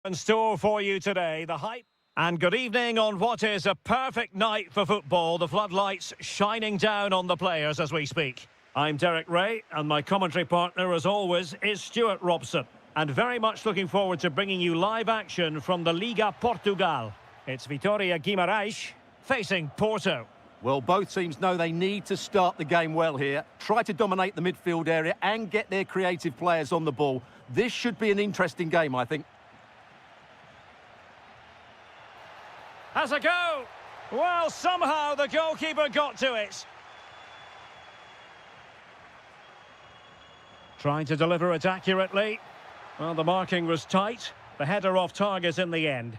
In store for you today, the hype. And good evening on what is a perfect night for football. The floodlights shining down on the players as we speak. I'm Derek Ray, and my commentary partner, as always, is Stuart Robson. And very much looking forward to bringing you live action from the Liga Portugal. It's Vitoria Gimar facing Porto. Well, both teams know they need to start the game well here. Try to dominate the midfield area and get their creative players on the ball. This should be an interesting game, I think. Has a go. Well, somehow the goalkeeper got to it. Trying to deliver it accurately. Well, the marking was tight. The header off target in the end.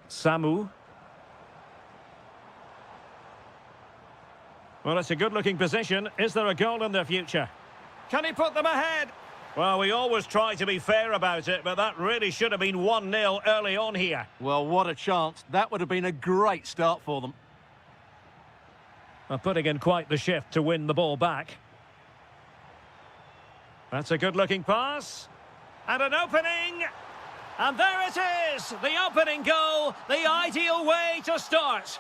Samu. Well, it's a good-looking position. Is there a goal in the future? Can he put them ahead? Well, we always try to be fair about it, but that really should have been 1-0 early on here. Well, what a chance. That would have been a great start for them. Putting in quite the shift to win the ball back. That's a good-looking pass. And an opening. And there it is, the opening goal, the ideal way to start.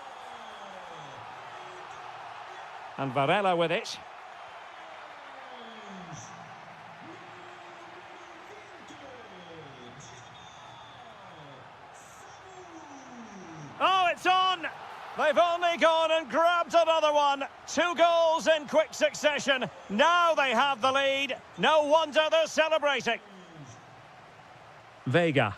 And Varela with it. Oh, it's on! They've only gone and grabbed another one. 2 goals in quick succession. Now they have the lead. No wonder they're celebrating. Vega.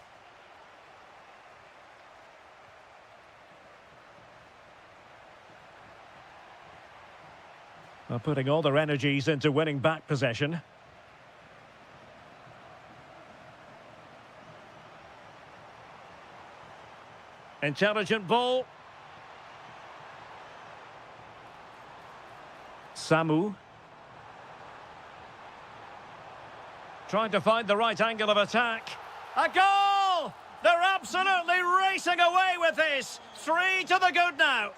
They're putting all their energies into winning back possession. Intelligent ball. Samu. Trying to find the right angle of attack. A goal! They're absolutely racing away with this. 3 to the good now.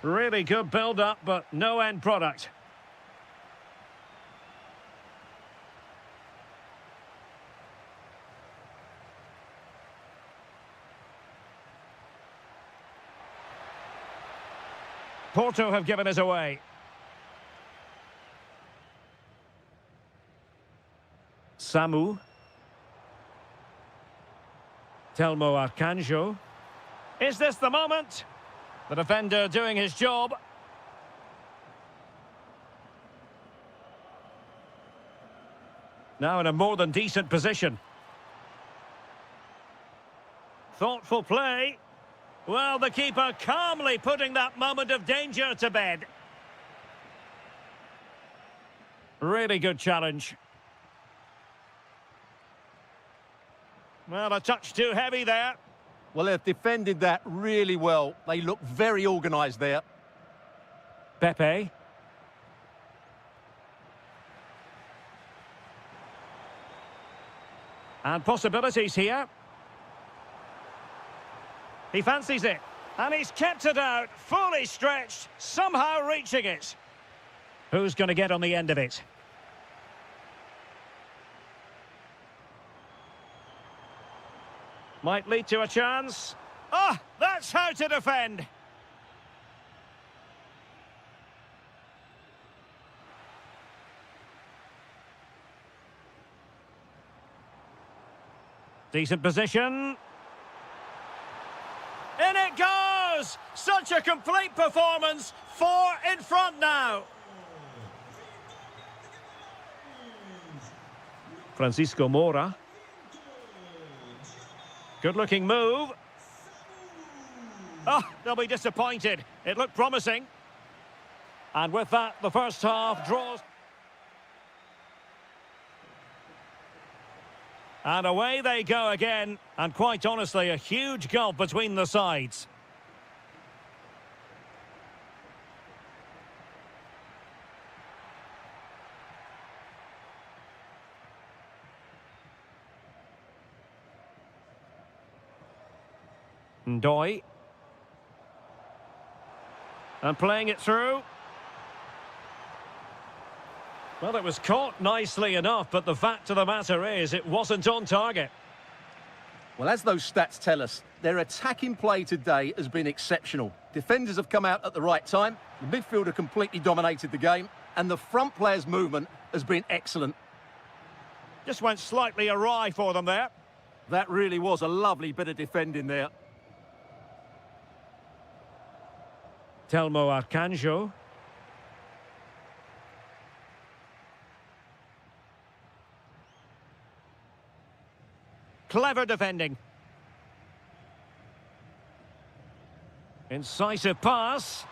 Really good build-up, but no end product. Porto have given us away. Samu. Telmo Arcanjo. Is this the moment? The defender doing his job. Now in a more than decent position. Thoughtful play. Well, the keeper calmly putting that moment of danger to bed. Really good challenge. Well, a touch too heavy there. Well, they've defended that really well. They look very organised there. Pepe. And possibilities here. He fancies it. And he's kept it out, fully stretched, somehow reaching it. Who's going to get on the end of it? Might lead to a chance. Oh, that's how to defend. Decent position. In it goes! Such a complete performance. 4 in front now. Francisco Moura. Good-looking move. Oh, they'll be disappointed. It looked promising. And with that, the first half draws. And away they go again. And quite honestly, a huge gulf between the sides. Doi. And playing it through. Well, it was caught nicely enough, but the fact of the matter is it wasn't on target. Well, as those stats tell us, their attacking play today has been exceptional. Defenders have come out at the right time, the midfielder completely dominated the game, and the front player's movement has been excellent. Just went slightly awry for them there. That really was a lovely bit of defending there. Telmo Arcanjo. Clever defending. Incisive pass.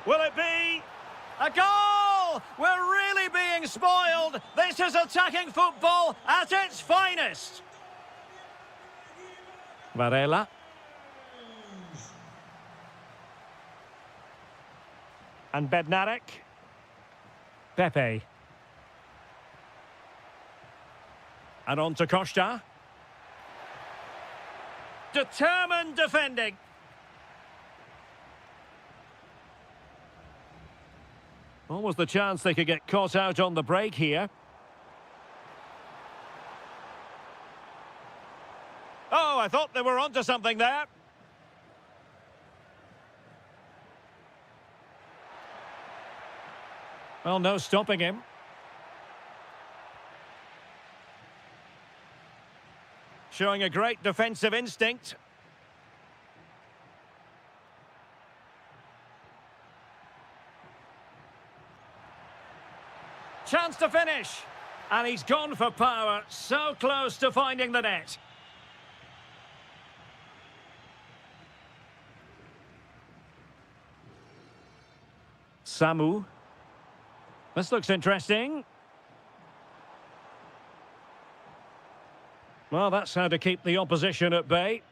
Will it be a goal? We're really being spoiled. This is attacking football at its finest. Varela. And Bednarek. Pepe. And on to Costa. Determined defending. Almost the chance they could get caught out on the break here. Oh, I thought they were onto something there. Well, no stopping him. Showing a great defensive instinct. Chance to finish. And he's gone for power. So close to finding the net. Samu. This looks interesting. Well, that's how to keep the opposition at bay.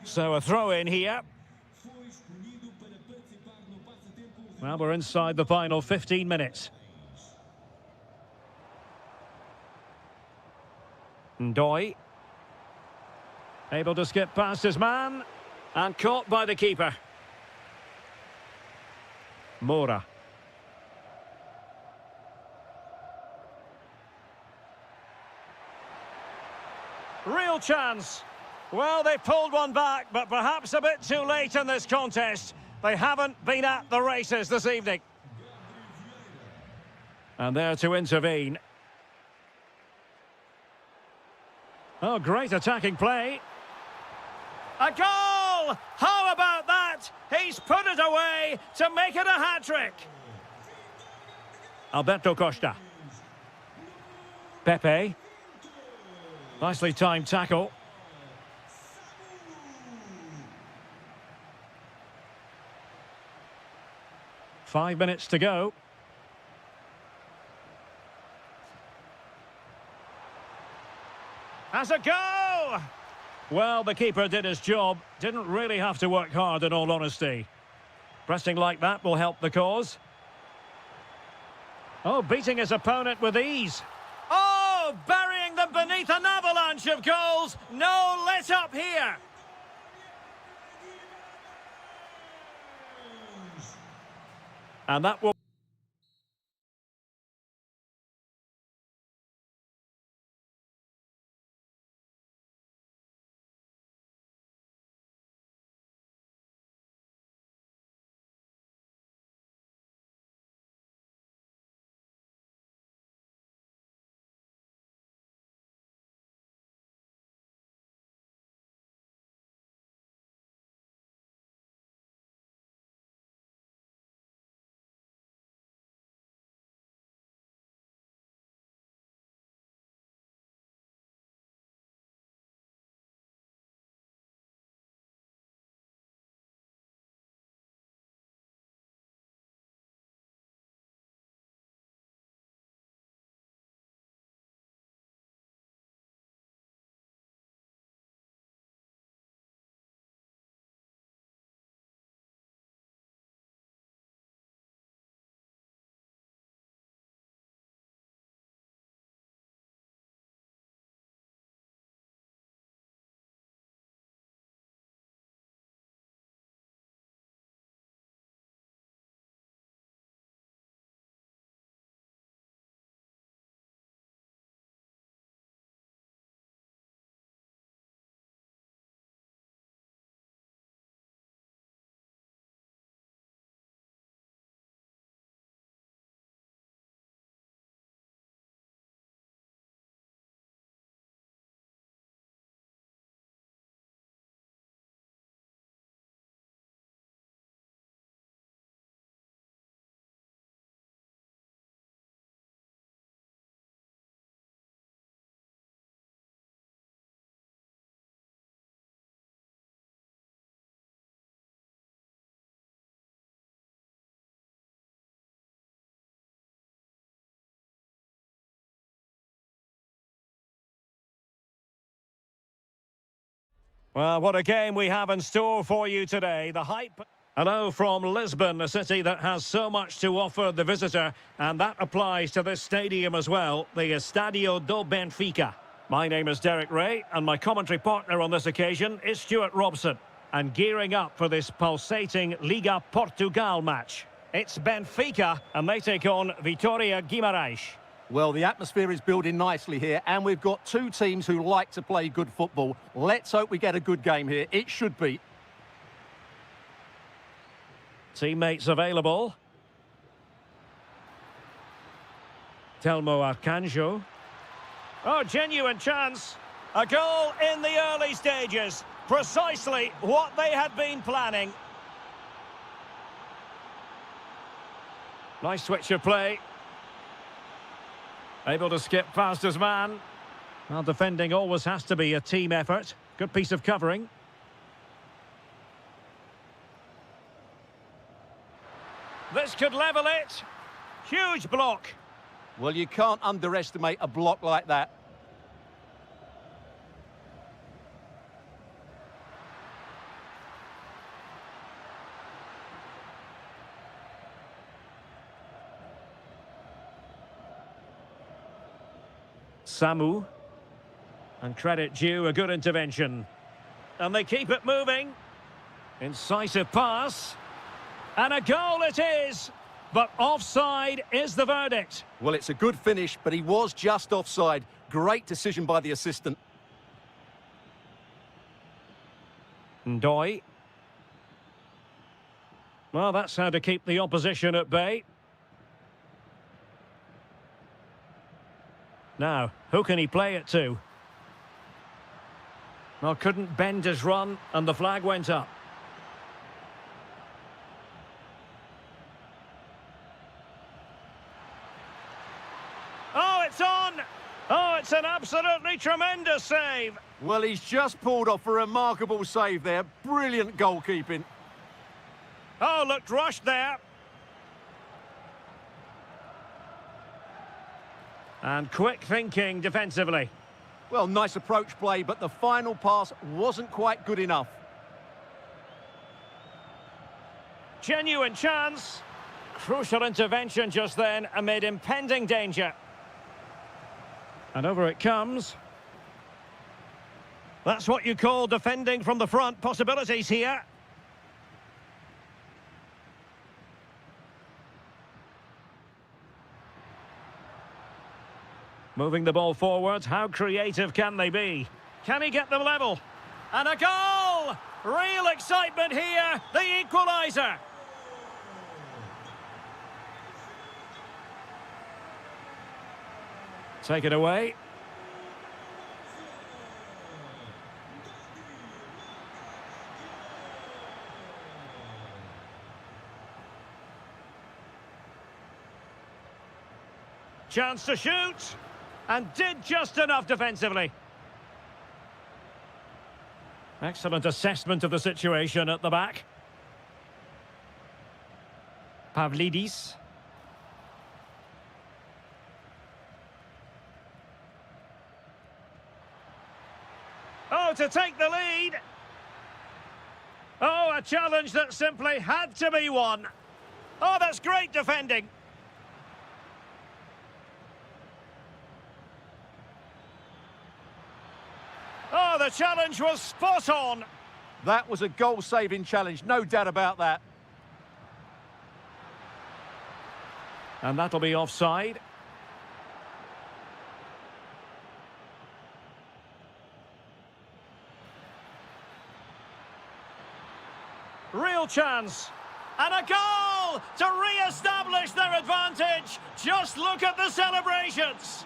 So a throw in here. Well, we're inside the final 15 minutes. Doi. Able to skip past his man. And caught by the keeper. Mora. Real chance. Well, they pulled one back, but perhaps a bit too late in this contest. They haven't been at the races this evening. And there to intervene. Oh, great attacking play. A goal! How about that? He's put it away to make it a hat-trick. Alberto Costa. Pepe. Nicely timed tackle. Five minutes to go. Has a go! Well, the keeper did his job. Didn't really have to work hard, in all honesty. Pressing like that will help the cause. Oh, beating his opponent with ease. Oh, burying them beneath an avalanche of goals. No let up here. And that will... Well, what a game we have in store for you today. The hype. Hello from Lisbon, a city that has so much to offer the visitor, and that applies to this stadium as well, the Estadio do Benfica. My name is Derek Ray, and my commentary partner on this occasion is Stuart Robson. And gearing up for this pulsating Liga Portugal match. It's Benfica, and they take on Vitoria Gimar. Well, the atmosphere is building nicely here, and we've got two teams who like to play good football. Let's hope we get a good game here. It should be. Teammates available. Telmo Arcanjo. Oh, genuine chance. A goal in the early stages. Precisely what they had been planning. Nice switch of play. Able to skip past his man. Well, defending always has to be a team effort. Good piece of covering. This could level it. Huge block. Well, you can't underestimate a block like that. Samu. And credit due, a good intervention. And they keep it moving. Incisive pass. And a goal it is. But offside is the verdict. Well, it's a good finish, but he was just offside. Great decision by the assistant. Ndoi. Well, that's how to keep the opposition at bay. Now, who can he play it to? Well, couldn't bend his run, and the flag went up. Oh, it's on! Oh, it's an absolutely tremendous save. Well, he's just pulled off a remarkable save there. Brilliant goalkeeping. Oh, looked rushed there. And quick thinking defensively. Well, nice approach play, but the final pass wasn't quite good enough. Genuine chance. Crucial intervention just then amid impending danger. And over it comes. That's what you call defending from the front. Possibilities here. Moving the ball forward, how creative can they be? Can he get them level? And a goal! Real excitement here, the equaliser. Take it away. Chance to shoot. And did just enough defensively. Excellent assessment of the situation at the back. Pavlidis. Oh, to take the lead. Oh, a challenge that simply had to be won. Oh, that's great defending. Oh, the challenge was spot on. That was a goal-saving challenge, no doubt about that. And that'll be offside. Real chance. And a goal to re-establish their advantage. Just look at the celebrations.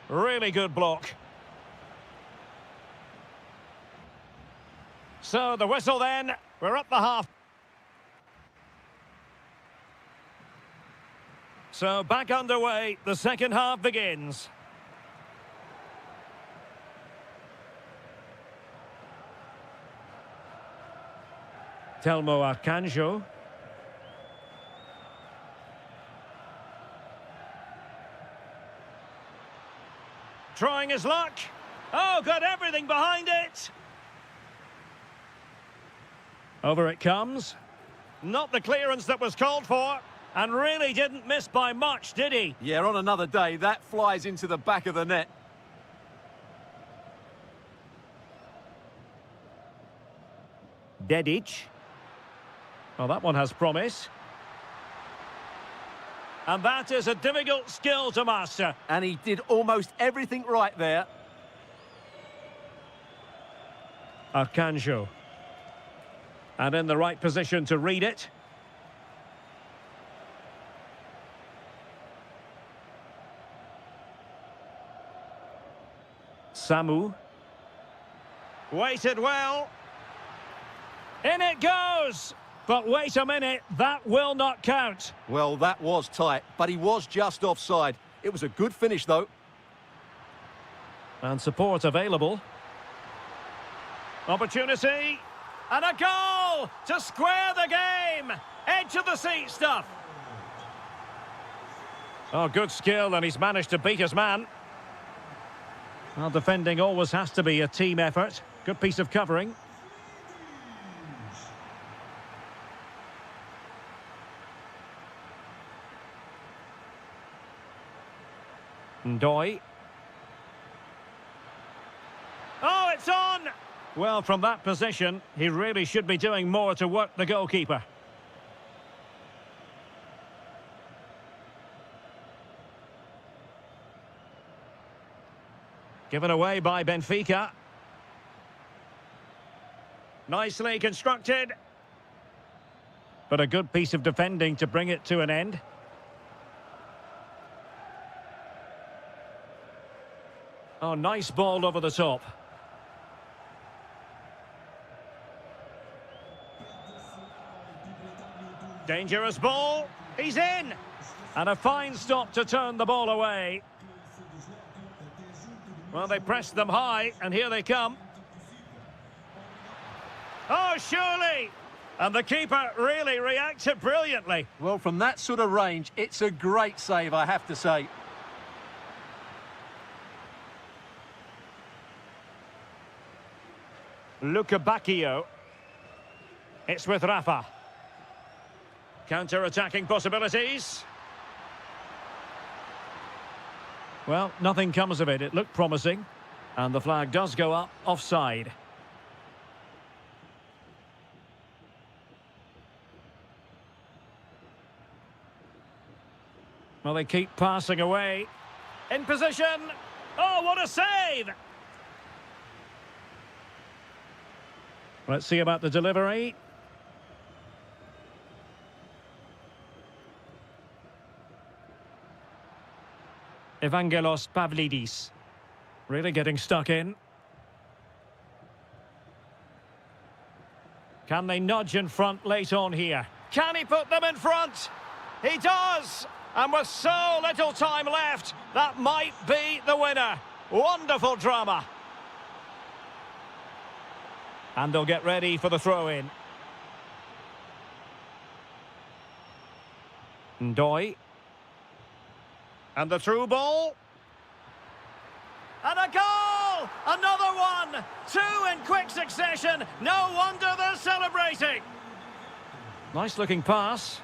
Really good block. So the whistle then. We're at the half. So back underway. The second half begins. Telmo Arcanjo. Trying his luck. Oh, got everything behind it. Over it comes. Not the clearance that was called for. And really didn't miss by much, did he? Yeah, on another day, that flies into the back of the net. Dedic. Well, that one has promise. And that is a difficult skill to master. And he did almost everything right there. Arcanjo. And in the right position to read it. Samu. Waited well. In it goes! But wait a minute, that will not count. Well, that was tight, but he was just offside. It was a good finish, though. And support available. Opportunity. And a goal to square the game. Edge of the seat stuff. Oh, good skill, and he's managed to beat his man. Well, defending always has to be a team effort. Good piece of covering. Ndoi. Oh, it's on! Well, from that position, he really should be doing more to work the goalkeeper. Given away by Benfica. Nicely constructed. But a good piece of defending to bring it to an end. Oh, nice ball over the top. Dangerous ball. He's in. And a fine stop to turn the ball away. Well, they pressed them high, and here they come. Oh, surely! And the keeper really reacted brilliantly. Well, from that sort of range, it's a great save, I have to say. Luca Bacchio. It's with Rafa. Counter-attacking possibilities. Well, nothing comes of it. It looked promising. And the flag does go up offside. Well, they keep passing away. In position. Oh, what a save! Let's see about the delivery. Evangelos Pavlidis. Really getting stuck in. Can they nudge in front late on here? Can he put them in front? He does! And with so little time left, that might be the winner. Wonderful drama. And they'll get ready for the throw-in. Ndoi. And the through ball. And a goal! Another one! Two in quick succession. No wonder they're celebrating. Nice looking pass.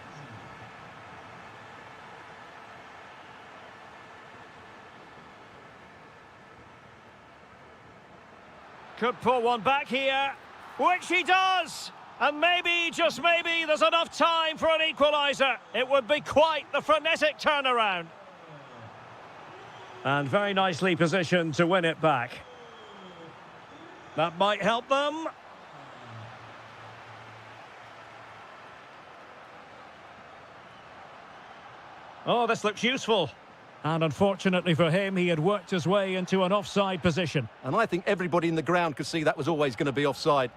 Could pull one back here, which he does. And maybe, just maybe, there's enough time for an equaliser. It would be quite the frenetic turnaround. And very nicely positioned to win it back. That might help them. Oh, this looks useful. And unfortunately for him, he had worked his way into an offside position. And I think everybody in the ground could see that was always going to be offside.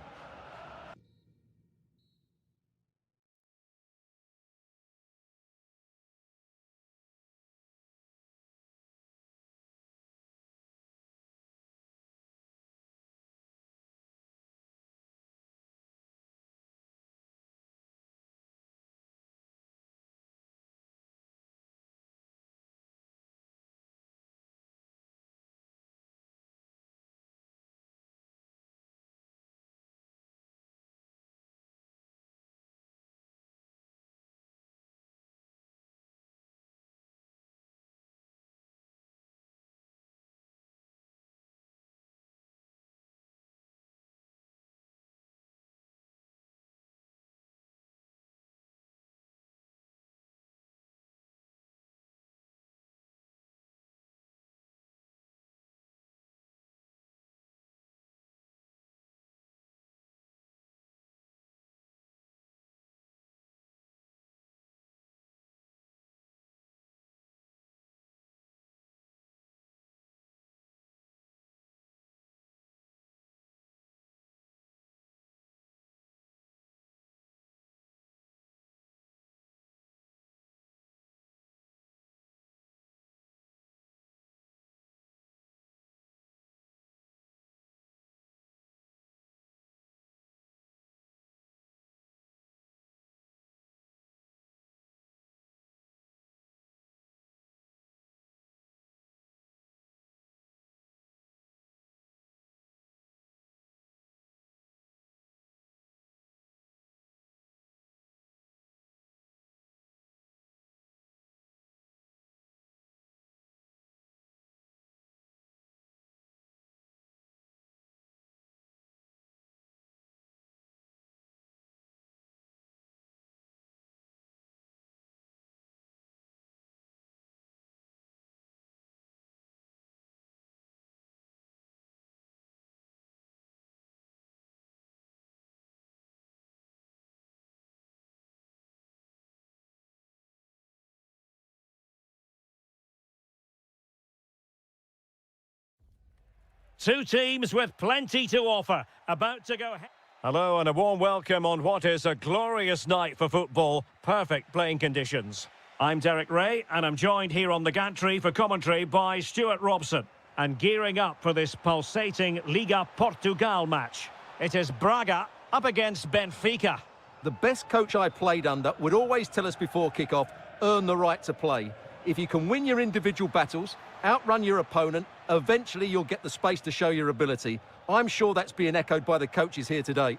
Two teams with plenty to offer. About to go ahead. Hello and a warm welcome on what is a glorious night for football. Perfect playing conditions. I'm Derek Ray and I'm joined here on the gantry for commentary by Stuart Robson. And gearing up for this pulsating Liga Portugal match. It is Braga up against Benfica. The best coach I played under would always tell us before kick-off, earn the right to play. If you can win your individual battles, outrun your opponent, eventually you'll get the space to show your ability. I'm sure that's being echoed by the coaches here today.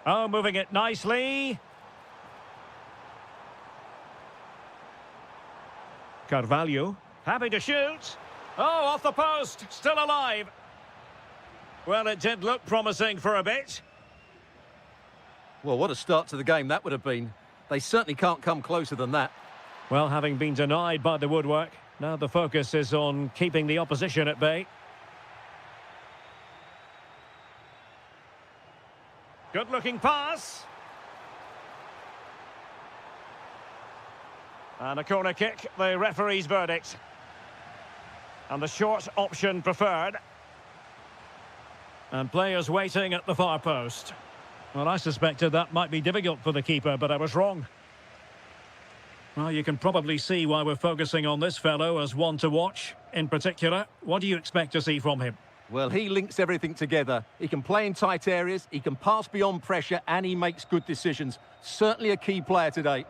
Oh, moving it nicely. Carvalho, happy to shoot. Oh, off the post, still alive. Well, it did look promising for a bit. Well, what a start to the game that would have been. They certainly can't come closer than that. Well, having been denied by the woodwork, now the focus is on keeping the opposition at bay. Good-looking pass. And a corner kick, the referee's verdict. And the short option preferred. And players waiting at the far post. Well, I suspected that might be difficult for the keeper, but I was wrong. Well, you can probably see why we're focusing on this fellow as one to watch. In particular, what do you expect to see from him? Well, he links everything together. He can play in tight areas, he can pass beyond pressure, and he makes good decisions. Certainly a key player today.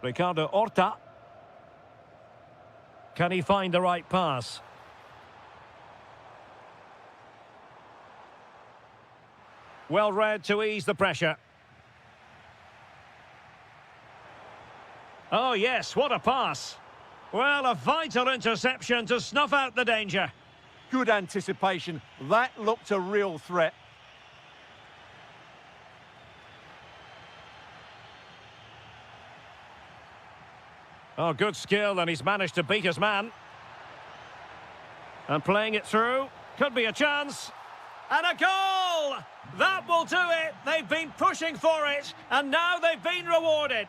Ricardo Horta. Can he find the right pass? Well read to ease the pressure. Oh yes, what a pass. Well, a vital interception to snuff out the danger. Good anticipation. That looked a real threat. Oh, good skill, and he's managed to beat his man. And playing it through. Could be a chance. And a goal! That will do it. They've been pushing for it, and now they've been rewarded.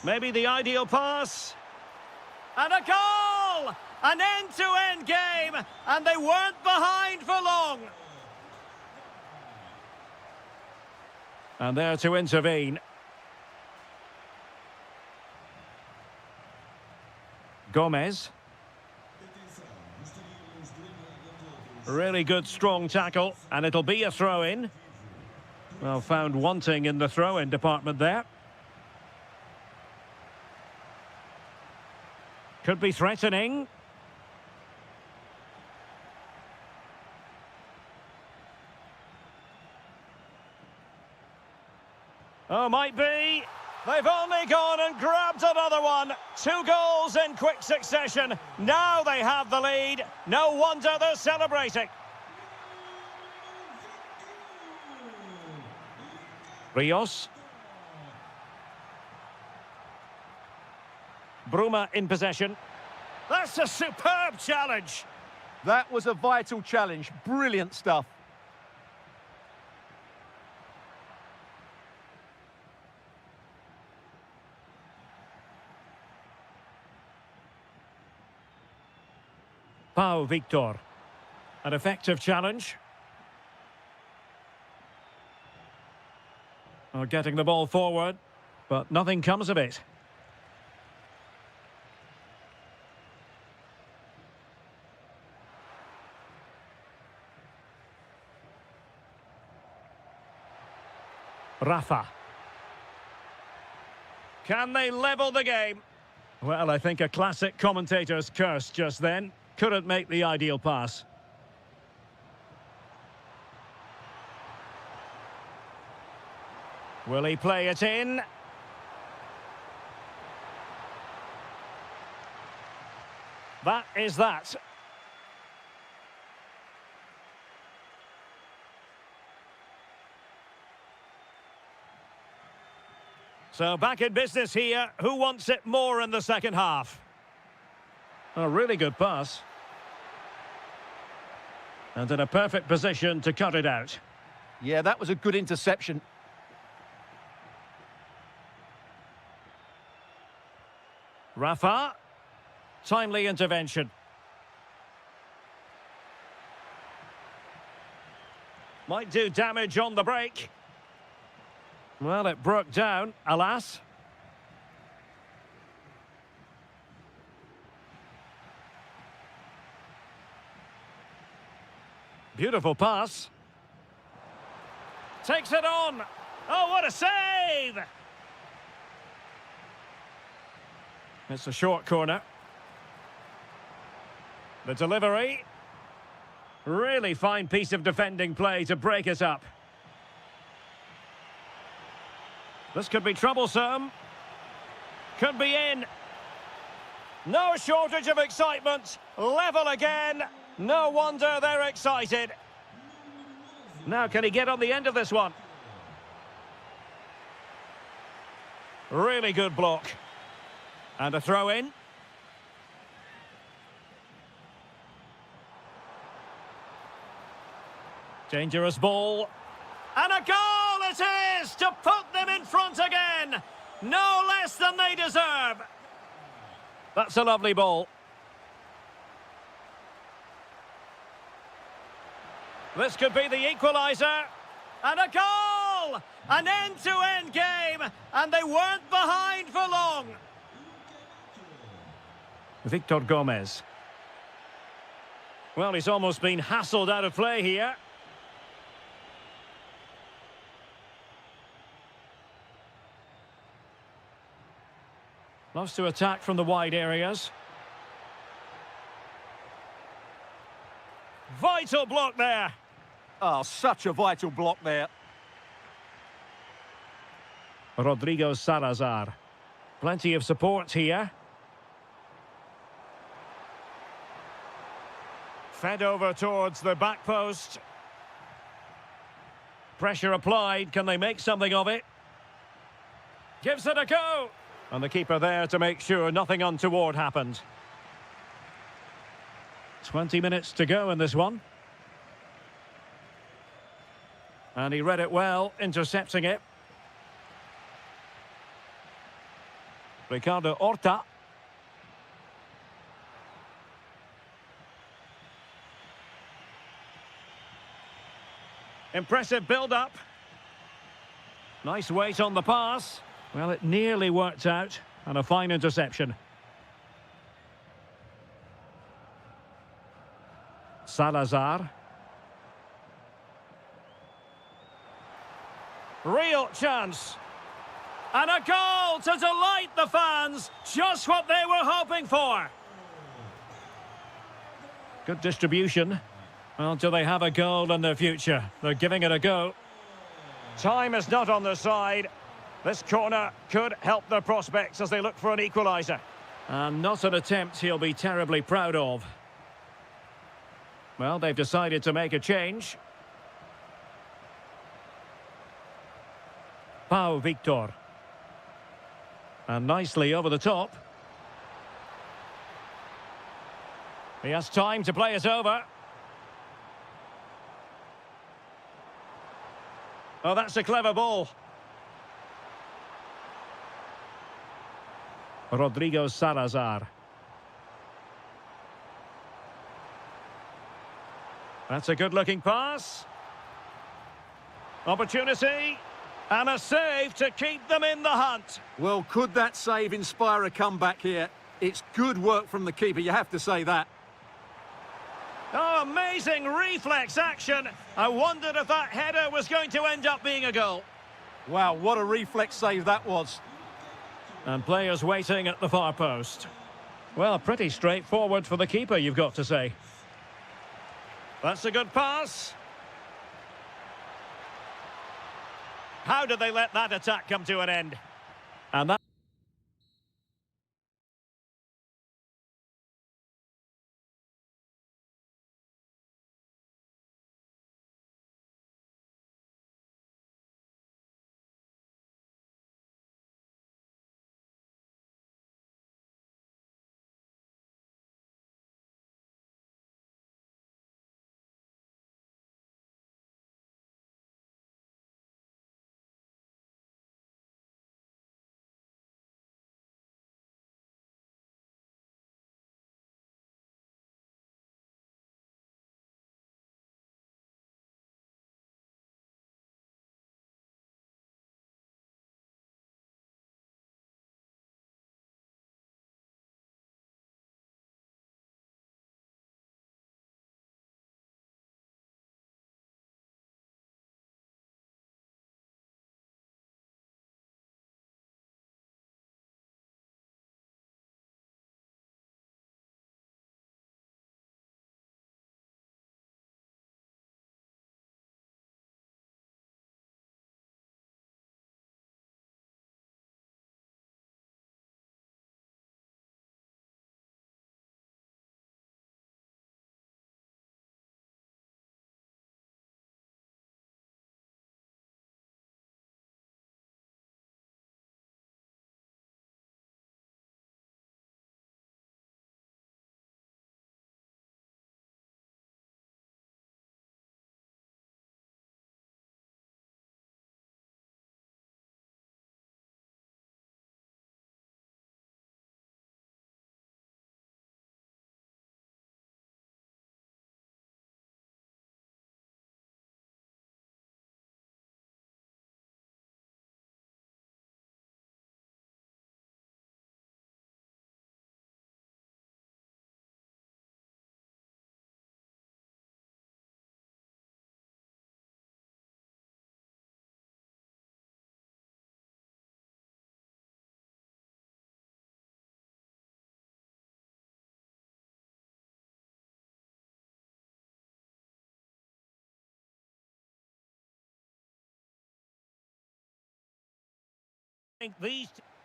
Maybe the ideal pass. And a goal! An end-to-end game, and they weren't behind for long. And there to intervene. Gomez. Really good, strong tackle, and it'll be a throw-in. Well, found wanting in the throw-in department there. Could be threatening. Oh, might be. They've only gone and grabbed another one. 2 goals in quick succession. Now they have the lead. No wonder they're celebrating. Rios. Bruma in possession. That's a superb challenge. That was a vital challenge. Brilliant stuff. Pau Victor. An effective challenge. Oh, getting the ball forward, but nothing comes of it. Rafa. Can they level the game? Well, I think a classic commentator's curse just then. Couldn't make the ideal pass. Will he play it in? That is that. So back in business here. Who wants it more in the second half? A really good pass. And in a perfect position to cut it out. Yeah, that was a good interception. Rafa. Timely intervention. Might do damage on the break. Well, it broke down, alas. Beautiful pass. Takes it on. Oh, what a save! It's a short corner. The delivery. Really fine piece of defending play to break it up. This could be troublesome. Could be in. No shortage of excitement. Level again. No wonder they're excited. Now, can he get on the end of this one? Really good block. And a throw in. Dangerous ball. And a goal it is to put them in front again. No less than they deserve. That's a lovely ball. This could be the equaliser. And a goal! An end-to-end game. And they weren't behind for long. Victor Gomez. Well, he's almost been hassled out of play here. Loves to attack from the wide areas. Vital block there. Oh, such a vital block there. Rodrigo Salazar. Plenty of support here. Fed over towards the back post. Pressure applied. Can they make something of it? Gives it a go. And the keeper there to make sure nothing untoward happened. 20 minutes to go in this one. And he read it well, intercepting it. Ricardo Horta. Impressive build-up. Nice weight on the pass. Well, it nearly worked out, and a fine interception. Salazar. Real chance. And a goal to delight the fans. Just what they were hoping for. Good distribution. Well, do they have a goal in their future? They're giving it a go. Time is not on their side. This corner could help their prospects as they look for an equaliser. And not an attempt he'll be terribly proud of. Well, they've decided to make a change. Pau Victor. And nicely over the top. He has time to play it over. Oh, that's a clever ball. Rodrigo Salazar. That's a good-looking pass. Opportunity. And a save to keep them in the hunt. Well, could that save inspire a comeback here? It's good work from the keeper, you have to say that. Oh, amazing reflex action. I wondered if that header was going to end up being a goal. Wow, what a reflex save that was. And players waiting at the far post. Well, pretty straightforward for the keeper, you've got to say. That's a good pass. How did they let that attack come to an end? And that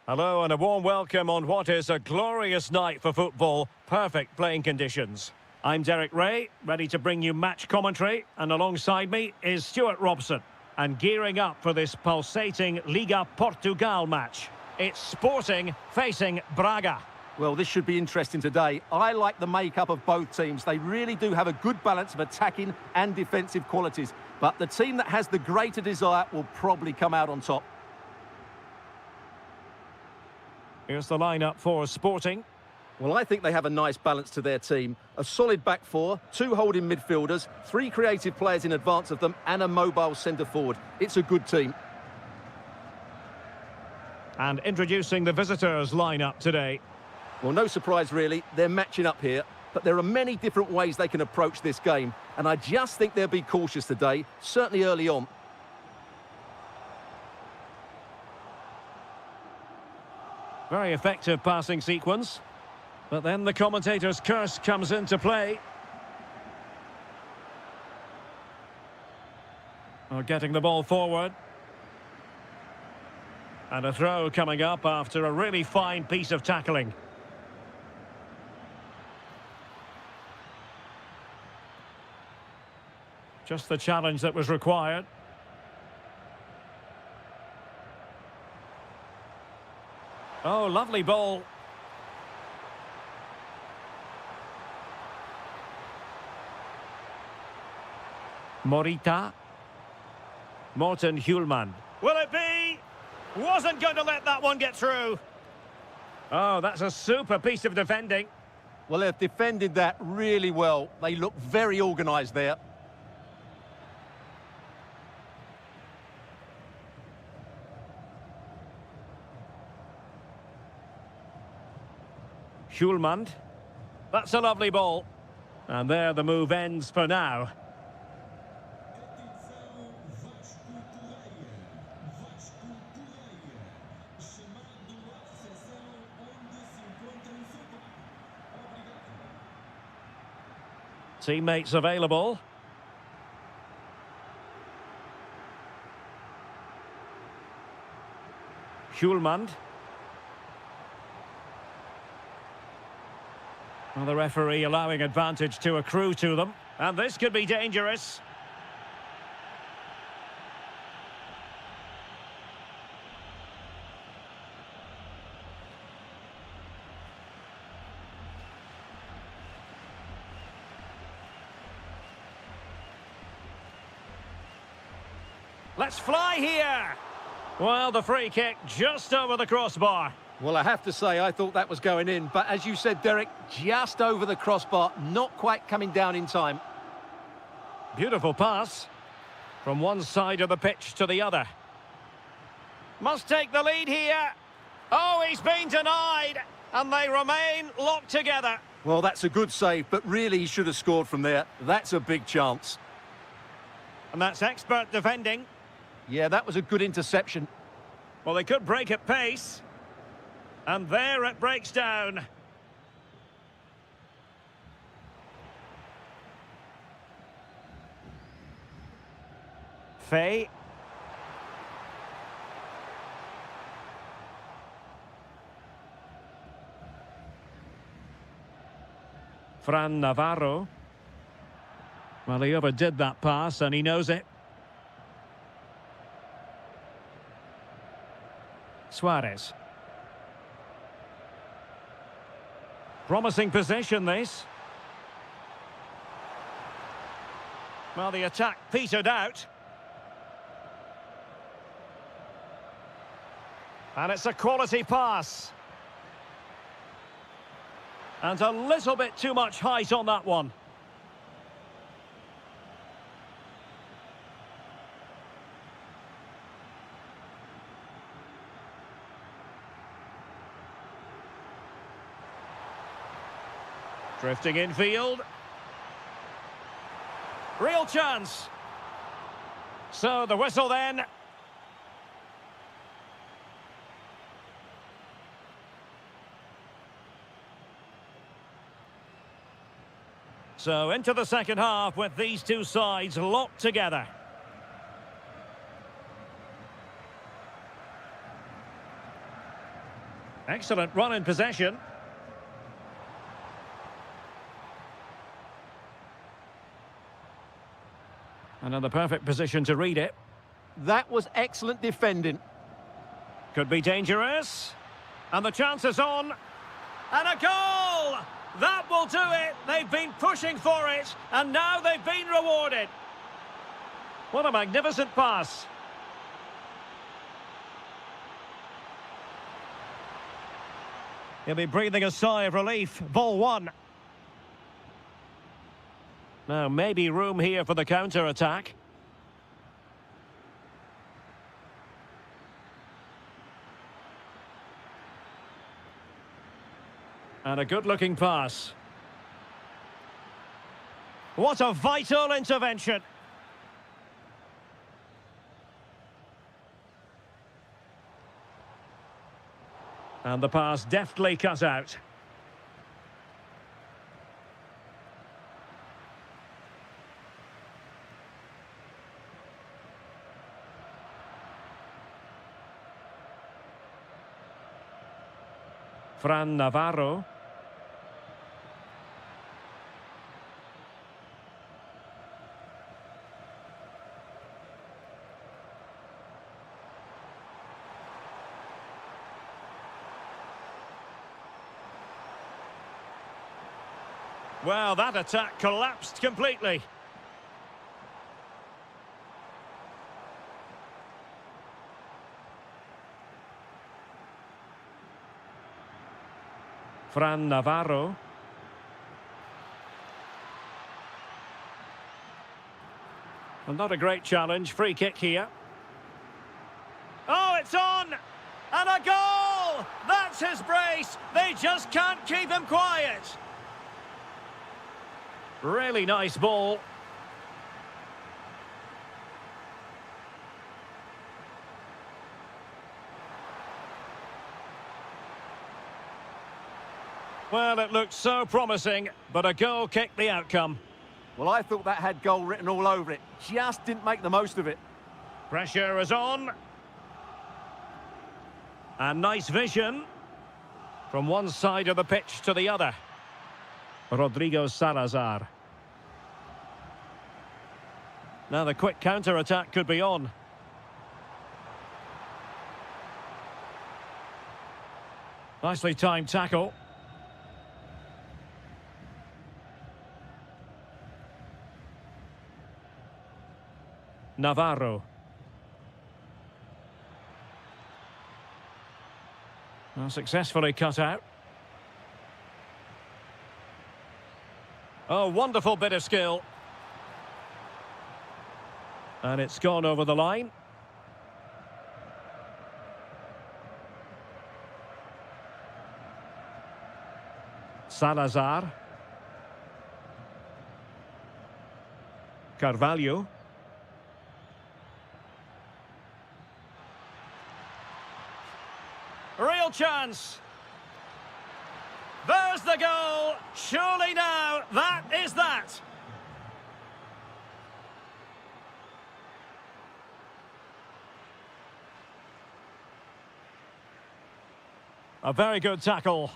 Hello and a warm welcome on what is a glorious night for football. Perfect playing conditions. I'm Derek Ray, ready to bring you match commentary, and alongside me is Stuart Robson. And gearing up for this pulsating Liga Portugal match. It's Sporting facing Braga. Well, this should be interesting today. I like the makeup of both teams. They really do have a good balance of attacking and defensive qualities. But the team that has the greater desire will probably come out on top. Here's the lineup for Sporting. Well, I think they have a nice balance to their team. A solid back four, two holding midfielders, three creative players in advance of them, and a mobile centre-forward. It's a good team. And introducing the visitors' lineup today. Well, no surprise really, they're matching up here, but there are many different ways they can approach this game, and I just think they'll be cautious today, certainly early on. Very effective passing sequence, but then the commentator's curse comes into play. Oh, getting the ball forward. And a throw coming up after a really fine piece of tackling. Just the challenge that was required. Oh, lovely ball. Morita. Morten Hjulmand. Will it be? Wasn't going to let that one get through. Oh, that's a super piece of defending. Well, they've defended that really well. They look very organised there. Hjulmand. That's a lovely ball. And there the move ends for now. Teammates available. Hjulmand. Well, the referee allowing advantage to accrue to them. And this could be dangerous. Let's fly here. Well, the free kick just over the crossbar. Well, I have to say, I thought that was going in. But as you said, Derek, just over the crossbar, not quite coming down in time. Beautiful pass. From one side of the pitch to the other. Must take the lead here. Oh, he's been denied. And they remain locked together. Well, that's a good save, but really he should have scored from there. That's a big chance. And that's expert defending. Yeah, that was a good interception. Well, they could break at pace. And there it breaks down. Faye. Fran Navarro. Well, he overdid that pass and he knows it. Suarez. Promising possession, this. Well, the attack petered out. And it's a quality pass. And a little bit too much height on that one. Drifting infield. Real chance. So the whistle then. So into the second half with these two sides locked together. Excellent run in possession. Another perfect position to read it. That was excellent defending. Could be dangerous. And the chance is on. And a goal! That will do it. They've been pushing for it, and now they've been rewarded. What a magnificent pass. He'll be breathing a sigh of relief. Ball one. Now, maybe room here for the counter-attack. And a good-looking pass. What a vital intervention. And the pass deftly cut out. Fran Navarro. Well, that attack collapsed completely. Fran Navarro. Well, not a great challenge. Free kick here. Oh, it's on! And a goal! That's his brace! They just can't keep him quiet. Really nice ball. Well, it looked so promising, but a goal kicked the outcome. Well, I thought that had goal written all over it. Just didn't make the most of it. Pressure is on. And nice vision from one side of the pitch to the other. Rodrigo Salazar. Now the quick counter-attack could be on. Nicely timed tackle. Navarro. Well, successfully cut out. Oh, wonderful bit of skill. And it's gone over the line. Salazar. Carvalho. Real chance. There's the goal. Surely now, that is that. A very good tackle.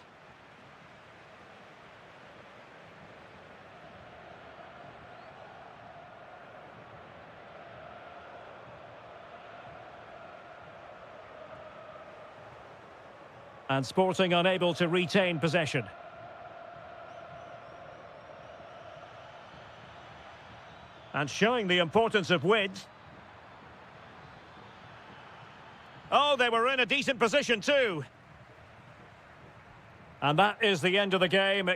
And Sporting unable to retain possession. And showing the importance of width. Oh, they were in a decent position too. And that is the end of the game.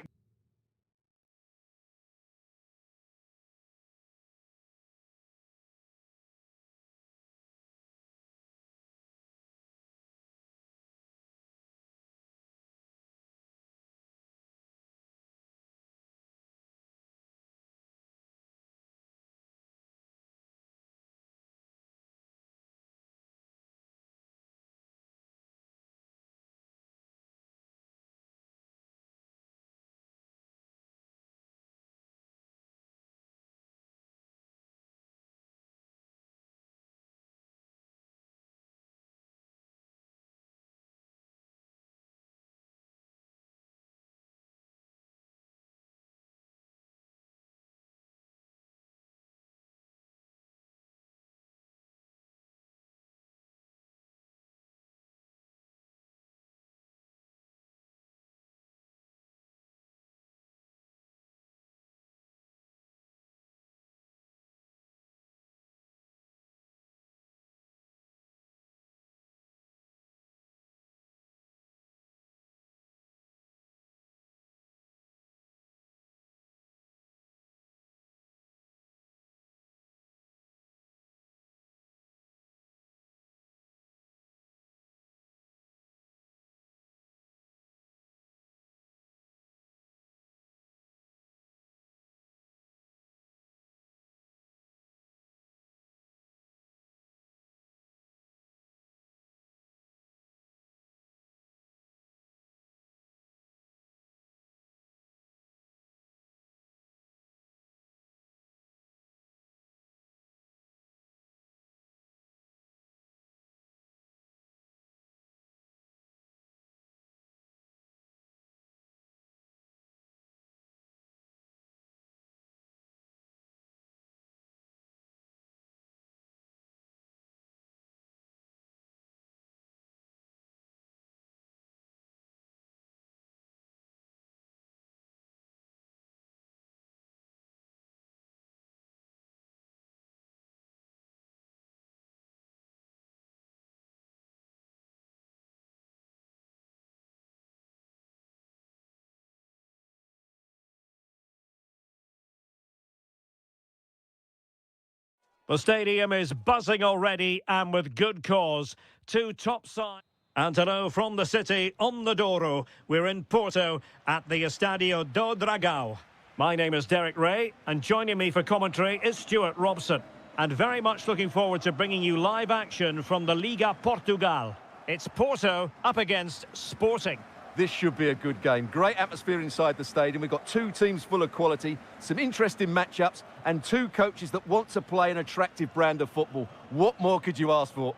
The stadium is buzzing already, and with good cause. Two top sides. And hello from the city, on the Douro. We're in Porto at the Estadio do Dragão. My name is Derek Ray, and joining me for commentary is Stuart Robson. And very much looking forward to bringing you live action from the Liga Portugal. It's Porto up against Sporting. This should be a good game. Great atmosphere inside the stadium. We've got two teams full of quality, some interesting matchups, and two coaches that want to play an attractive brand of football. What more could you ask for?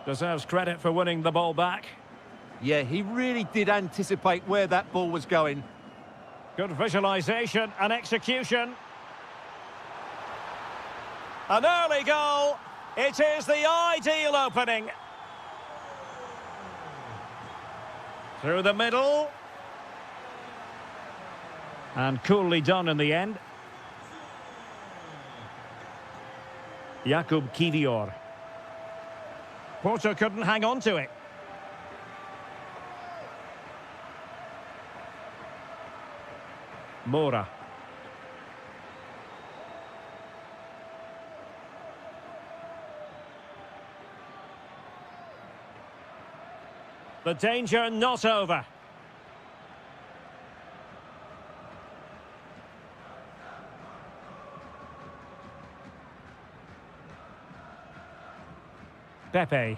Deserves credit for winning the ball back. Yeah, he really did anticipate where that ball was going. Good visualisation and execution. An early goal. It is the ideal opening. Through the middle. And coolly done in the end. Jakub Kivior. Porto couldn't hang on to it. Moura. The danger not over. Pepe.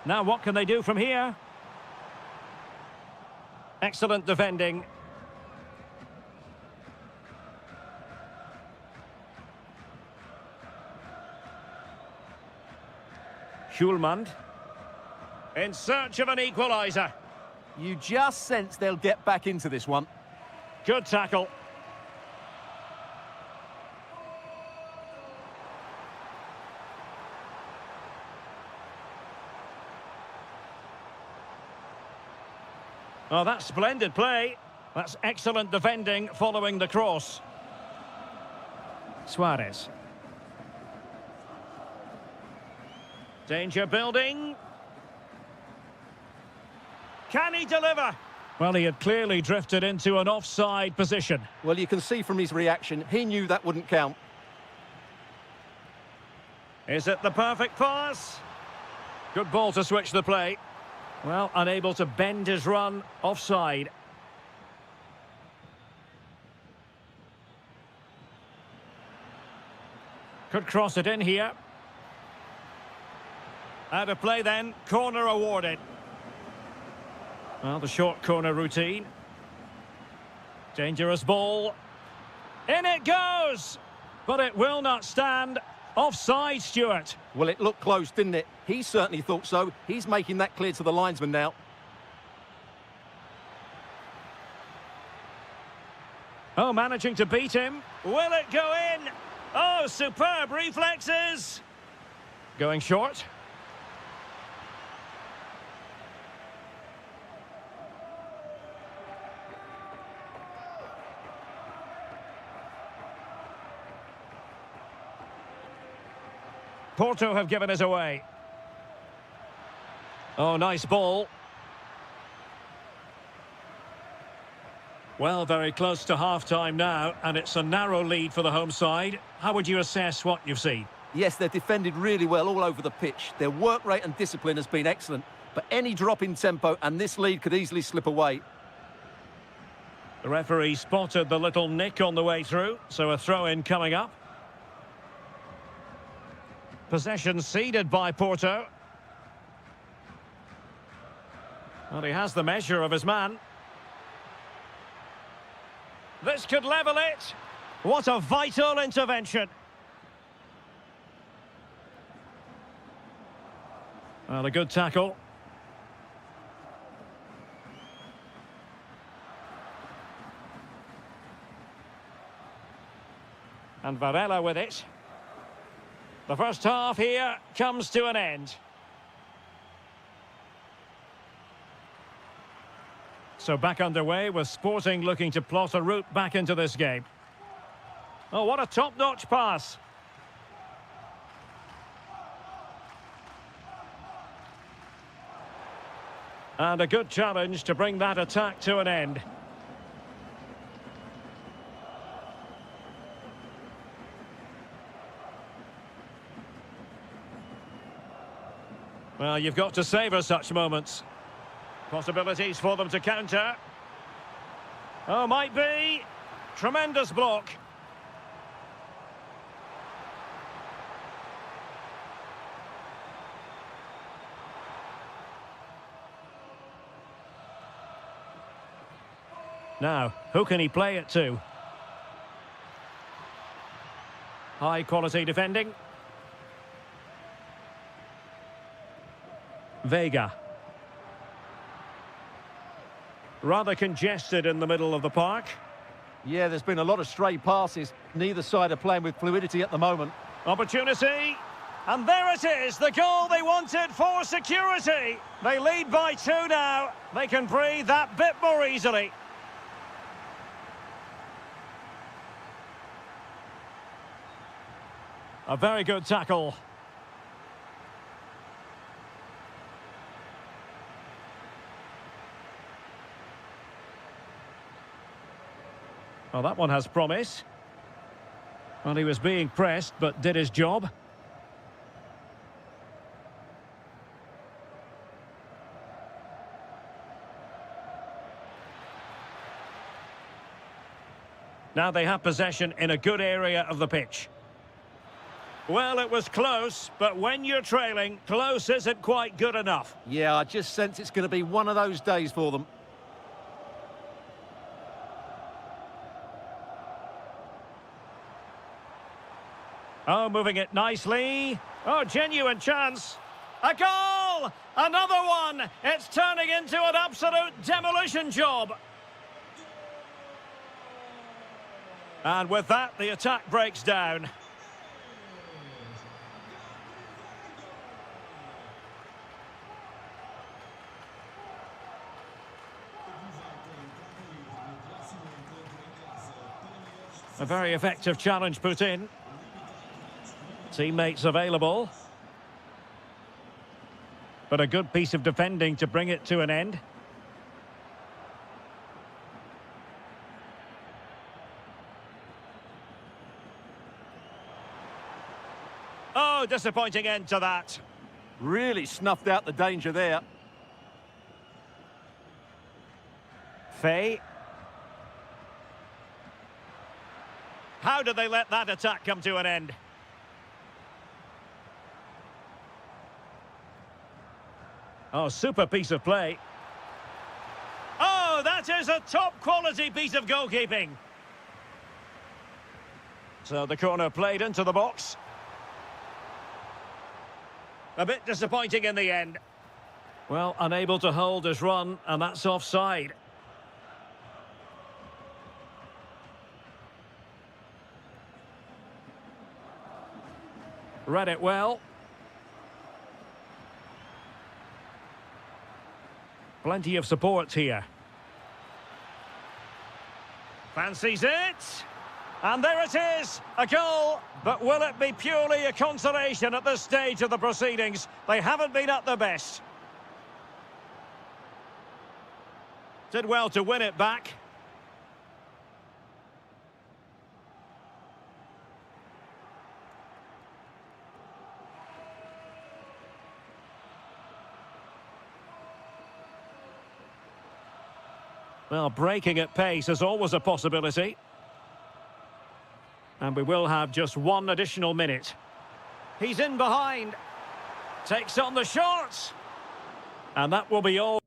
Now what can they do from here? Excellent defending. Schulman. In search of an equaliser. You just sense they'll get back into this one. Good tackle. Oh, that's splendid play. That's excellent defending following the cross. Suarez. Danger building. Can he deliver? Well, he had clearly drifted into an offside position. Well, you can see from his reaction, he knew that wouldn't count. Is it the perfect pass? Good ball to switch the play. Well, unable to bend his run, offside. Could cross it in here. Out of play then, corner awarded. Well, the short corner routine. Dangerous ball. In it goes! But it will not stand. Offside, Stuart. Well, it looked close, didn't it? He certainly thought so. He's making that clear to the linesman now. Oh, managing to beat him. Will it go in? Oh, superb reflexes. Going short. Porto have given us away. Oh, nice ball. Well, very close to half-time now, and it's a narrow lead for the home side. How would you assess what you've seen? Yes, they've defended really well all over the pitch. Their work rate and discipline has been excellent, but any drop in tempo and this lead could easily slip away. The referee spotted the little nick on the way through, so a throw-in coming up. Possession ceded by Porto. Well, he has the measure of his man. This could level it. What a vital intervention. Well, a good tackle. And Varela with it. The first half here comes to an end. So back underway with Sporting looking to plot a route back into this game. Oh, what a top-notch pass. And a good challenge to bring that attack to an end. Well, you've got to savour such moments. Possibilities for them to counter. Oh, might be. Tremendous block. Now, who can he play it to? High quality defending. Vega. Rather congested in the middle of the park. Yeah, there's been a lot of stray passes. Neither side are playing with fluidity at the moment. Opportunity. And there it is, the goal they wanted for security. They lead by 2 now. They can breathe that bit more easily. A very good tackle. Well, that one has promise. Well, he was being pressed, but did his job. Now they have possession in a good area of the pitch. Well, it was close, but when you're trailing, close isn't quite good enough. Yeah, I just sense it's going to be one of those days for them. Oh, moving it nicely. Oh, genuine chance. A goal! Another one! It's turning into an absolute demolition job. And with that, the attack breaks down. A very effective challenge put in. Teammates available. But a good piece of defending to bring it to an end. Oh, disappointing end to that. Really snuffed out the danger there. Faye. How did they let that attack come to an end? Oh, super piece of play. Oh, that is a top-quality piece of goalkeeping. So the corner played into the box. A bit disappointing in the end. Well, unable to hold his run, and that's offside. Read it well. Plenty of support here. Fancies it. And there it is, a goal. But will it be purely a consolation at this stage of the proceedings? They haven't been at their best. Did well to win it back. Well, breaking at pace is always a possibility. And we will have just one additional minute. He's in behind. Takes on the shot. And that will be all.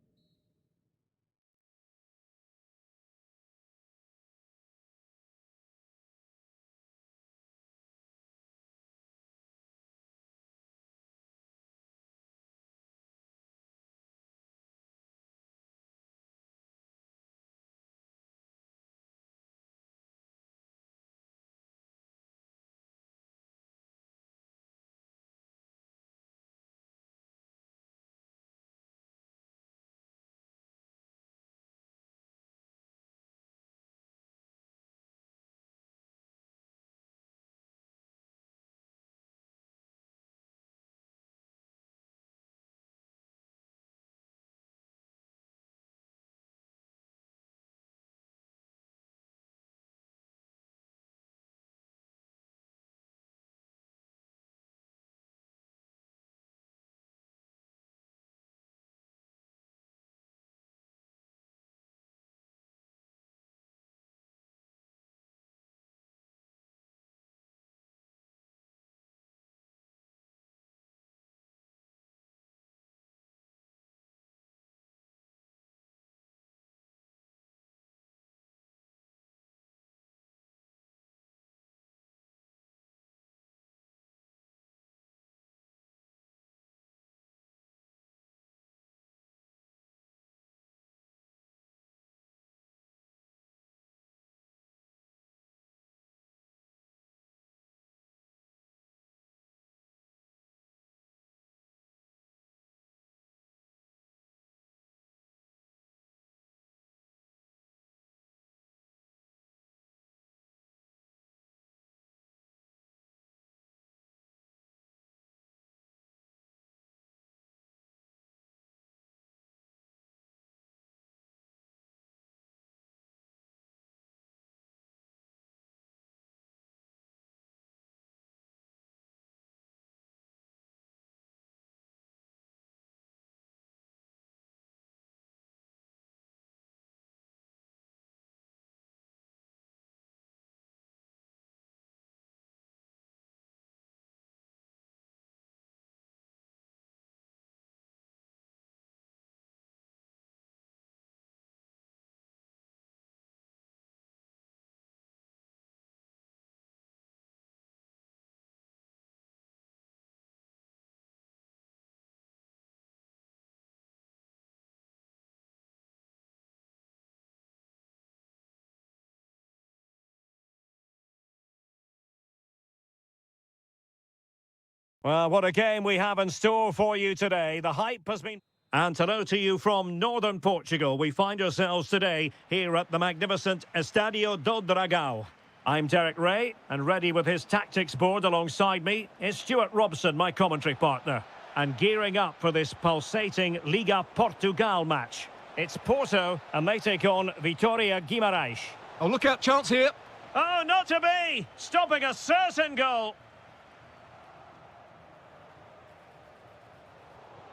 Well, what a game we have in store for you today. The hype has been... And hello to you from northern Portugal. We find ourselves today here at the magnificent Estadio do Dragão. I'm Derek Ray, and ready with his tactics board alongside me is Stuart Robson, my commentary partner. And gearing up for this pulsating Liga Portugal match. It's Porto, and they take on Vitoria Gimar. Oh, look out, chance here. Oh, not to be! Stopping a certain goal.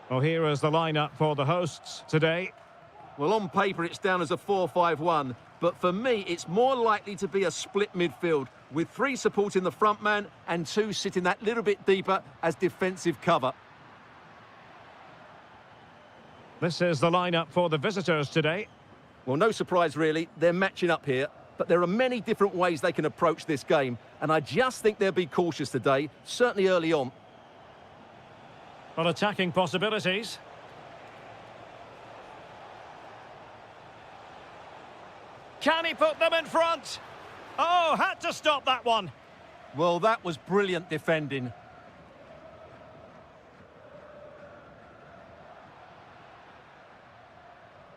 Well, here is the lineup for the hosts today. Well, on paper, it's down as a 4-5-1. But for me, it's more likely to be a split midfield, with 3 supporting the front man and 2 sitting that little bit deeper as defensive cover. This is the lineup for the visitors today. Well, no surprise, really. They're matching up here. But there are many different ways they can approach this game. And I just think they'll be cautious today, certainly early on. Well, attacking possibilities. Can he put them in front? Oh, had to stop that one. Well, that was brilliant defending.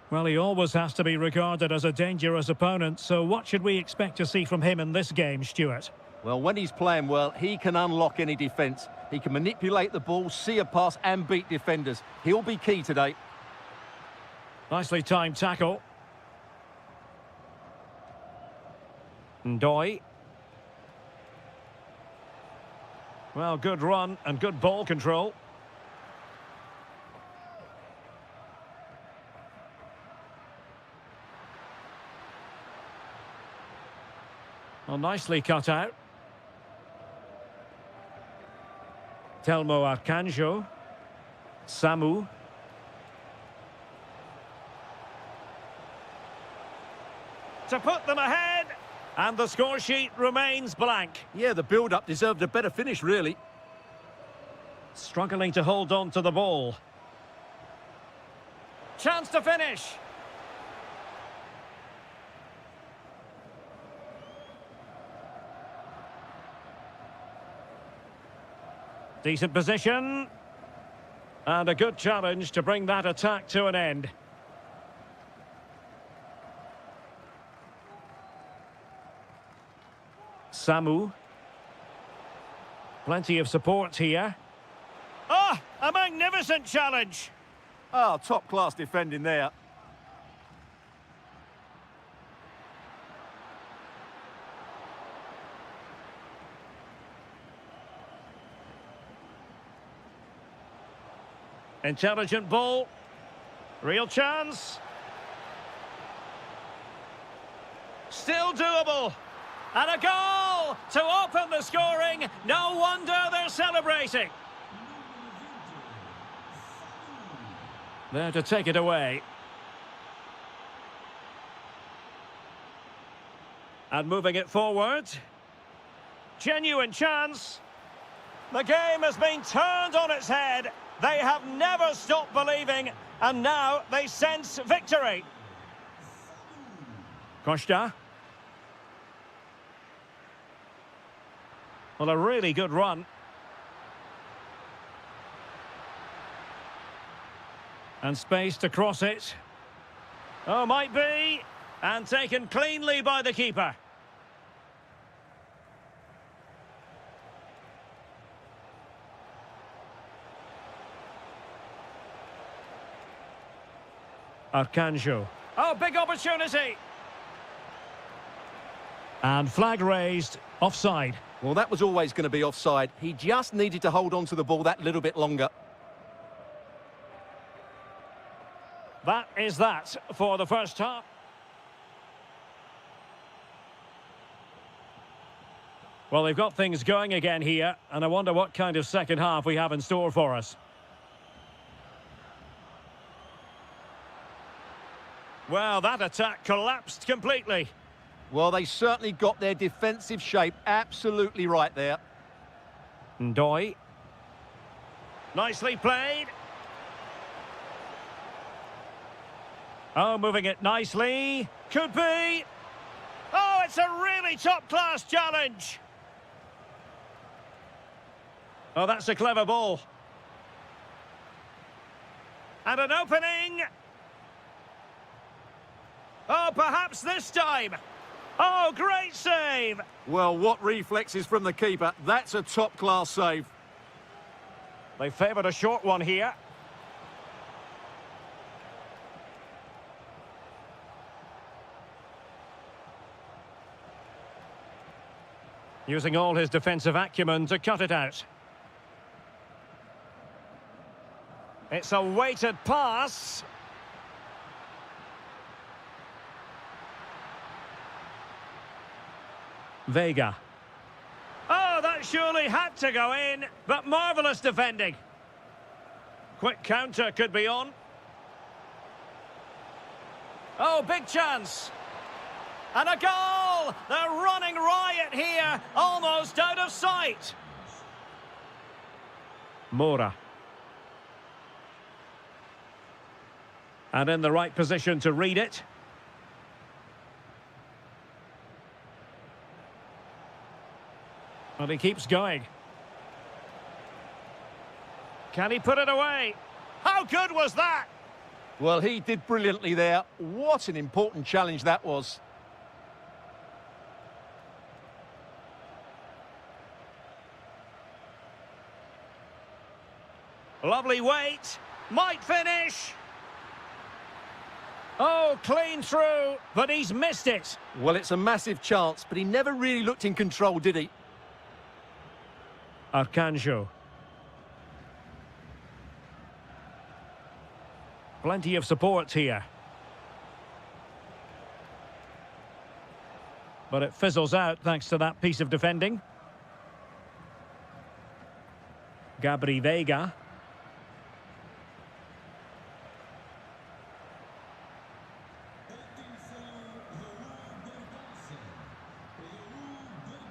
Well, he always has to be regarded as a dangerous opponent, so what should we expect to see from him in this game, Stuart? Well, when he's playing well, he can unlock any defence. He can manipulate the ball, see a pass and beat defenders. He'll be key today. Nicely timed tackle. Ndoi. Well, good run and good ball control. Well, nicely cut out. Telmo Arcanjo. Samu. To put them ahead. And the score sheet remains blank. Yeah, the build-up deserved a better finish, really. Struggling to hold on to the ball. Chance to finish. Decent position. And a good challenge to bring that attack to an end. Samu. Plenty of support here. Ah, a magnificent challenge. Ah, top-class defending there. Intelligent ball. Real chance. Still doable. And a goal to open the scoring. No wonder they're celebrating. There to take it away. And moving it forward. Genuine chance. The game has been turned on its head. They have never stopped believing, and now they sense victory. Costa. Well, a really good run. And space to cross it. Oh, might be. And taken cleanly by the keeper. Arcanjo. Oh, big opportunity. And flag raised, offside. Well, that was always going to be offside. He just needed to hold on to the ball that little bit longer. That is that for the first half. Well, they've got things going again here, and I wonder what kind of second half we have in store for us. Well, that attack collapsed completely. Well, they certainly got their defensive shape absolutely right there. Ndoi. Nicely played. Oh, moving it nicely. Could be. Oh, it's a really top-class challenge. Oh, that's a clever ball. And an opening. Oh, perhaps this time. Oh, great save. Well, what reflexes from the keeper. That's a top-class save. They favoured a short one here. Using all his defensive acumen to cut it out. It's a weighted pass. Vega. Oh, that surely had to go in, but marvellous defending. Quick counter could be on. Oh, big chance. And a goal! They're running riot here, almost out of sight. Mora. And in the right position to read it. And he keeps going. Can he put it away? How good was that? Well, he did brilliantly there. What an important challenge that was. Lovely weight. Might finish. Oh, clean through, but he's missed it. Well, it's a massive chance, but he never really looked in control, did he? Arcanjo. Plenty of support here. But it fizzles out thanks to that piece of defending. Gabri Vega.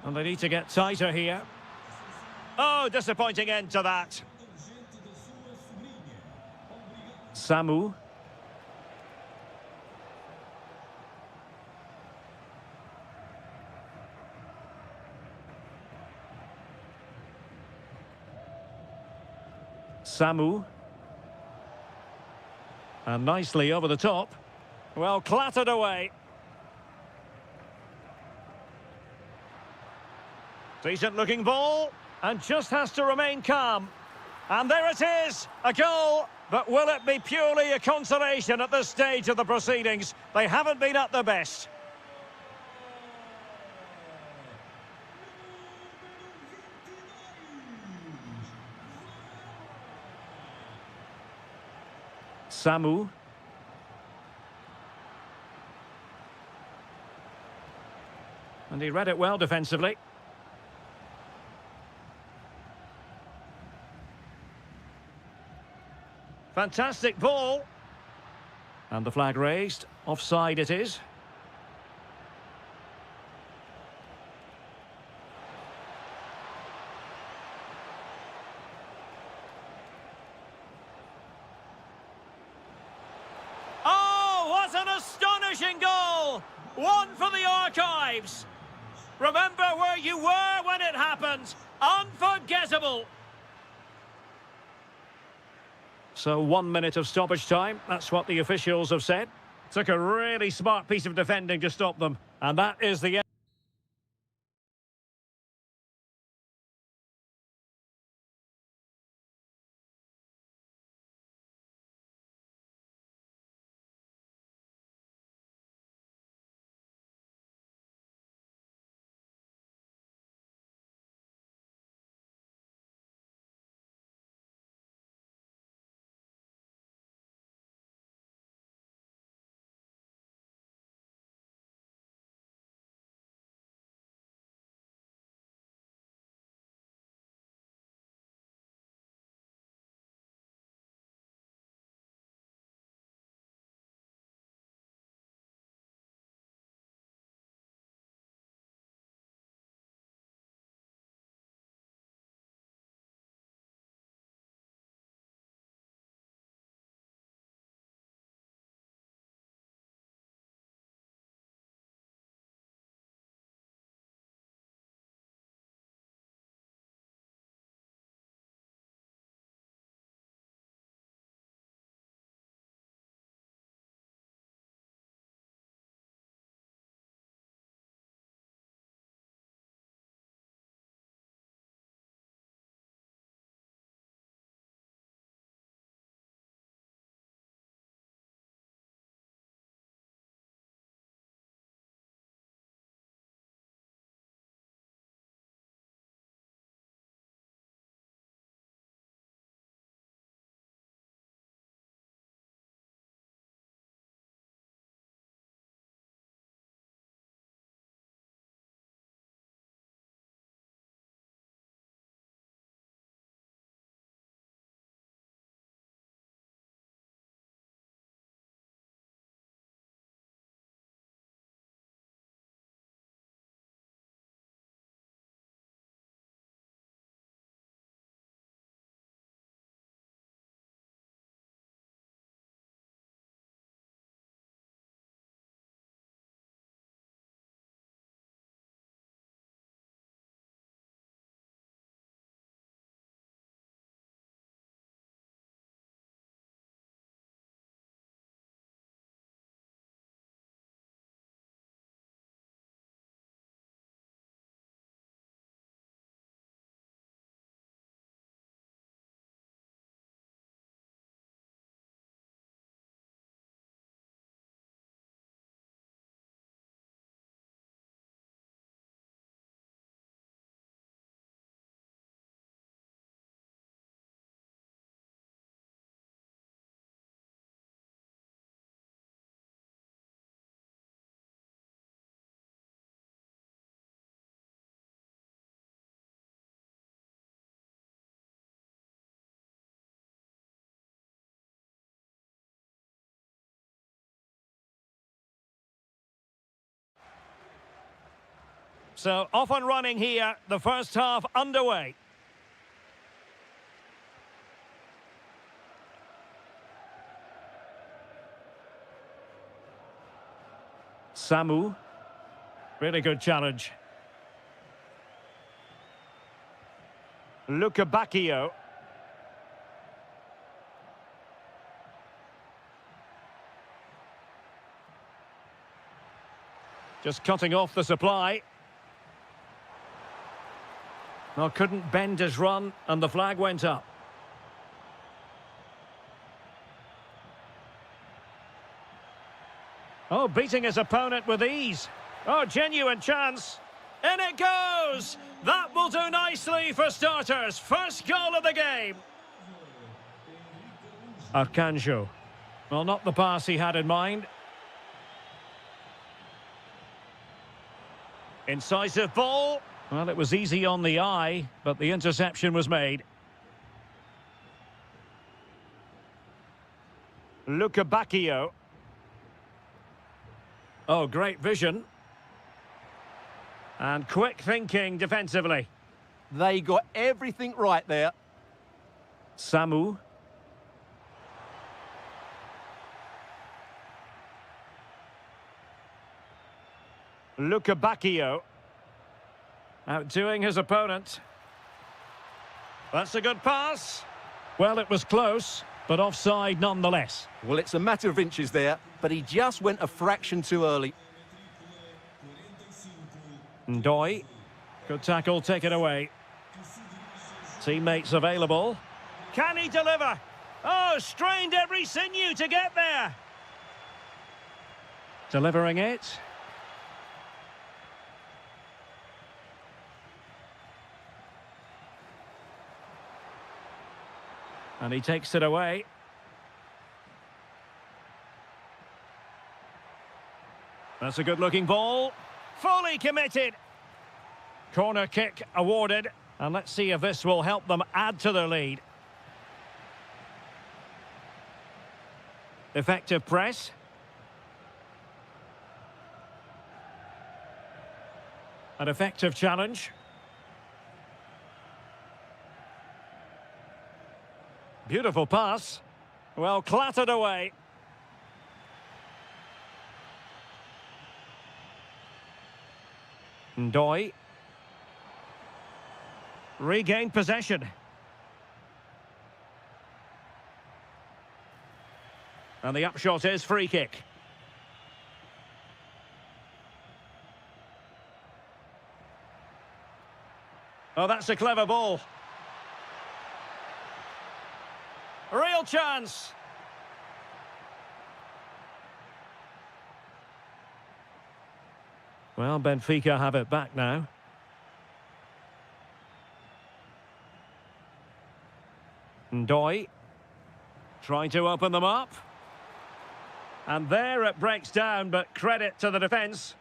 And they need to get tighter here. Oh, disappointing end to that. Samu. Samu. And nicely over the top. Well, clattered away. Decent looking ball. And just has to remain calm. And there it is, a goal. But will it be purely a consolation at this stage of the proceedings? They haven't been at their best. Samu. And he read it well defensively. Fantastic ball. And the flag raised. Offside it is. Oh, what an astonishing goal! One for the archives. Remember where you were when it happened. Unforgettable. So 1 minute of stoppage time, that's what the officials have said. Took a really smart piece of defending to stop them. And that is the end. So off and running here, the first half underway. Samu. Really good challenge. Luca Bacchio. Just cutting off the supply. Well, couldn't bend his run, and the flag went up. Oh, beating his opponent with ease. Oh, genuine chance. In it goes! That will do nicely for starters. First goal of the game. Arcanjo. Well, not the pass he had in mind. Incisive ball. Well, it was easy on the eye, but the interception was made. Luca Bacchio. Oh, great vision. And quick thinking defensively. They got everything right there. Samu. Luca Bacchio. Outdoing his opponent. That's a good pass. Well, it was close, but offside nonetheless. Well, it's a matter of inches there, but he just went a fraction too early. Ndoi. Good tackle, take it away. Teammates available. Can he deliver? Oh, strained every sinew to get there. Delivering it. And he takes it away. That's a good-looking ball. Fully committed. Corner kick awarded. And let's see if this will help them add to their lead. Effective press. An effective challenge. Beautiful pass. Well, clattered away. Ndoi. Regained possession. And the upshot is free kick. Oh, that's a clever ball. Real chance. Well, Benfica have it back now. Ndoi. Trying to open them up. And there it breaks down, but credit to the defence.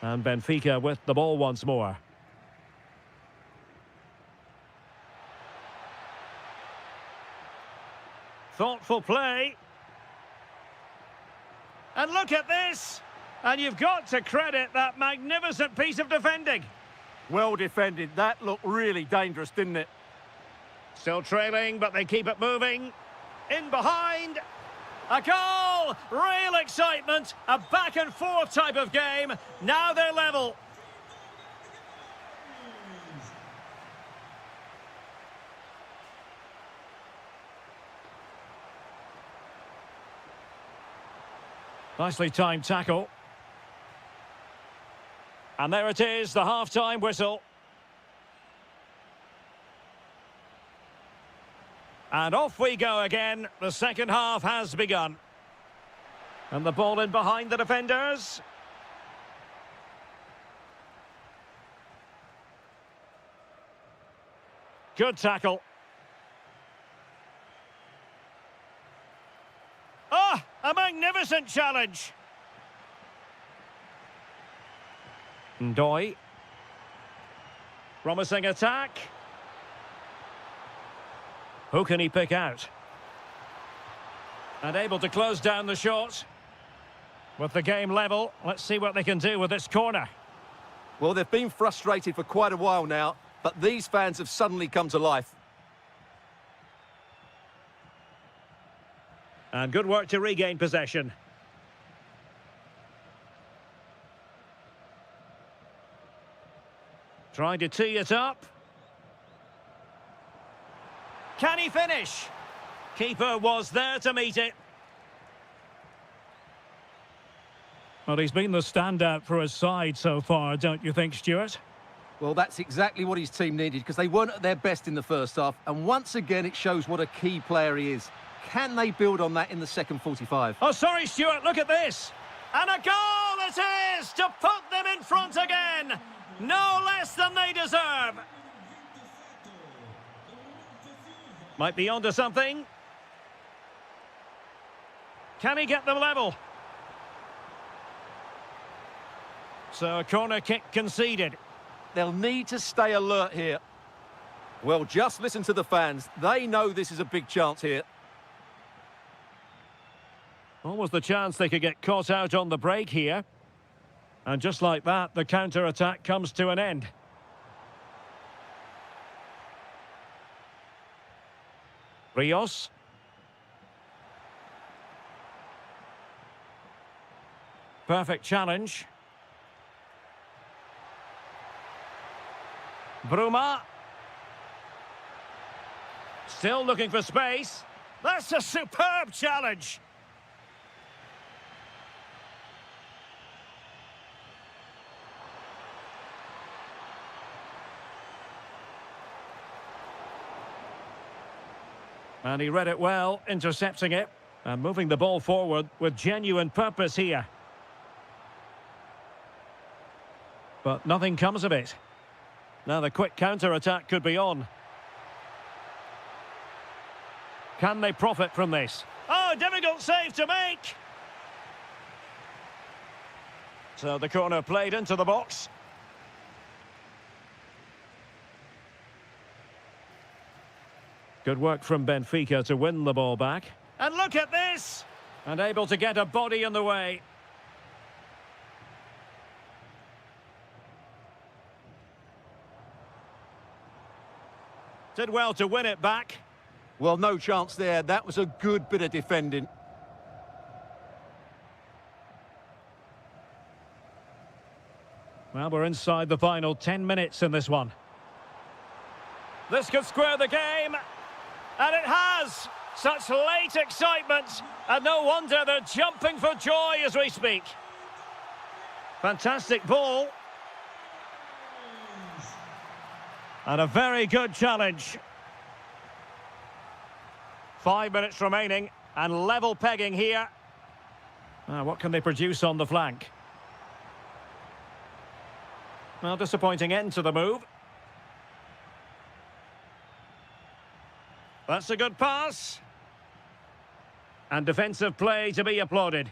And Benfica with the ball once more. Thoughtful play. And look at this! And you've got to credit that magnificent piece of defending. Well defended. That looked really dangerous, didn't it? Still trailing, but they keep it moving. In behind. A goal! Real excitement. A back and forth type of game. Now they're level. Nicely timed tackle. And there it is, the half-time whistle. And off we go again. The second half has begun. And the ball in behind the defenders. Good tackle. Ah, a magnificent challenge. Ndoi. Promising attack. Who can he pick out? And able to close down the shot. With the game level, let's see what they can do with this corner. Well, they've been frustrated for quite a while now, but these fans have suddenly come to life. And good work to regain possession. Trying to tee it up. Can he finish? Keeper was there to meet it. Well, he's been the standout for his side so far, don't you think, Stuart? Well, that's exactly what his team needed, because they weren't at their best in the first half, and once again it shows what a key player he is. Can they build on that in the second 45? Oh, sorry, Stuart, look at this. And a goal it is to put them in front again. No less than they deserve. Might be onto something. Can he get them level? So a corner kick conceded. They'll need to stay alert here. Well, just listen to the fans. They know this is a big chance here. What was the chance they could get caught out on the break here? And just like that, the counter-attack comes to an end. Rios. Perfect challenge. Bruma. Still looking for space. That's a superb challenge. And he read it well, intercepting it and moving the ball forward with genuine purpose here. But nothing comes of it. Now the quick counter-attack could be on. Can they profit from this? Oh, difficult save to make! So the corner played into the box. Good work from Benfica to win the ball back. And look at this! And able to get a body in the way. Did well to win it back. Well, no chance there. That was a good bit of defending. Well, we're inside the final 10 minutes in this one. This could square the game. And it has! Such late excitement, and no wonder they're jumping for joy as we speak. Fantastic ball. And a very good challenge. 5 minutes remaining, and level pegging here. What can they produce on the flank? Well, disappointing end to the move. That's a good pass. And defensive play to be applauded.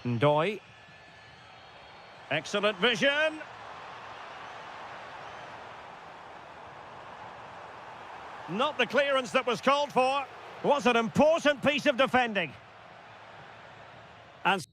Ndoye. Excellent vision. Not the clearance that was called for. Was an important piece of defending. And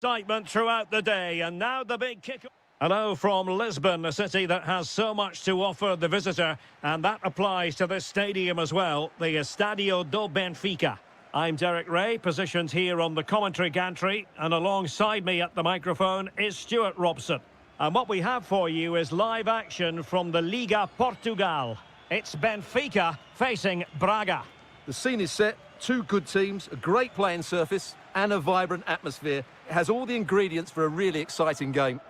Excitement throughout the day, and now the big kick. Hello from Lisbon, a city that has so much to offer the visitor, and that applies to this stadium as well, the Estadio do Benfica. I'm Derek Ray, positioned here on the commentary gantry, and alongside me at the microphone is Stuart Robson. And what we have for you is live action from the Liga Portugal. It's Benfica facing Braga. The scene is set, two good teams, a great playing surface and a vibrant atmosphere. It has all the ingredients for a really exciting game.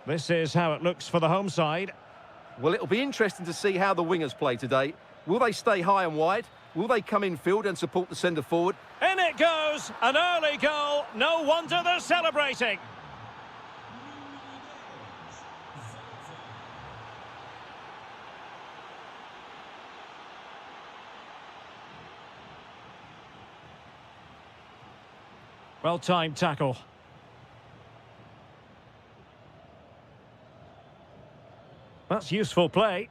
This is how it looks for the home side. Well, it'll be interesting to see how the wingers play today. Will they stay high and wide? Will they come in field and support the centre forward? In it goes! An early goal. No wonder they're celebrating. Well-timed tackle. That's useful play.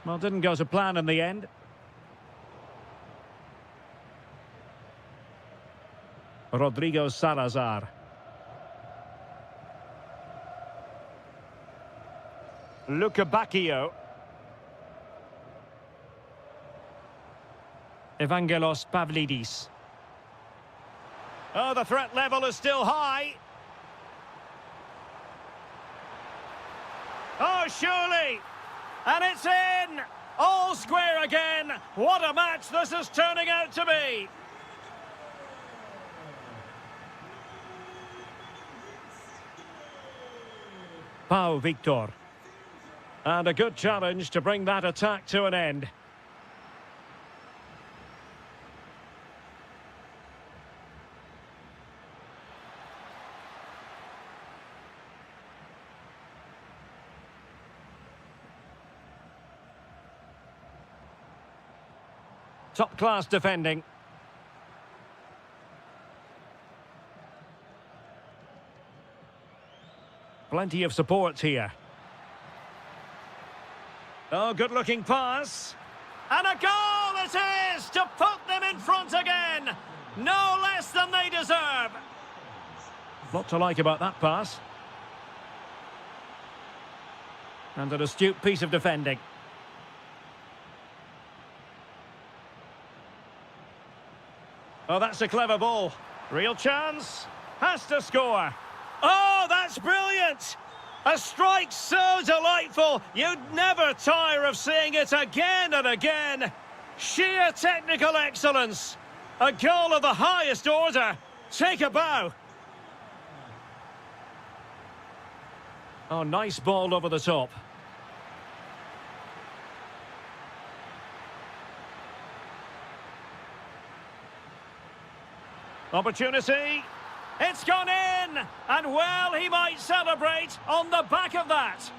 Well, didn't go to plan in the end. Rodrigo Salazar. Luka Bacchio. Evangelos Pavlidis. Oh, the threat level is still high. Oh, surely! And it's in! All square again! What a match this is turning out to be! Pau Victor. And a good challenge to bring that attack to an end. Top-class defending. Plenty of support here. Oh, good-looking pass. And a goal it is to put them in front again. No less than they deserve. Lot to like about that pass. And an astute piece of defending. Oh, that's a clever ball. Real chance. Has to score. Oh, that's brilliant. A strike so delightful. You'd never tire of seeing it again and again. Sheer technical excellence. A goal of the highest order. Take a bow. Oh, nice ball over the top. Opportunity. It's gone in. And well, he might celebrate on the back of that.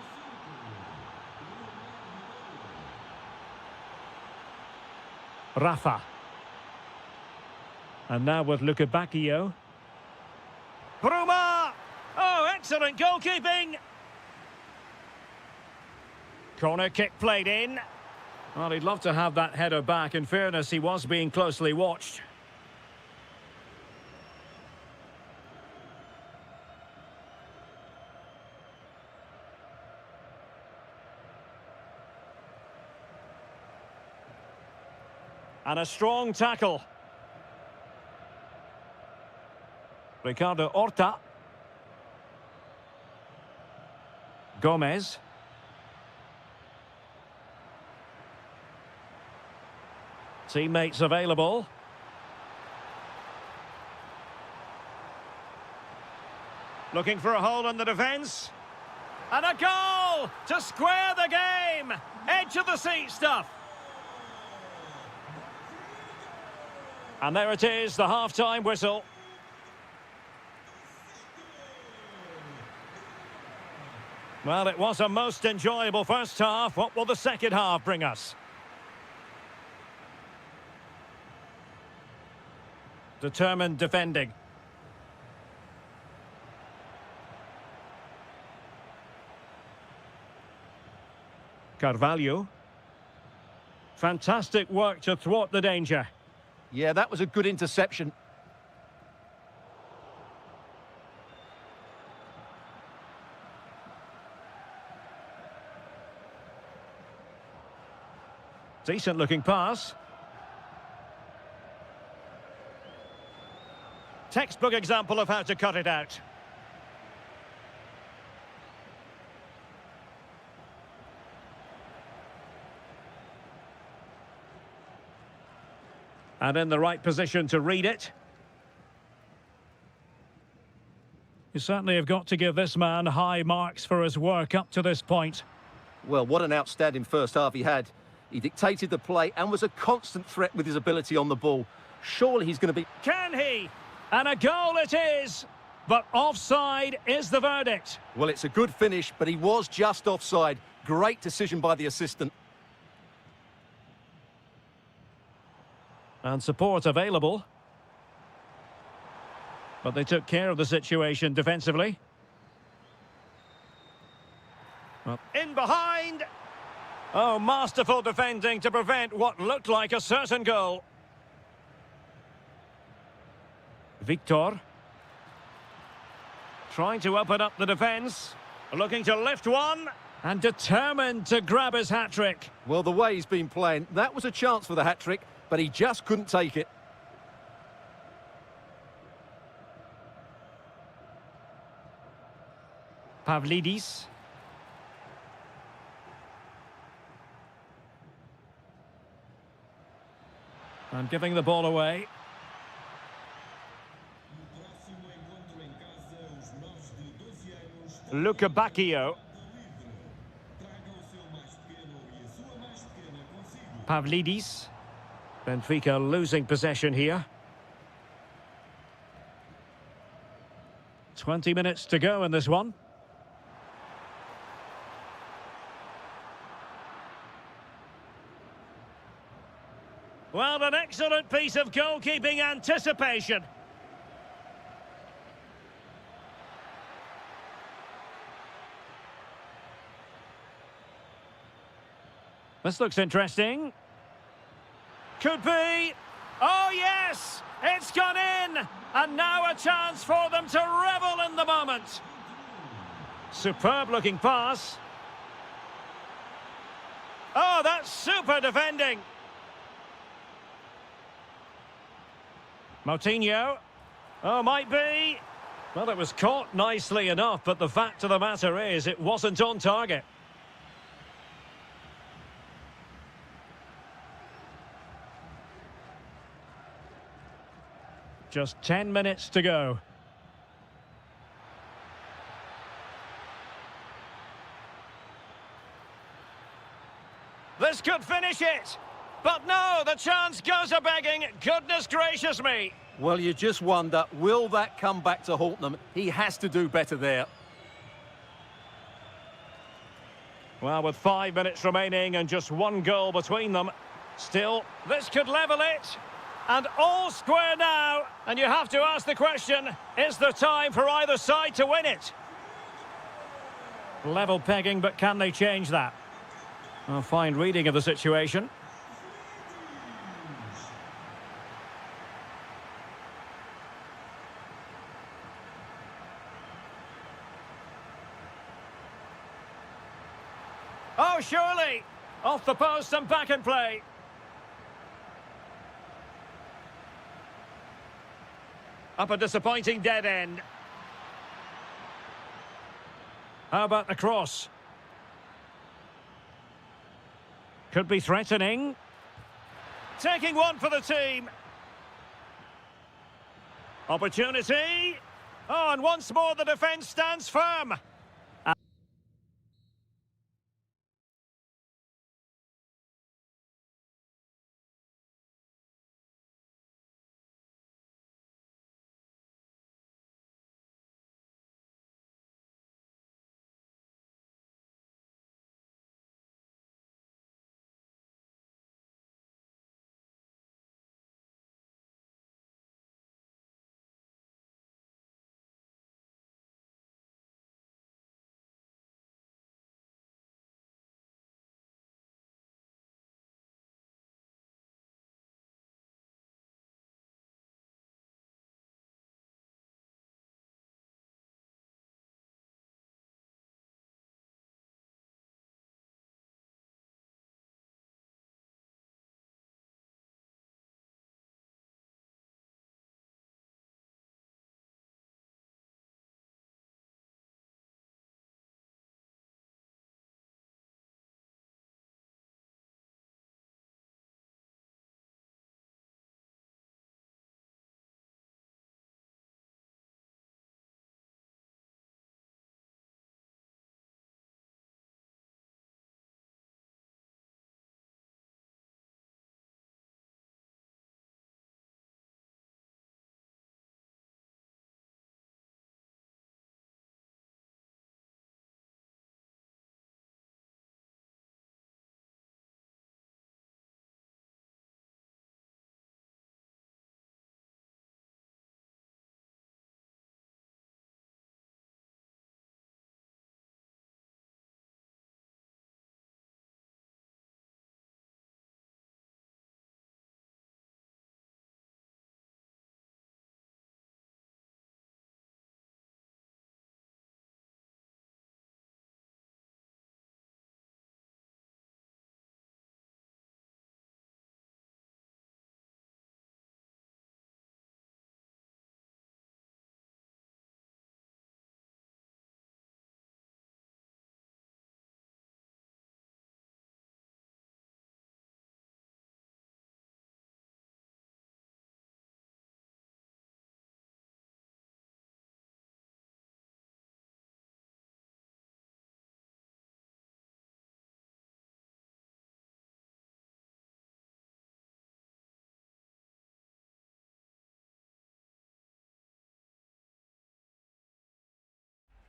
Rafa. And now with Luka Bacchio. Bruma. Oh, excellent goalkeeping. Corner kick played in. Well, he'd love to have that header back. In fairness, he was being closely watched. And a strong tackle. Ricardo Horta. Gomez. Teammates available. Looking for a hole in the defence. And a goal to square the game. Edge of the seat stuff. And there it is, the half-time whistle. Well, it was a most enjoyable first half. What will the second half bring us? Determined defending. Carvalho. Fantastic work to thwart the danger. Yeah, that was a good interception. Decent looking pass. Textbook example of how to cut it out. And in the right position to read it. You certainly have got to give this man high marks for his work up to this point. Well, what an outstanding first half he had. He dictated the play and was a constant threat with his ability on the ball. Surely he's going to be... Can he? And a goal it is! But offside is the verdict. Well, it's a good finish, but he was just offside. Great decision by the assistant. And support available. But they took care of the situation defensively. Well, in behind. Oh, masterful defending to prevent what looked like a certain goal. Victor. Trying to open up the defence. Looking to lift one. And determined to grab his hat-trick. Well, the way he's been playing, that was a chance for the hat-trick, but he just couldn't take it. Pavlidis. And giving the ball away. Luca Bacchio. Pavlidis. Benfica losing possession here. 20 minutes to go in this one. Well, an excellent piece of goalkeeping anticipation. This looks interesting. Could be. Oh, yes! It's gone in! And now a chance for them to revel in the moment. Superb looking pass. Oh, that's super defending. Moutinho. Oh, might be. Well, it was caught nicely enough, but the fact of the matter is it wasn't on target. Just 10 minutes to go. This could finish it. But no, the chance goes a-begging. Goodness gracious me. Well, you just wonder, will that come back to haunt them? He has to do better there. Well, with 5 minutes remaining and just one goal between them, still, this could level it. And all square now. And you have to ask the question, is there time for either side to win it? Level pegging, but can they change that? A fine reading of the situation. Oh, surely! Off the post and back in play. Up a disappointing dead end. How about the cross? Could be threatening. Taking one for the team. Opportunity. Oh, and once more the defence stands firm.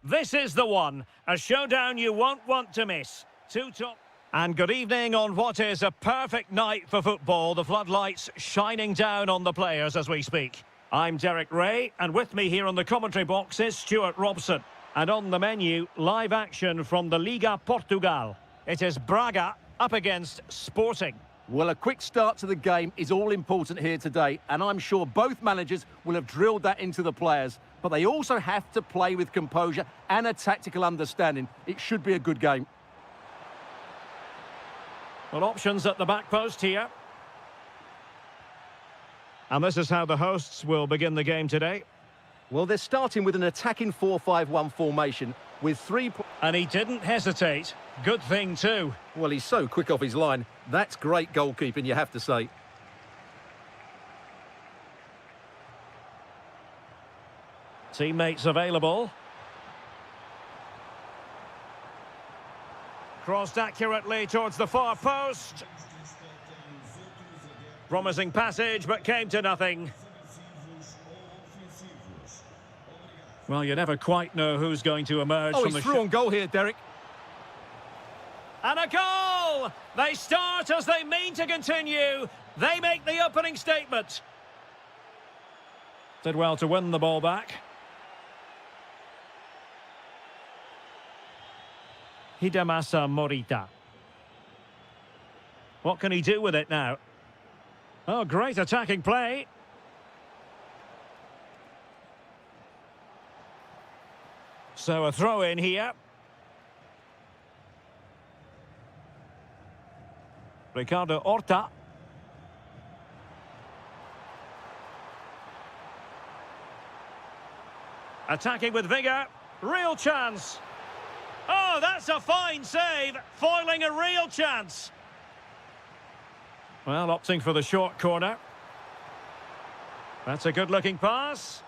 This is the one. A showdown you won't want to miss. Two top... And good evening on what is a perfect night for football. The floodlights shining down on the players as we speak. I'm Derek Ray, and with me here on the commentary box is Stuart Robson. And on the menu, live action from the Liga Portugal. It is Braga up against Sporting. Well, a quick start to the game is all important here today, and I'm sure both managers will have drilled that into the players. But they also have to play with composure and a tactical understanding. It should be a good game. Well, options at the back post here. And this is how the hosts will begin the game today. Well, they're starting with an attacking 4-5-1 formation with three... And he didn't hesitate. Good thing too. Well, he's so quick off his line. That's great goalkeeping, you have to say. Teammates available. Crossed accurately towards the far post. Promising passage, but came to nothing. Well, you never quite know who's going to emerge from the... Oh, he's through on goal here, Derek. And a goal! They start as they mean to continue. They make the opening statement. Did well to win the ball back. Hidemasa Morita. What can he do with it now? Oh, great attacking play. So a throw in here. Ricardo Horta. Attacking with vigour. Real chance. Oh, that's a fine save. Foiling a real chance. Well, opting for the short corner. That's a good-looking pass.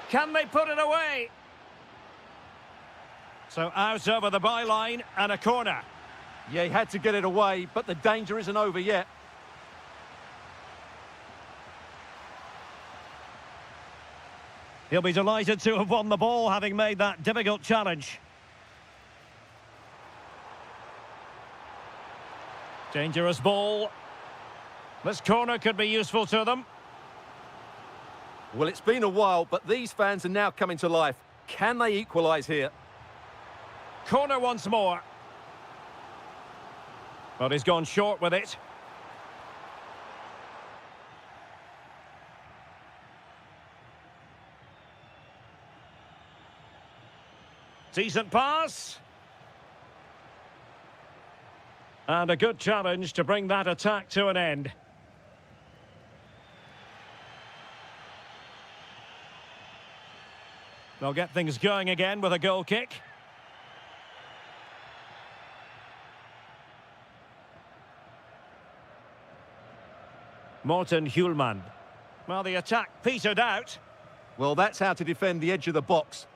Can they put it away? So out over the byline and a corner. Yeah, he had to get it away, but the danger isn't over yet. He'll be delighted to have won the ball, having made that difficult challenge. Dangerous ball. This corner could be useful to them. Well, it's been a while, but these fans are now coming to life. Can they equalise here? Corner once more. But he's gone short with it. Decent pass. And a good challenge to bring that attack to an end. They'll get things going again with a goal kick. Morten Hjulmand. Well, the attack petered out. Well, that's how to defend the edge of the box.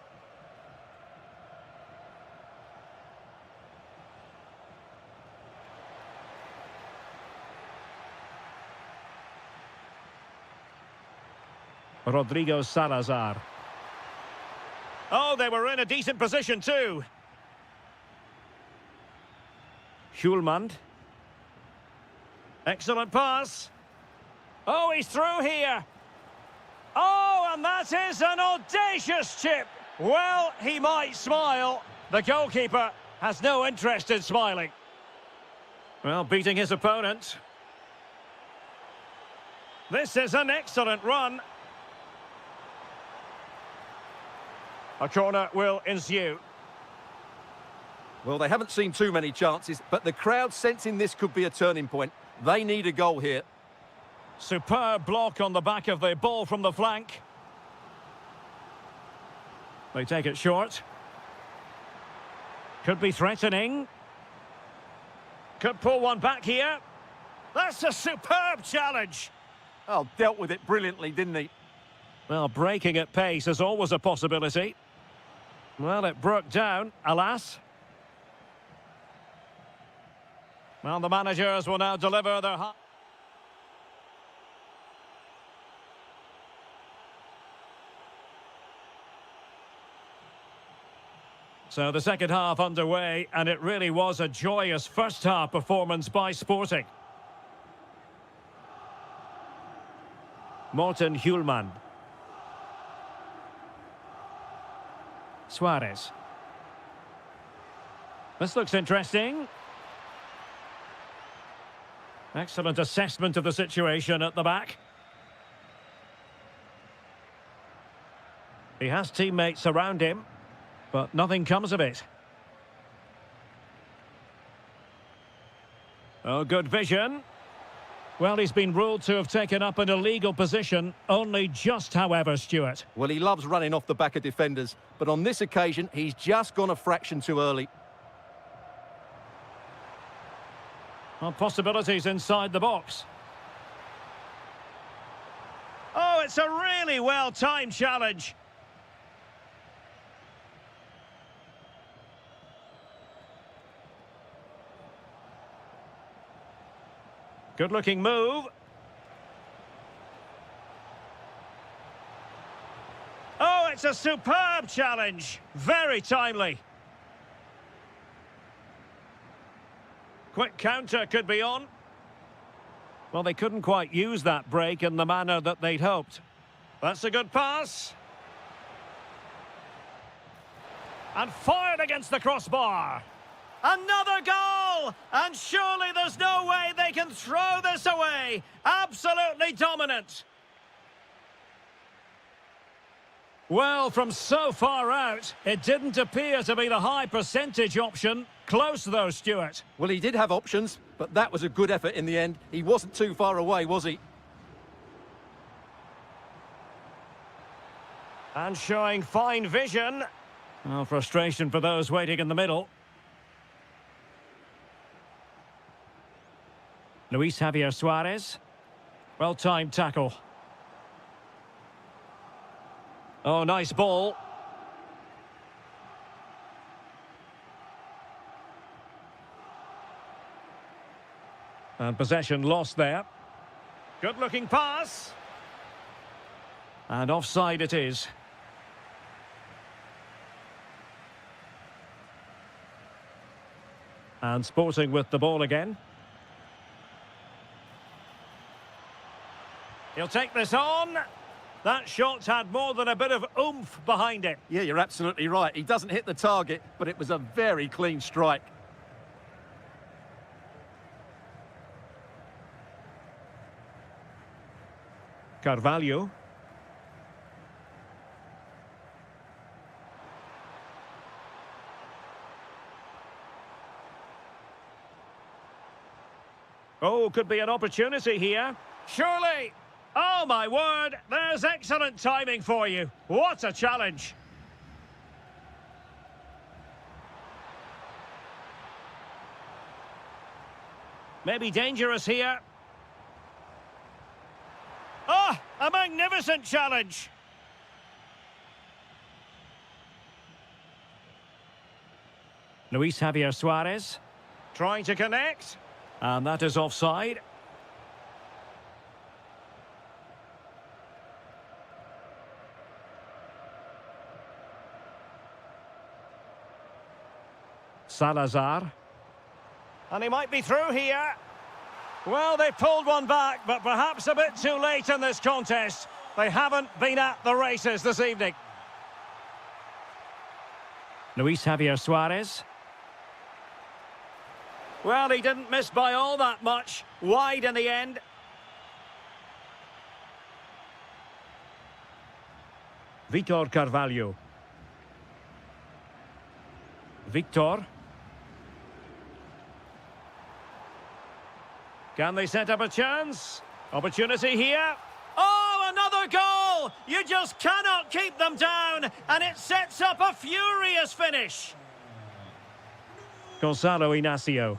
Rodrigo Salazar. Oh, they were in a decent position too. Hjulmand. Excellent pass. Oh, he's through here. Oh, and that is an audacious chip. Well, he might smile. The goalkeeper has no interest in smiling. Well, beating his opponent. This is an excellent run. A corner will ensue. Well, they haven't seen too many chances, but the crowd sensing this could be a turning point. They need a goal here. Superb block on the back of the ball from the flank. They take it short. Could be threatening. Could pull one back here. That's a superb challenge. Oh, dealt with it brilliantly, didn't he? Well, breaking at pace is always a possibility. Well, it broke down, alas. Well, the managers will now deliver their... So the second half underway, and it really was a joyous first half performance by Sporting. Morten Hjulman. Suarez. This looks interesting. Excellent assessment of the situation at the back. He has teammates around him, but nothing comes of it. Oh, good vision. Well, he's been ruled to have taken up an illegal position, only just, however, Stuart. Well, he loves running off the back of defenders, but on this occasion, he's just gone a fraction too early. Well, possibilities inside the box. Oh, it's a really well-timed challenge. Good-looking move. Oh, it's a superb challenge. Very timely. Quick counter could be on. Well, they couldn't quite use that break in the manner that they'd hoped. That's a good pass. And fired against the crossbar. Another goal! And surely there's no way they can throw this away. Absolutely dominant. Well, from so far out, it didn't appear to be the high percentage option. Close though, Stuart. Well, he did have options, but that was a good effort in the end. He wasn't too far away, was he? And showing fine vision. Oh, frustration for those waiting in the middle. Luis Javier Suarez. Well-timed tackle. Oh, nice ball. And possession lost there. Good-looking pass. And offside it is. And Sporting with the ball again. He'll take this on. That shot's had more than a bit of oomph behind it. Yeah, you're absolutely right. He doesn't hit the target, but it was a very clean strike. Carvalho. Oh, could be an opportunity here. Surely. Oh, my word. There's excellent timing for you. What a challenge. Maybe dangerous here. Oh, a magnificent challenge. Luis Javier Suarez trying to connect. And that is offside. Salazar. And he might be through here. Well, they pulled one back, but perhaps a bit too late in this contest. They haven't been at the races this evening. Luis Javier Suarez. Well, he didn't miss by all that much. Wide in the end. Vitor Carvalho. Victor. Can they set up a chance? Opportunity here. Oh, another goal! You just cannot keep them down, and it sets up a furious finish. Gonzalo Inacio.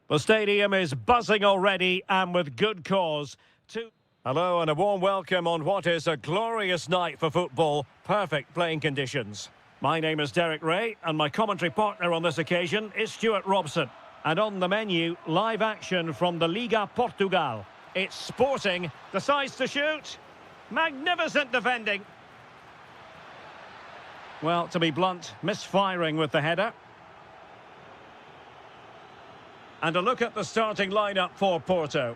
The stadium is buzzing already, and with good cause. Hello and a warm welcome on what is a glorious night for football. Perfect playing conditions. My name is Derek Ray, and my commentary partner on this occasion is Stuart Robson. And on the menu, live action from the Liga Portugal. It's Sporting, decides to shoot. Magnificent defending. Well, to be blunt, misfiring with the header. And a look at the starting lineup for Porto.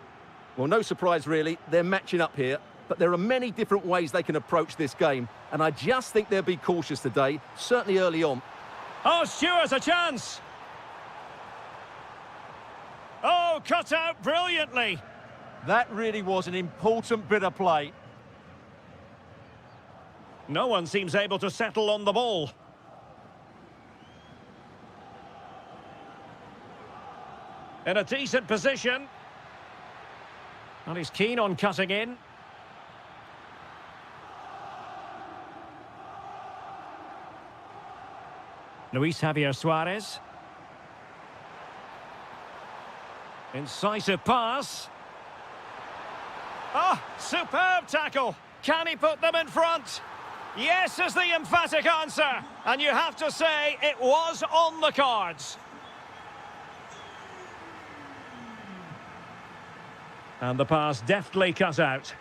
Well, no surprise really, they're matching up here, but there are many different ways they can approach this game, and I just think they'll be cautious today, certainly early on. Oh, Stuart, a chance! Oh, cut out brilliantly! That really was an important bit of play. No one seems able to settle on the ball. In a decent position. And he's keen on cutting in. Luis Javier Suarez. Incisive pass. Ah, superb tackle. Can he put them in front? Yes is the emphatic answer. And you have to say it was on the cards. And the pass deftly cut out.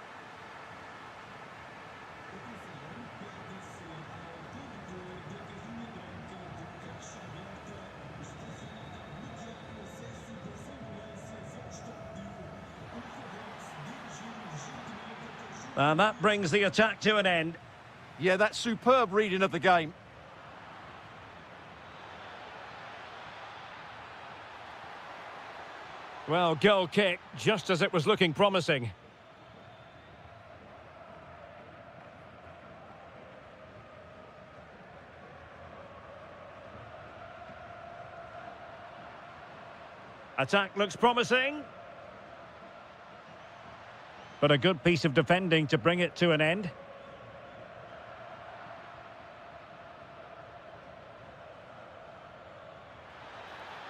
And that brings the attack to an end. Yeah, that's superb reading of the game. Well, goal kick, just as it was looking promising. Attack looks promising. But a good piece of defending to bring it to an end.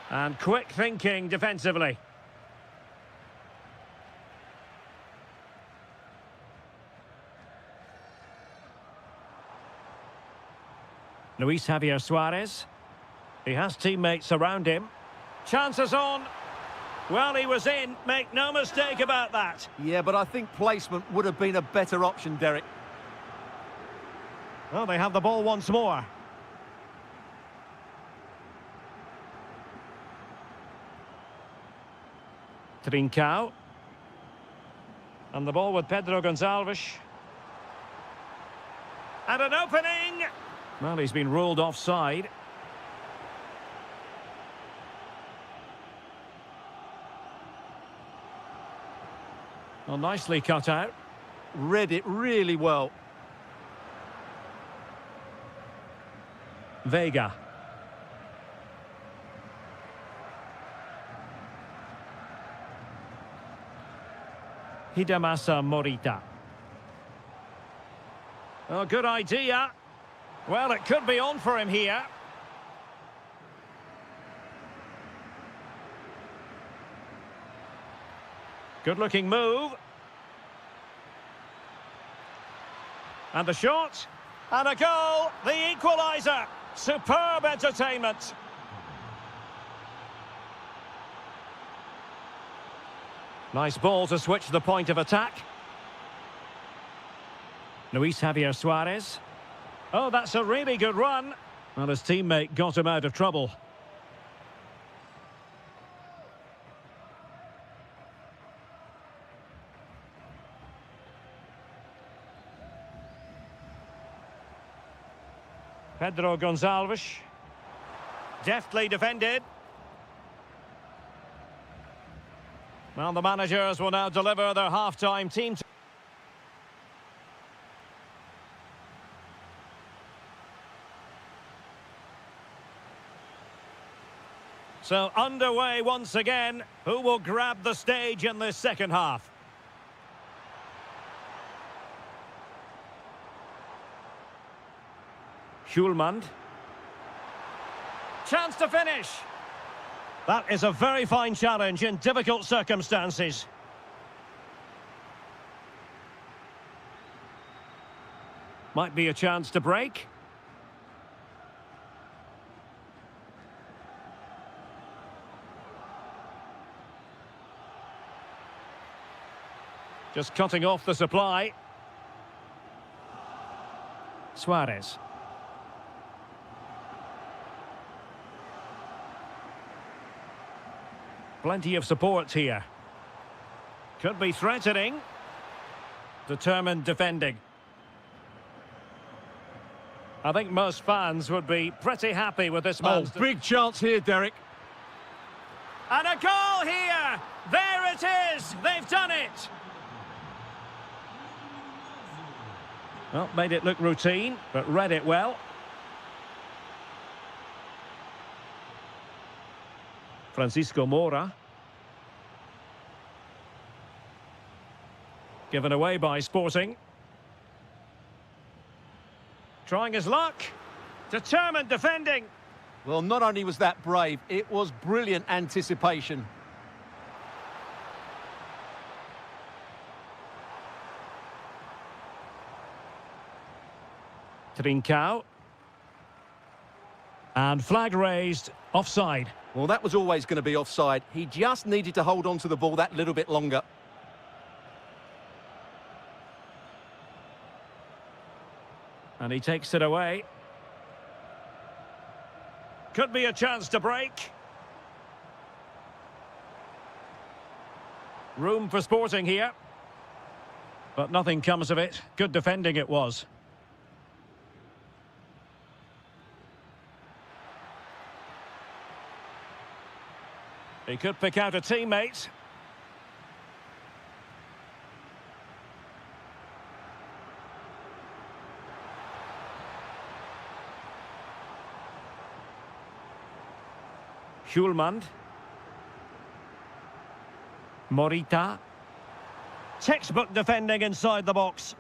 And quick thinking defensively. Luis Javier Suarez. He has teammates around him. Chances on. Well, he was in. Make no mistake about that. Yeah, but I think placement would have been a better option, Derek. Well, they have the ball once more. Trincao. And the ball with Pedro Gonçalves. And an opening. Well, he's been ruled offside. Well, nicely cut out. Read it really well. Vega. Hidemasa Morita. Oh, good idea. Well, it could be on for him here. Good-looking move. And the shot. And a goal. The equaliser. Superb entertainment. Nice ball to switch the point of attack. Luis Javier Suarez. Oh, that's a really good run. Well, his teammate got him out of trouble. Pedro Gonçalves. Deftly defended. Well, the managers will now deliver their half-time team. So underway once again. Who will grab the stage in this second half? Schulman. Chance to finish. That is a very fine challenge in difficult circumstances. Might be a chance to break. Just cutting off the supply. Suarez. Plenty of support here. Could be threatening. Determined defending. I think most fans would be pretty happy with this man's... Oh, big chance here, Derek. And a goal here! There it is! They've done it! Well, made it look routine, but read it well. Francisco Moura. Given away by Sporting. Trying his luck. Determined defending. Well, not only was that brave, it was brilliant anticipation. Trincao. And flag raised, offside. Well, that was always going to be offside. He just needed to hold on to the ball that little bit longer. And he takes it away. Could be a chance to break. Room for Sporting here. But nothing comes of it. Good defending it was. He could pick out a teammate. Schulman. Morita. Textbook defending inside the box.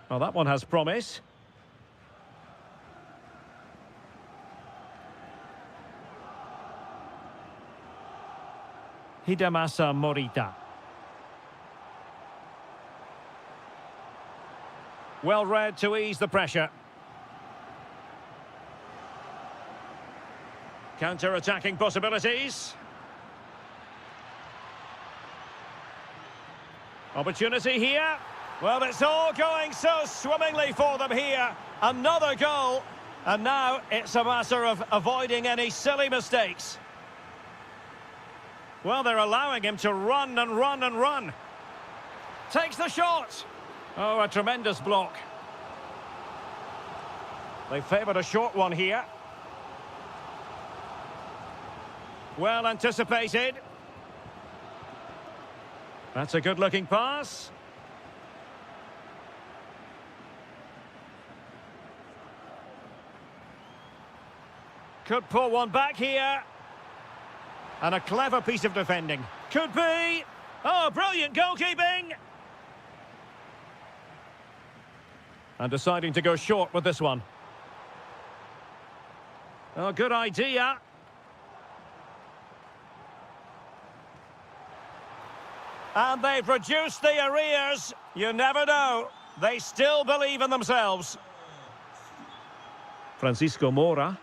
Well, that one has promise. Hidemasa Morita. Well read to ease the pressure. Counter-attacking possibilities. Opportunity here. Well, it's all going so swimmingly for them here. Another goal. And now it's a matter of avoiding any silly mistakes. Well, they're allowing him to run and run and run. Takes the shot. Oh, a tremendous block. They favoured a short one here. Well anticipated. That's a good-looking pass. Could pull one back here. And a clever piece of defending. Could be. Oh, brilliant goalkeeping. And deciding to go short with this one. Oh, good idea. And they've reduced the arrears. You never know. They still believe in themselves. Francisco Moura.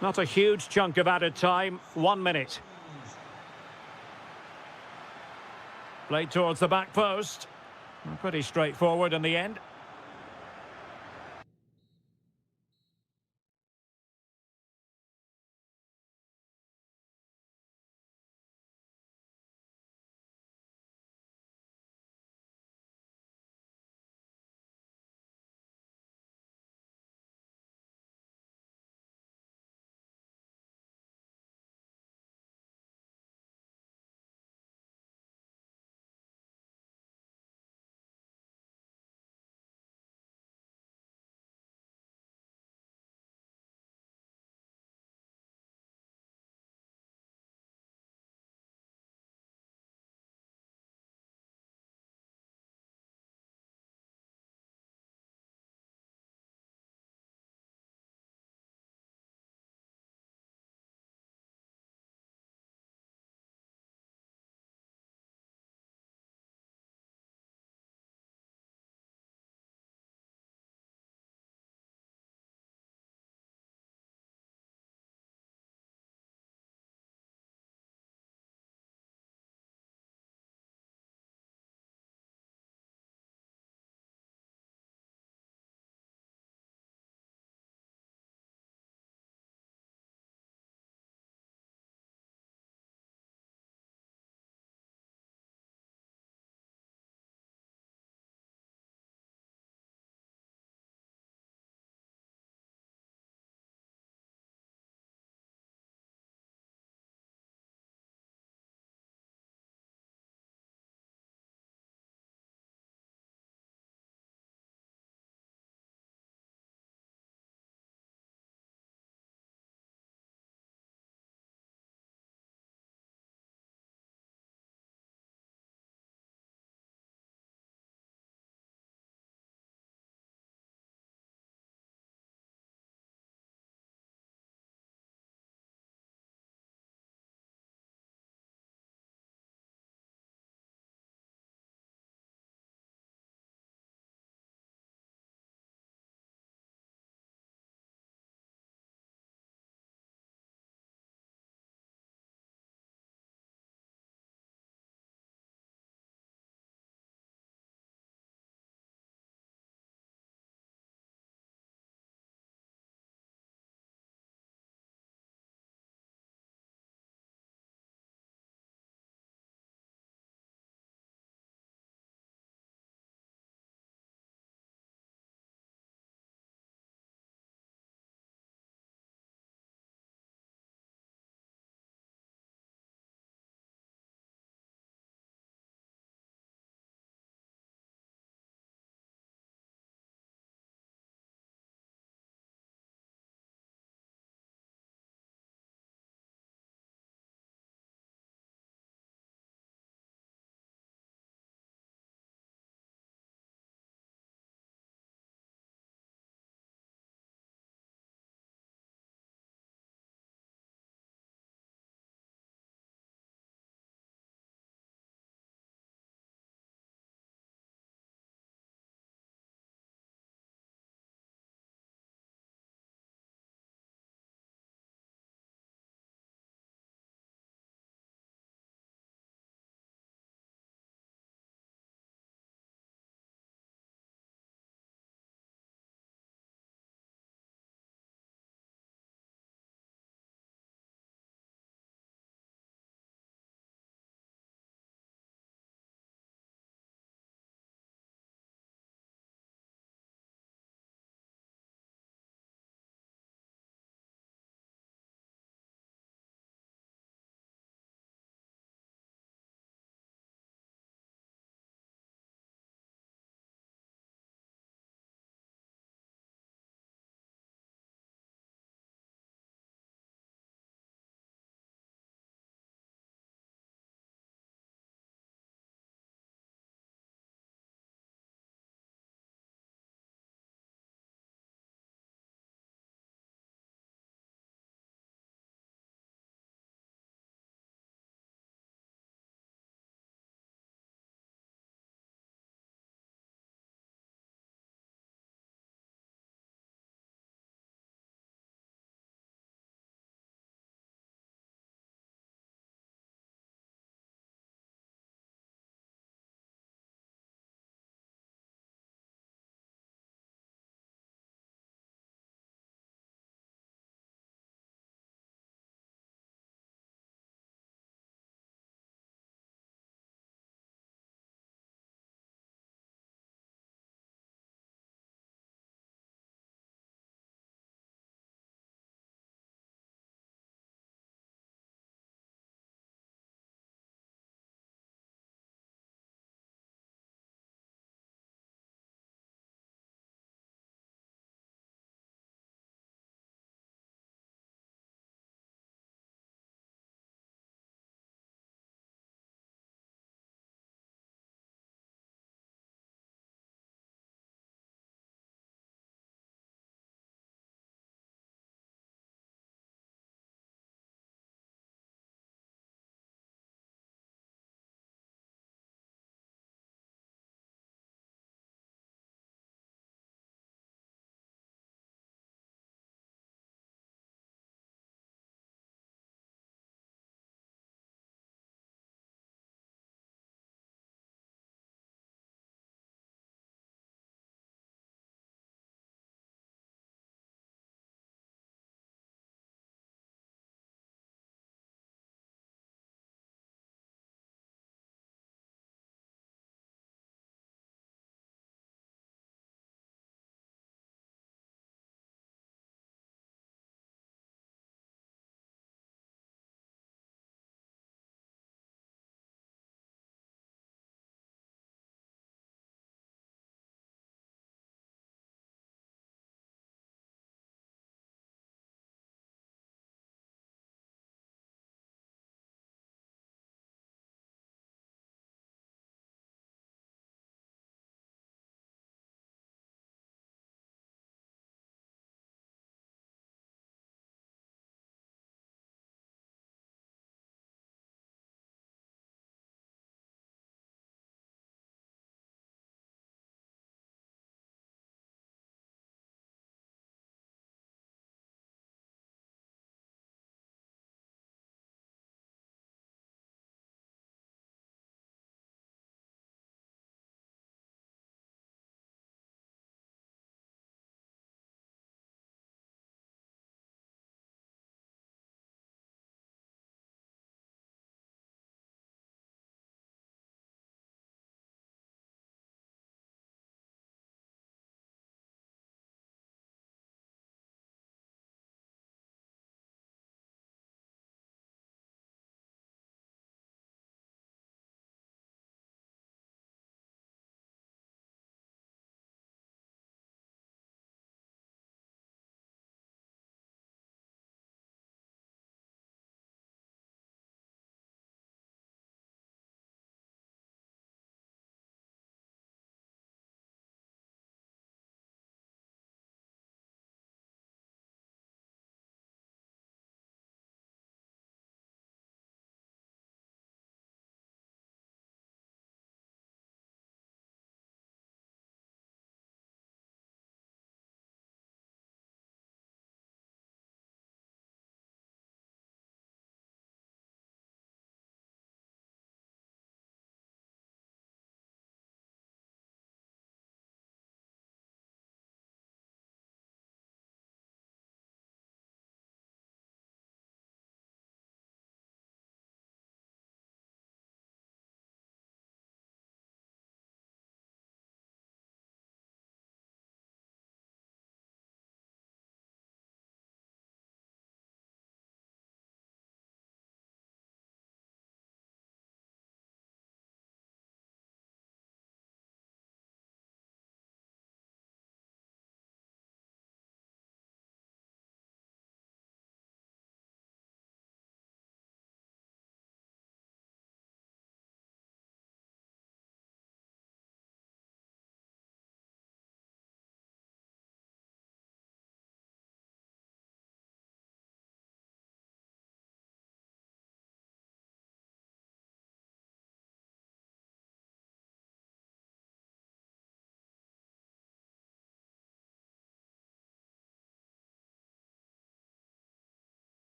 Not a huge chunk of added time. 1 minute. Played towards the back post. Pretty straightforward in the end.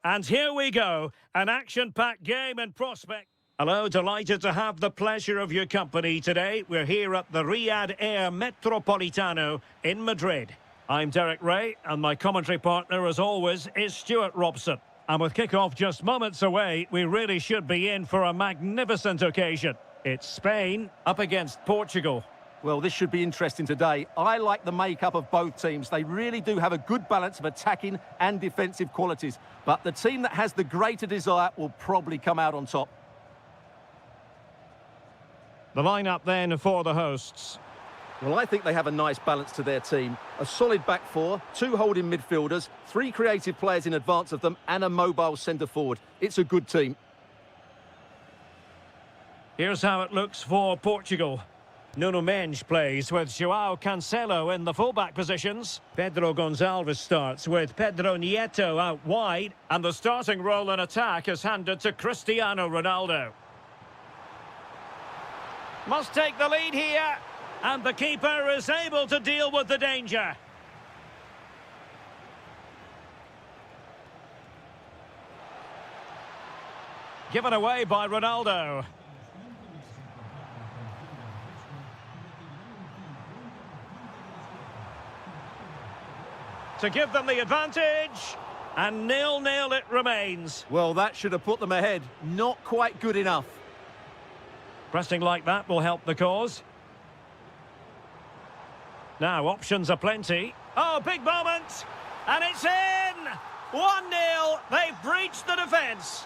And here we go, an action-packed game in prospect. Hello, delighted to have the pleasure of your company today. We're here at the Riyadh Air Metropolitano in Madrid. I'm Derek Ray, and my commentary partner, as always, is Stuart Robson. And with kick-off just moments away, we really should be in for a magnificent occasion. It's Spain up against Portugal. Well, this should be interesting today. I like the makeup of both teams. They really do have a good balance of attacking and defensive qualities. But the team that has the greater desire will probably come out on top. The lineup then for the hosts. Well, I think they have a nice balance to their team. A solid back four, two holding midfielders, three creative players in advance of them, and a mobile centre-forward. It's a good team. Here's how it looks for Portugal. Nuno Mendes plays with João Cancelo in the fullback positions. Pedro Gonçalves starts with Pedro Nieto out wide. And the starting role in attack is handed to Cristiano Ronaldo. Must take the lead here. And the keeper is able to deal with the danger. Given away by Ronaldo. To give them the advantage, and 0-0 it remains. Well, that should have put them ahead. Not quite good enough. Pressing like that will help the cause. Now, options are plenty. Oh, big moment! And it's in! 1-0, they've breached the defence.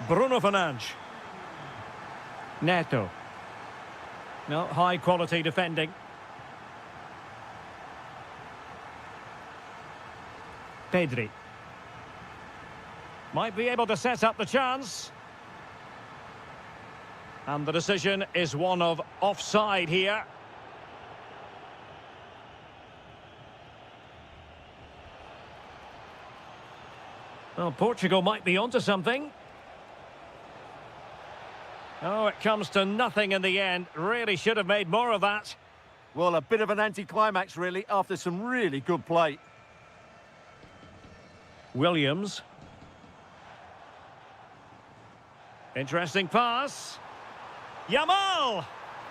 Bruno Fernandes. Neto. No, high-quality defending. Pedri. Might be able to set up the chance. And the decision is one of offside here. Well, Portugal might be onto something. Oh, it comes to nothing in the end. Really should have made more of that. Well, a bit of an anticlimax, really, after some really good play. Williams. Interesting pass. Yamal!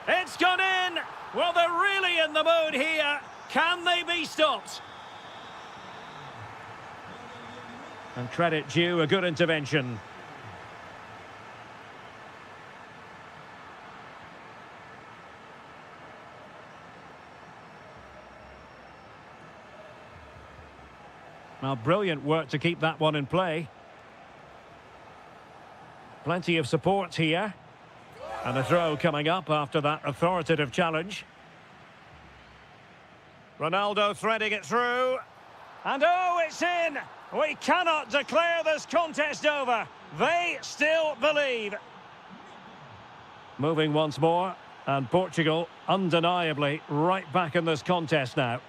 It's gone in! Well, they're really in the mood here. Can they be stopped? And credit due, a good intervention. Now, brilliant work to keep that one in play. Plenty of support here. And a throw coming up after that authoritative challenge. Ronaldo threading it through. And oh, it's in! We cannot declare this contest over. They still believe. Moving once more. And Portugal undeniably right back in this contest now.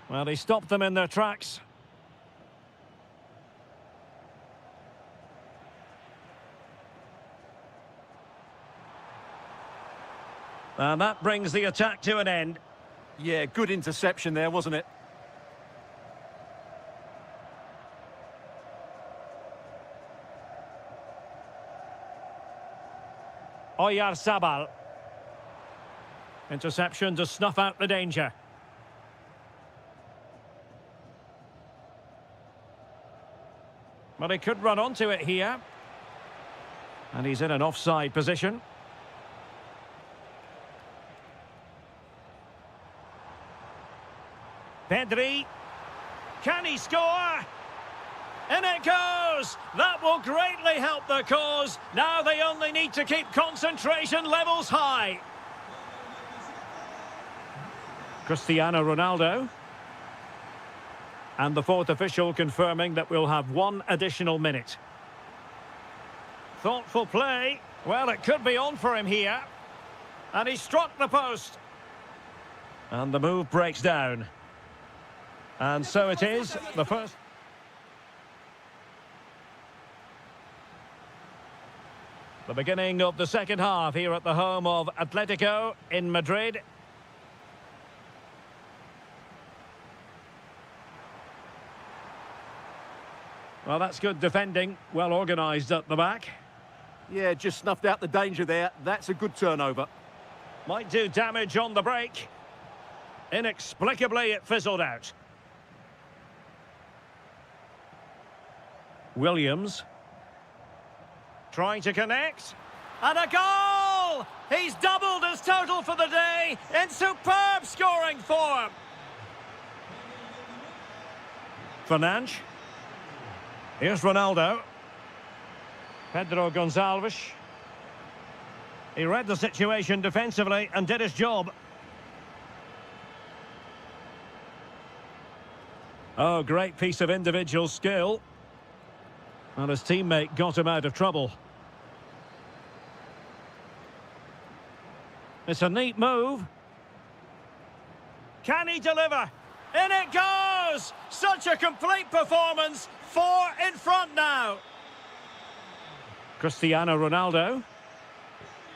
Well, he stopped them in their tracks. And that brings the attack to an end. Yeah, good interception there, wasn't it? Oyarzabal. Interception to snuff out the danger. But he could run onto it here. And he's in an offside position. Pedri. Can he score? In it goes! That will greatly help the cause. Now they only need to keep concentration levels high. Cristiano Ronaldo. And the fourth official confirming that we'll have one additional minute. Thoughtful play. Well, it could be on for him here. And he struck the post. And the move breaks down. And so it is, the first... The beginning of the second half here at the home of Atletico in Madrid. Well, that's good defending. Well organised at the back. Yeah, just snuffed out the danger there. That's a good turnover. Might do damage on the break. Inexplicably, it fizzled out. Williams. Trying to connect. And a goal! He's doubled his total for the day in superb scoring form. Fernandes. Here's Ronaldo. Pedro Gonçalves. He read the situation defensively and did his job. Oh, great piece of individual skill. And his teammate got him out of trouble. It's a neat move. Can he deliver? In it goes! Such a complete performance. 4 in front now. Cristiano Ronaldo.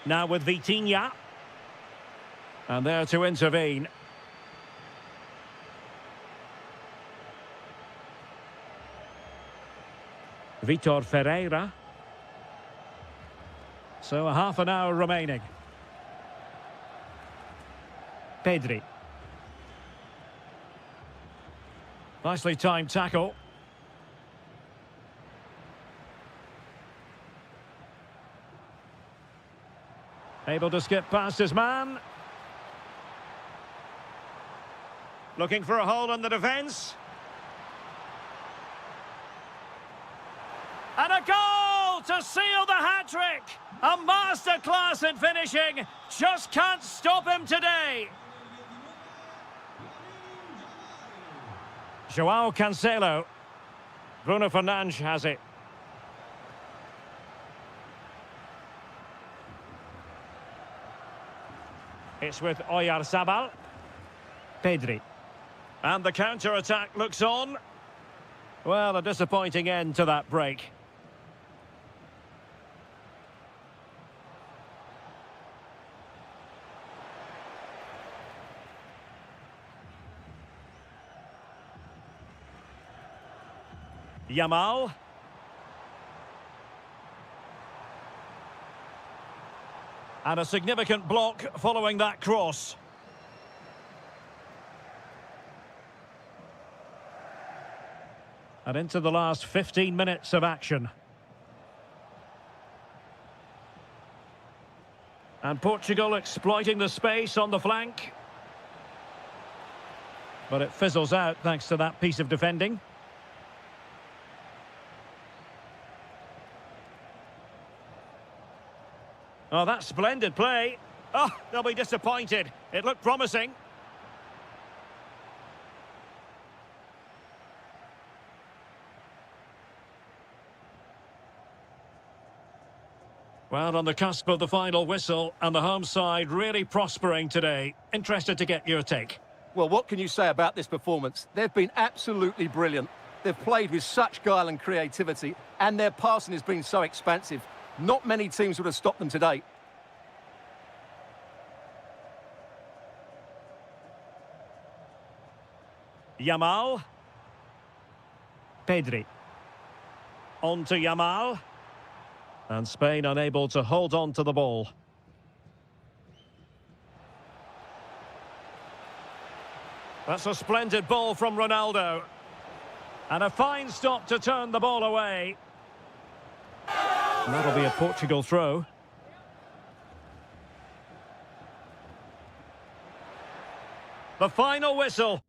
Now with Vitinha. And there to intervene. Vitor Ferreira. So a half an hour remaining. Pedri. Nicely timed tackle. Able to skip past his man. Looking for a hole in the defence. And a goal to seal the hat-trick! A masterclass in finishing. Just can't stop him today. João Cancelo. Bruno Fernandes has it. It's with Oyarzabal. Pedri. And the counter-attack looks on. Well, a disappointing end to that break. Yamal. And a significant block following that cross. And into the last 15 minutes of action. And Portugal exploiting the space on the flank. But it fizzles out thanks to that piece of defending. Oh, that's splendid play. Oh, they'll be disappointed. It looked promising. Well, on the cusp of the final whistle, and the home side really prospering today. Interested to get your take. Well, what can you say about this performance? They've been absolutely brilliant. They've played with such guile and creativity, and their passing has been so expansive. Not many teams would have stopped them today. Yamal. Pedri. On to Yamal. And Spain unable to hold on to the ball. That's a splendid ball from Ronaldo. And a fine stop to turn the ball away. And that'll be a Portugal throw. The final whistle.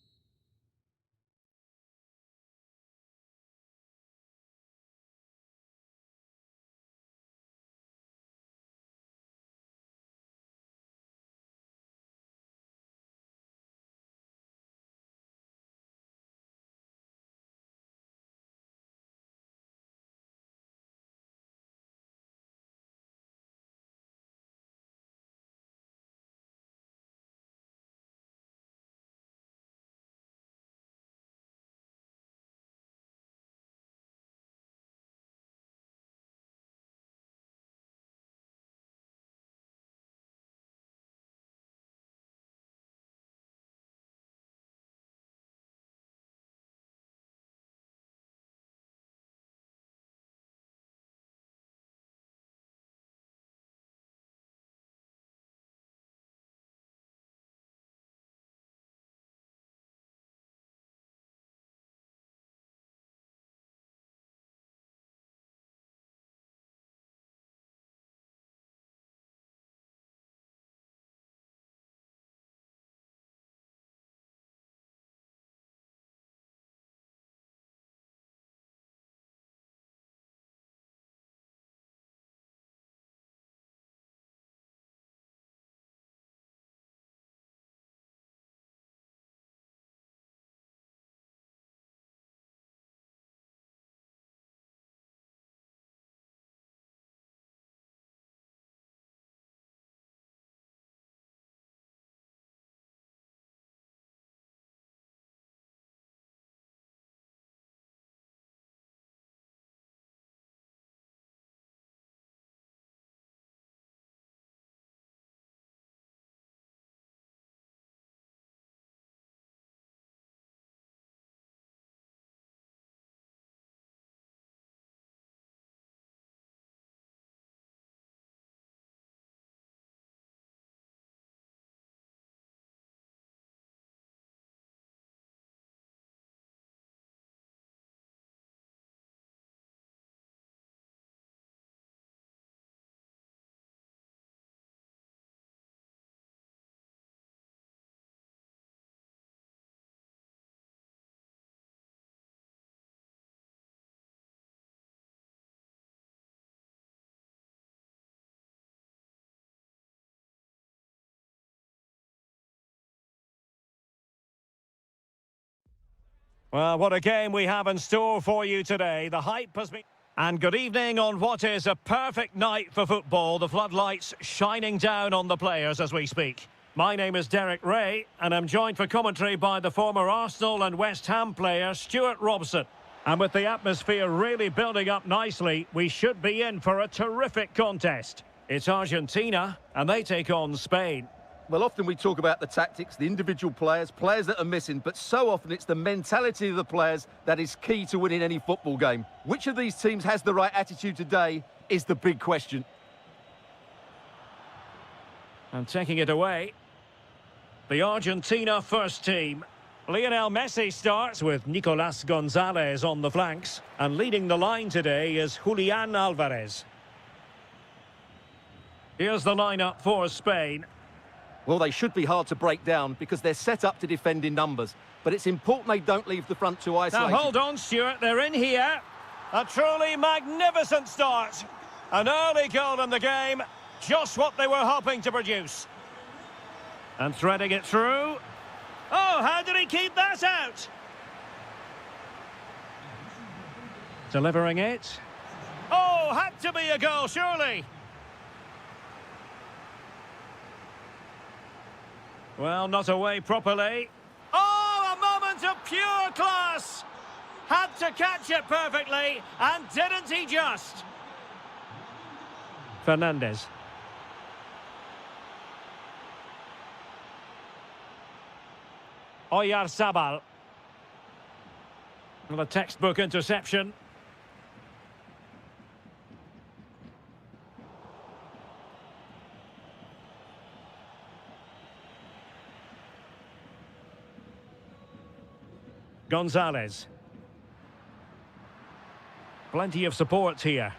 Well, what a game we have in store for you today. The hype has been... And good evening on what is a perfect night for football. The floodlights shining down on the players as we speak. My name is Derek Ray, and I'm joined for commentary by the former Arsenal and West Ham player, Stuart Robson. And with the atmosphere really building up nicely, we should be in for a terrific contest. It's Argentina, and they take on Spain. Well, often we talk about the tactics, the individual players that are missing, but so often it's the mentality of the players that is key to winning any football game. Which of these teams has the right attitude today is the big question. And taking it away, the Argentina first team. Lionel Messi starts with Nicolas Gonzalez on the flanks, and leading the line today is Julian Alvarez. Here's the lineup for Spain. Well, they should be hard to break down because they're set up to defend in numbers. But it's important they don't leave the front two isolated. Now, hold on, Stuart. They're in here. A truly magnificent start. An early goal in the game. Just what they were hoping to produce. And threading it through. Oh, how did he keep that out? Delivering it. Oh, had to be a goal, surely. Well, not away properly. Oh, a moment of pure class! Had to catch it perfectly, and didn't he just? Fernandez. Oyarzabal. Well, a textbook interception. Gonzalez. Plenty of support here.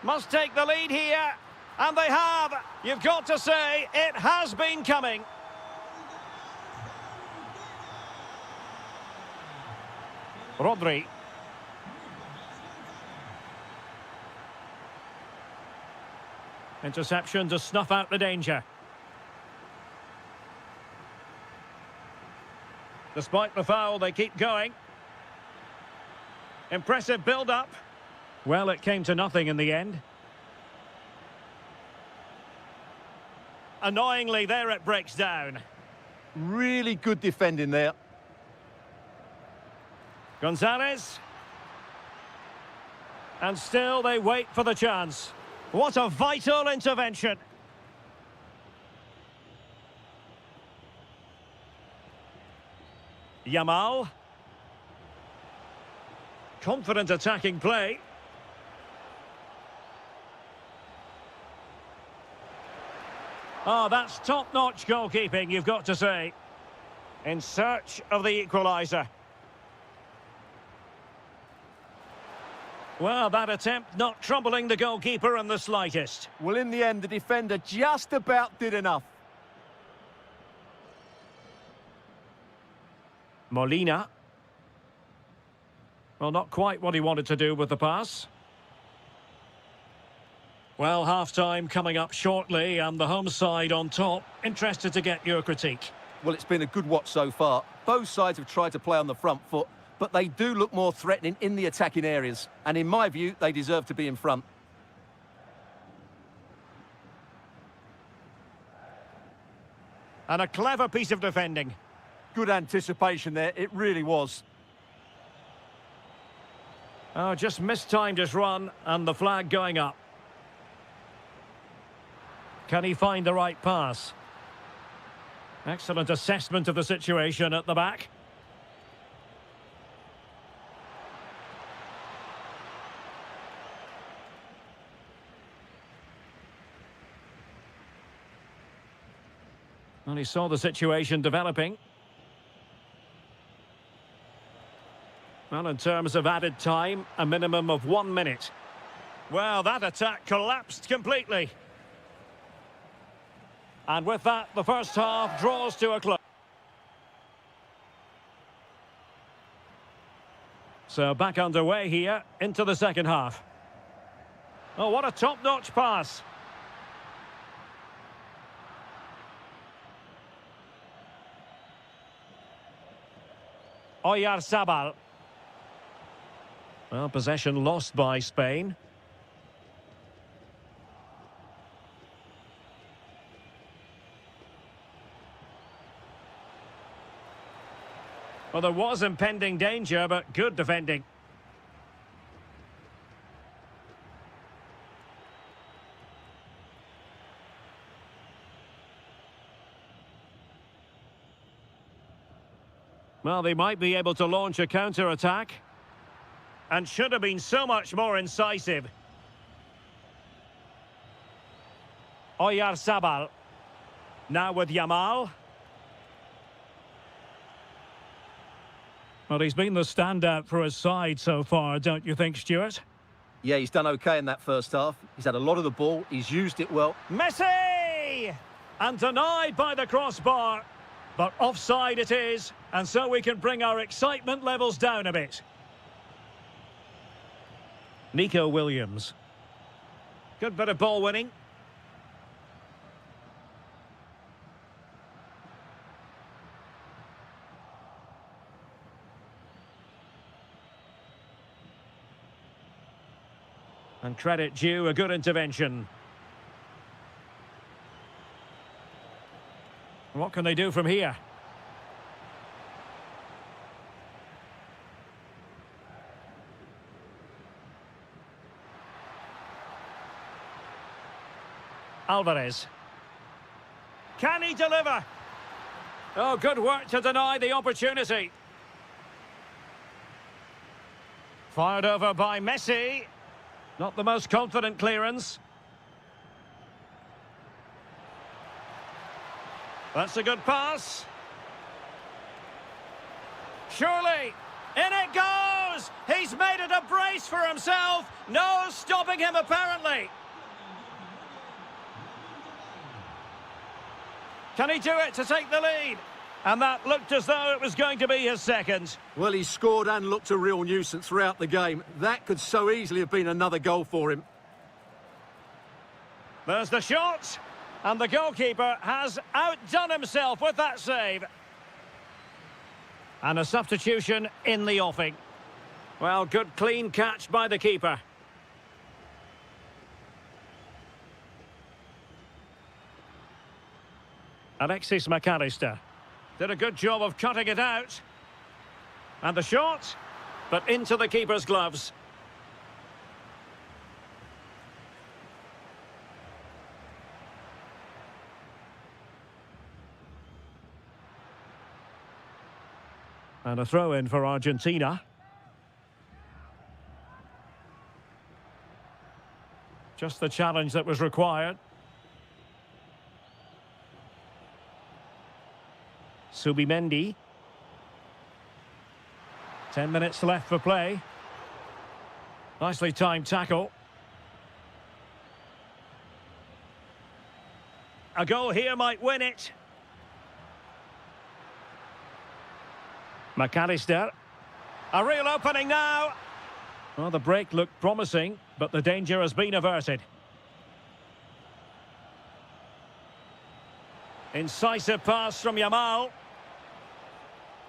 Must take the lead here. And they have. You've got to say, it has been coming. Rodri. Interception to snuff out the danger. Despite the foul, they keep going. Impressive build-up. Well, it came to nothing in the end. Annoyingly, there it breaks down. Really good defending there. Gonzalez. And still they wait for the chance. What a vital intervention. Yamal. Confident attacking play. Oh, that's top-notch goalkeeping, you've got to say. In search of the equaliser. Well, that attempt not troubling the goalkeeper in the slightest. Well, in the end, the defender just about did enough. Molina. Well, not quite what he wanted to do with the pass. Well, half-time coming up shortly, and the home side on top. Interested to get your critique. Well, it's been a good watch so far. Both sides have tried to play on the front foot, but they do look more threatening in the attacking areas. And in my view, they deserve to be in front. And a clever piece of defending. Good anticipation there, it really was. Oh, just mistimed his run, and the flag going up. Can he find the right pass? Excellent assessment of the situation at the back. And he saw the situation developing. Well, in terms of added time, a minimum of 1 minute. Well, that attack collapsed completely. And with that, the first half draws to a close. So back underway here into the second half. Oh, what a top-notch pass. Oyarzabal. Well, possession lost by Spain. Well, there was impending danger, but good defending. Well, they might be able to launch a counter-attack. And should have been so much more incisive. Oyarzabal. Now with Yamal. Well, he's been the standout for his side so far, don't you think, Stuart? Yeah, he's done okay in that first half. He's had a lot of the ball. He's used it well. Messi! And denied by the crossbar. But offside it is, and so we can bring our excitement levels down a bit. Nico Williams. Good bit of ball winning. And credit due, a good intervention. What can they do from here? Alvarez. Can he deliver? Oh, good work to deny the opportunity. Fired over by Messi. Not the most confident clearance. That's a good pass. Surely. In it goes! He's made it a brace for himself. No stopping him, apparently. Can he do it to take the lead? And that looked as though it was going to be his second. Well, he scored and looked a real nuisance throughout the game. That could so easily have been another goal for him. There's the shot. And the goalkeeper has outdone himself with that save. And a substitution in the offing. Well, good clean catch by the keeper. Alexis McAllister did a good job of cutting it out. And the shot, but into the keeper's gloves. And a throw-in for Argentina. Just the challenge that was required. Subimendi. 10 minutes left for play. Nicely timed tackle. A goal here might win it. McAllister. A real opening now. Well, the break looked promising, but the danger has been averted. Incisive pass from Yamal.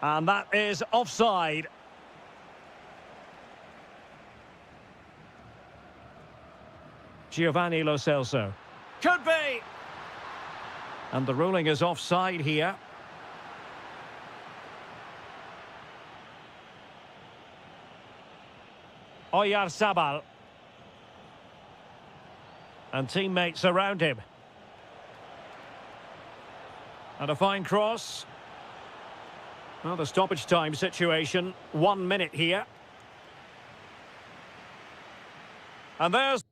And that is offside. Giovanni Lo Celso. Could be! And the ruling is offside here. Oyarzabal. And teammates around him. And a fine cross. Well, the stoppage time situation, 1 minute here. And there's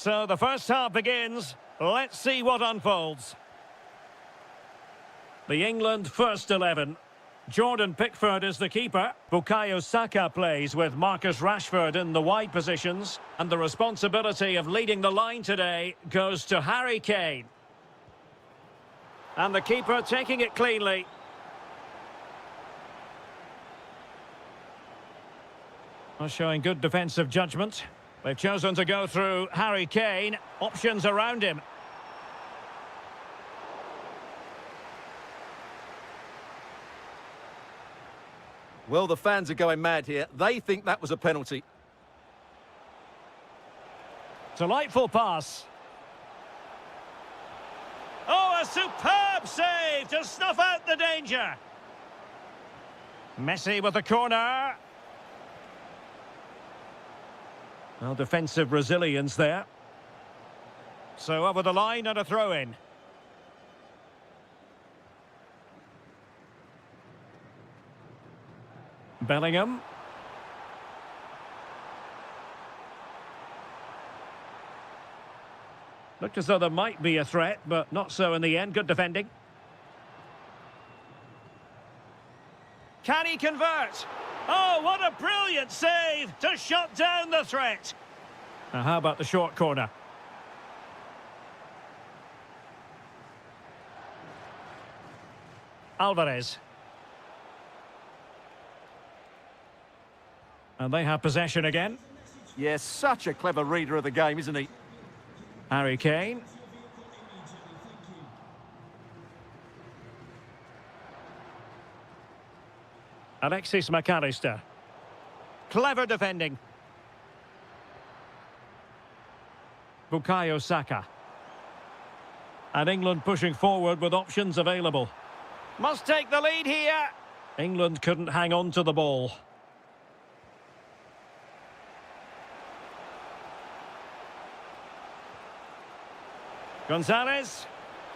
So the first half begins. Let's see what unfolds. The England first 11. Jordan Pickford is the keeper. Bukayo Saka plays with Marcus Rashford in the wide positions. And the responsibility of leading the line today goes to Harry Kane. And the keeper taking it cleanly. Showing good defensive judgment. They've chosen to go through Harry Kane. Options around him. Well, the fans are going mad here. They think that was a penalty. Delightful pass. Oh, a superb save to snuff out the danger. Messi with the corner. Well, defensive resilience there. So over the line and a throw-in. Bellingham. Looked as though there might be a threat, but not so in the end. Good defending. Can he convert? Oh, what a brilliant save to shut down the threat. Now, how about the short corner? Alvarez. And they have possession again. Yes, such a clever reader of the game, isn't he? Harry Kane. Alexis McAllister. Clever defending. Bukayo Saka. And England pushing forward with options available. Must take the lead here. England couldn't hang on to the ball. Gonzalez.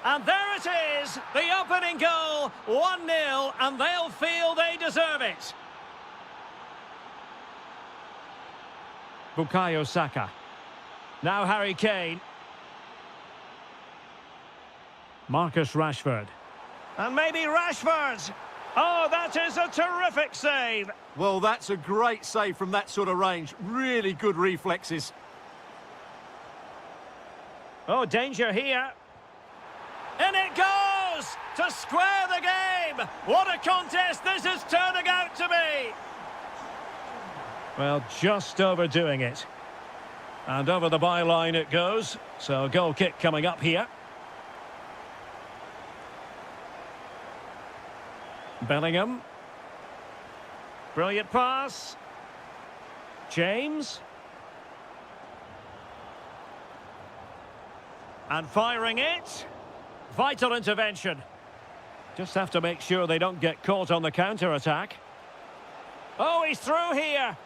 And there it is, the opening goal, 1-0, and they'll feel they deserve it. Bukayo Saka. Now Harry Kane. Marcus Rashford. And maybe Rashford. Oh, that is a terrific save. Well, that's a great save from that sort of range. Really good reflexes. Oh, danger here. In it goes to square the game. What a contest this is turning out to be. Well, just overdoing it. And over the byline it goes. So a goal kick coming up here. Bellingham. Brilliant pass. James. And firing it. Vital intervention. Just have to make sure they don't get caught on the counter-attack. Oh, he's through here.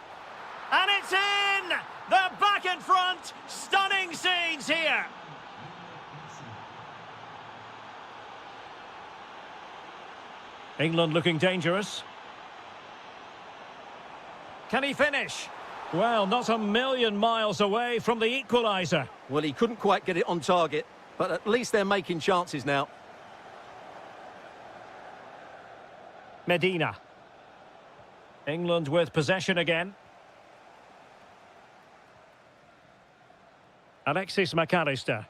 And it's in! They're back in front. Stunning scenes here. England looking dangerous. Can he finish? Well, not a million miles away from the equaliser. Well, he couldn't quite get it on target, but at least they're making chances now. Medina. England with possession again. Alexis McAllister.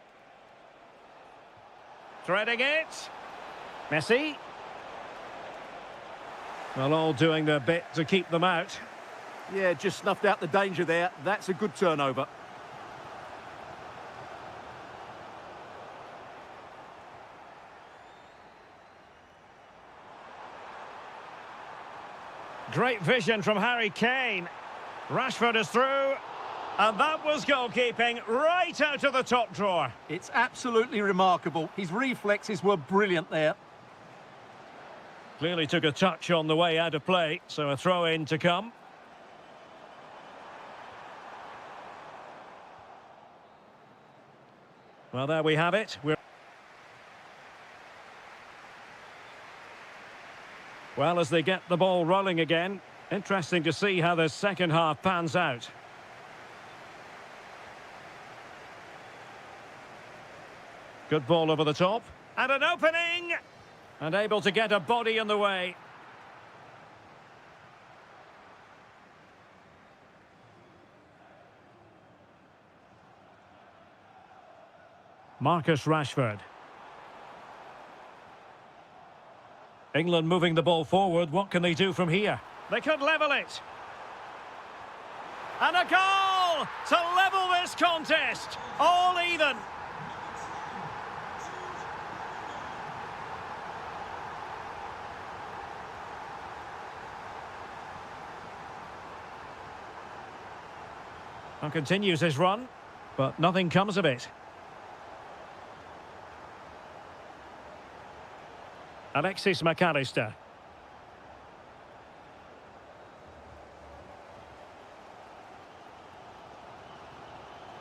Threading it. Messi. Well, all doing their bit to keep them out. Yeah, just snuffed out the danger there. That's a good turnover. Great vision from Harry Kane. Rashford is through. And that was goalkeeping right out of the top drawer. It's absolutely remarkable. His reflexes were brilliant there. Clearly took a touch on the way out of play, so a throw-in to come. Well, there we have it. Well, as they get the ball rolling again, interesting to see how the second half pans out. Good ball over the top. And an opening! And able to get a body in the way. Marcus Rashford. England moving the ball forward. What can they do from here? They could level it. And a goal to level this contest. All even. And continues his run, but nothing comes of it. Alexis McAllister.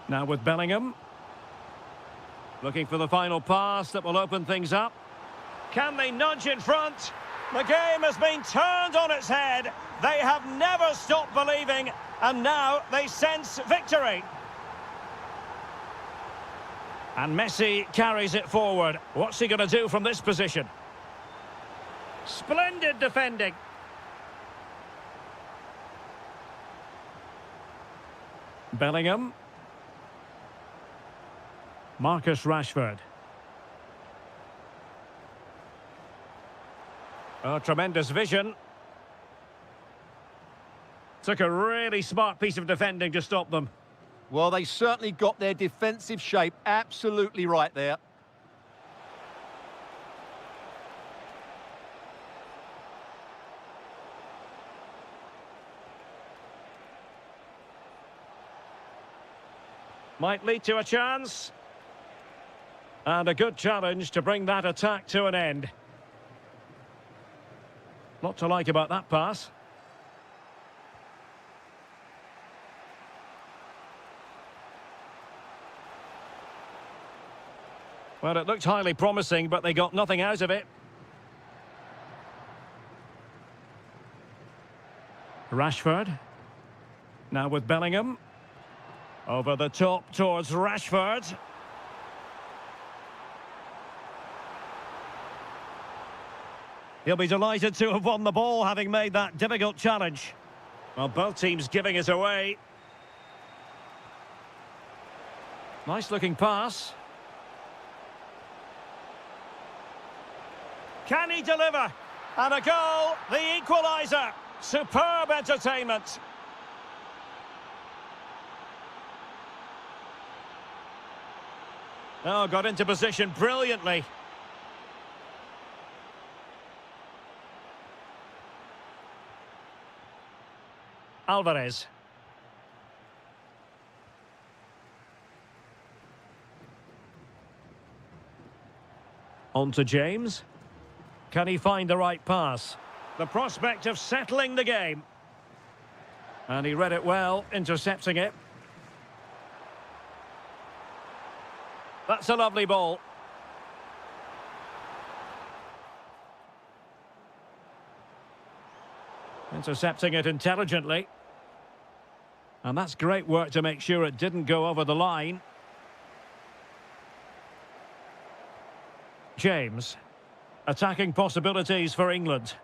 Now with Bellingham. Looking for the final pass that will open things up. Can they nudge in front? The game has been turned on its head. They have never stopped believing, and now they sense victory. And Messi carries it forward. What's he going to do from this position? Splendid defending. Bellingham. Marcus Rashford. Oh, tremendous vision. Took a really smart piece of defending to stop them. Well, they certainly got their defensive shape absolutely right there. Might lead to a chance. And a good challenge to bring that attack to an end. Lot to like about that pass. Well, it looked highly promising, but they got nothing out of it. Rashford. Now with Bellingham. Over the top towards Rashford. He'll be delighted to have won the ball, having made that difficult challenge. Well, both teams giving it away. Nice looking pass. Can he deliver? And a goal, the equaliser. Superb entertainment. Oh, got into position brilliantly. Alvarez. On to James. Can he find the right pass? The prospect of settling the game. And he read it well, intercepting it. That's a lovely ball. Intercepting it intelligently. And that's great work to make sure it didn't go over the line. James. Attacking possibilities for England.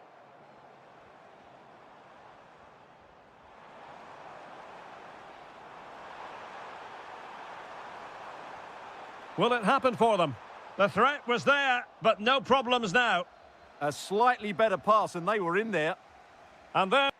Will it happen for them? The threat was there, but no problems now. A slightly better pass and they were in there. And then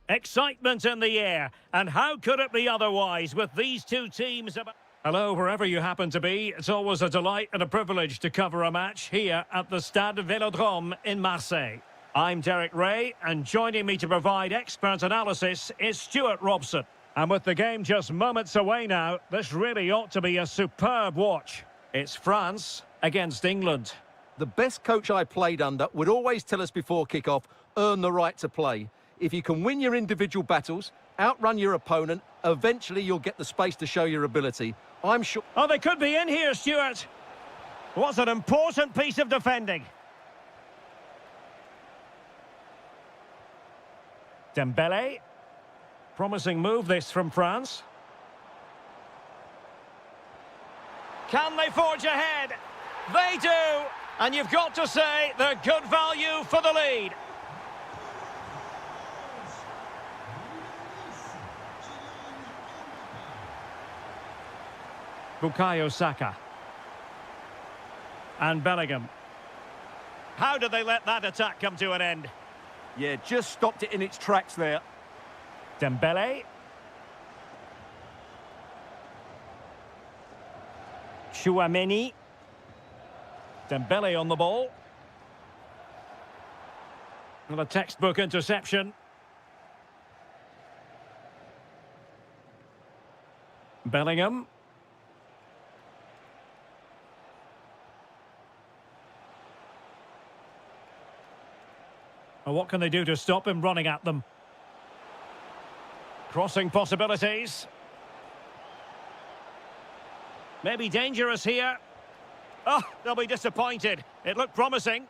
Excitement in the air, and how could it be otherwise with these two teams about... Hello, wherever you happen to be. It's always a delight and a privilege to cover a match here at the Stade Vélodrome in Marseille. I'm Derek Ray, and joining me to provide expert analysis is Stuart Robson. And with the game just moments away now, this really ought to be a superb watch. It's France against England. The best coach I played under would always tell us before kick-off, earn the right to play. If you can win your individual battles, outrun your opponent, eventually you'll get the space to show your ability. I'm sure... Oh, they could be in here, Stuart. What an important piece of defending. Dembele. Promising move this from France. Can they forge ahead? They do. And you've got to say they're good value for the lead. Bukayo Saka. And Bellingham. How did they let that attack come to an end? Yeah, just stopped it in its tracks there. Dembele. Tchouaméni. Dembele on the ball. And a textbook interception. Bellingham. And what can they do to stop him running at them? Crossing possibilities. Maybe dangerous here. Oh, they'll be disappointed. It looked promising.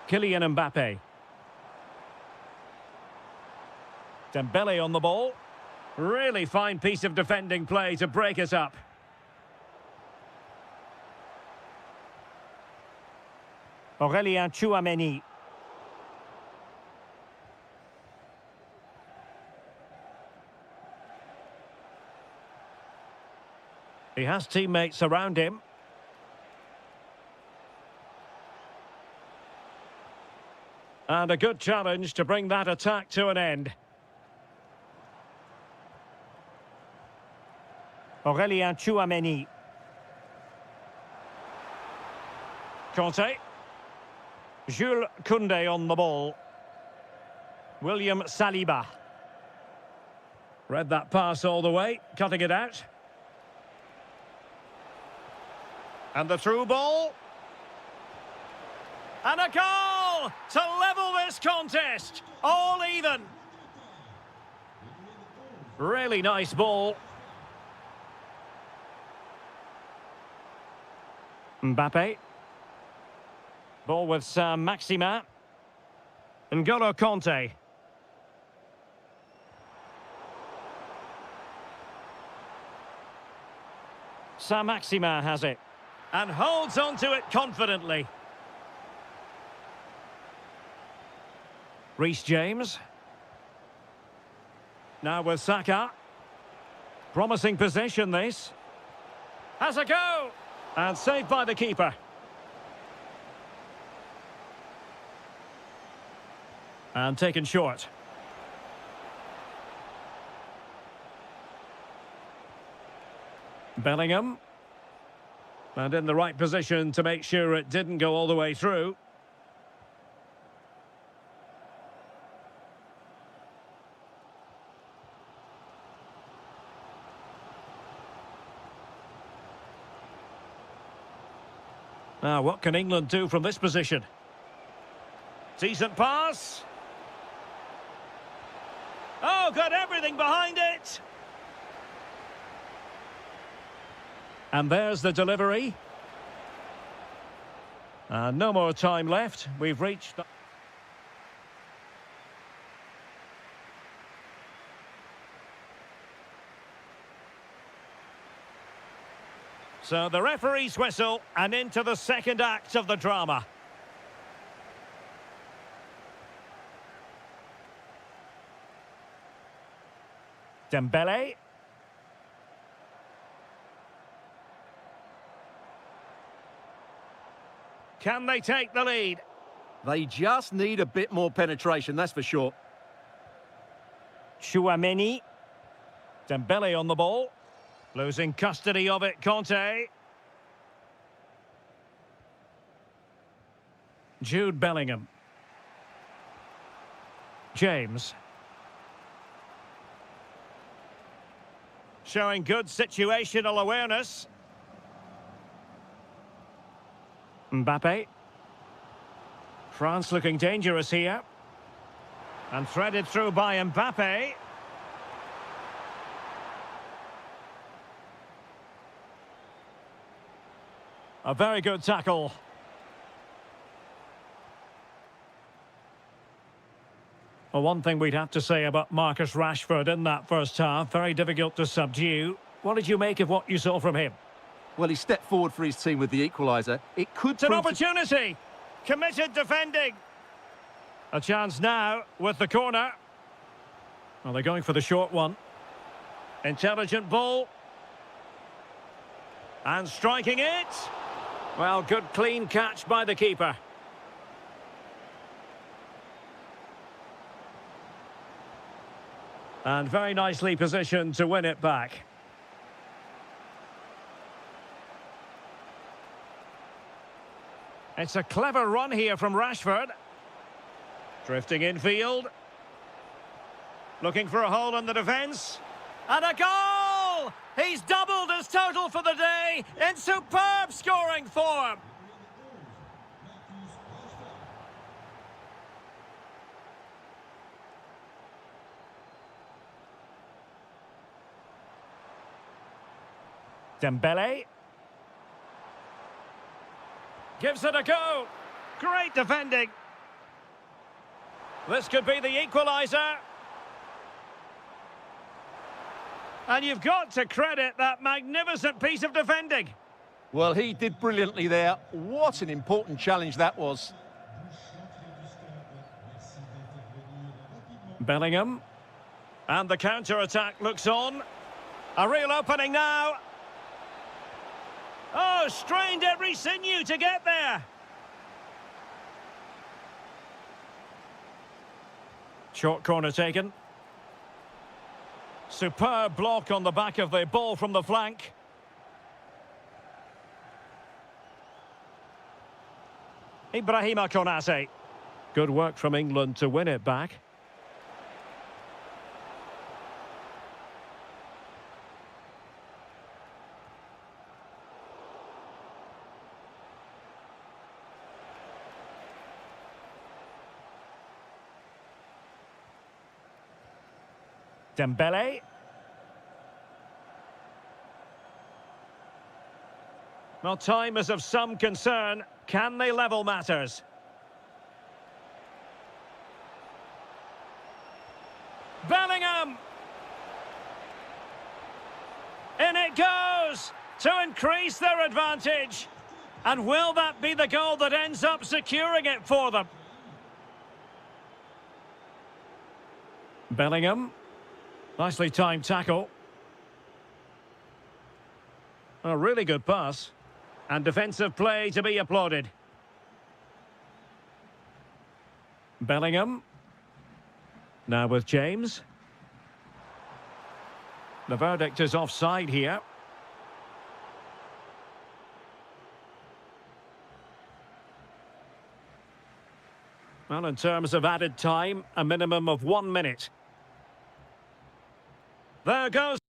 Kylian Mbappe. Dembele on the ball. Really fine piece of defending play to break it up. Aurélien Tchouaméni. He has teammates around him. And a good challenge to bring that attack to an end. Aurélien Tchouaméni. Conte. Jules Koundé on the ball. William Saliba. Read that pass all the way, cutting it out. And the through ball. And a goal to level this contest. All even. Really nice ball. Mbappe. Ball with Saint-Maximin. N'Golo Conte. Saint-Maximin has it. And holds on to it confidently. Reece James. Now with Saka. Promising possession this. Has a go. And saved by the keeper. And taken short. Bellingham. And in the right position to make sure it didn't go all the way through. Now, what can England do from this position? Decent pass. Oh, got everything behind it. And there's the delivery. No more time left. We've reached... So the referee's whistle and into the second act of the drama. Dembele. Can they take the lead? They just need a bit more penetration, that's for sure. Chouameni. Dembele on the ball. Losing custody of it, Conte. Jude Bellingham. James. Showing good situational awareness. Mbappe. France looking dangerous here. And threaded through by Mbappe. A very good tackle. Well, one thing we'd have to say about Marcus Rashford in that first half, very difficult to subdue. What did you make of what you saw from him? Well, he stepped forward for his team with the equaliser. It could It's an opportunity. Committed defending. A chance now with the corner. Well, they're going for the short one. Intelligent ball. And striking it. Well, good clean catch by the keeper. And very nicely positioned to win it back. It's a clever run here from Rashford. Drifting infield. Looking for a hole in the defence. And a goal! He's doubled his total for the day in superb scoring form. Dembele. Gives it a go. Great defending. This could be the equaliser. And you've got to credit that magnificent piece of defending. Well, he did brilliantly there. What an important challenge that was. Bellingham. And the counter-attack looks on. A real opening now. Oh, strained every sinew to get there. Short corner taken. Superb block on the back of the ball from the flank. Ibrahima Konate. Good work from England to win it back. Dembele. Well, time is of some concern. Can they level matters? Bellingham! In it goes to increase their advantage. And will that be the goal that ends up securing it for them? Bellingham. Nicely timed tackle. A really good pass. And defensive play to be applauded. Bellingham. Now with James. The verdict is offside here. Well, in terms of added time, a minimum of 1 minute. There goes.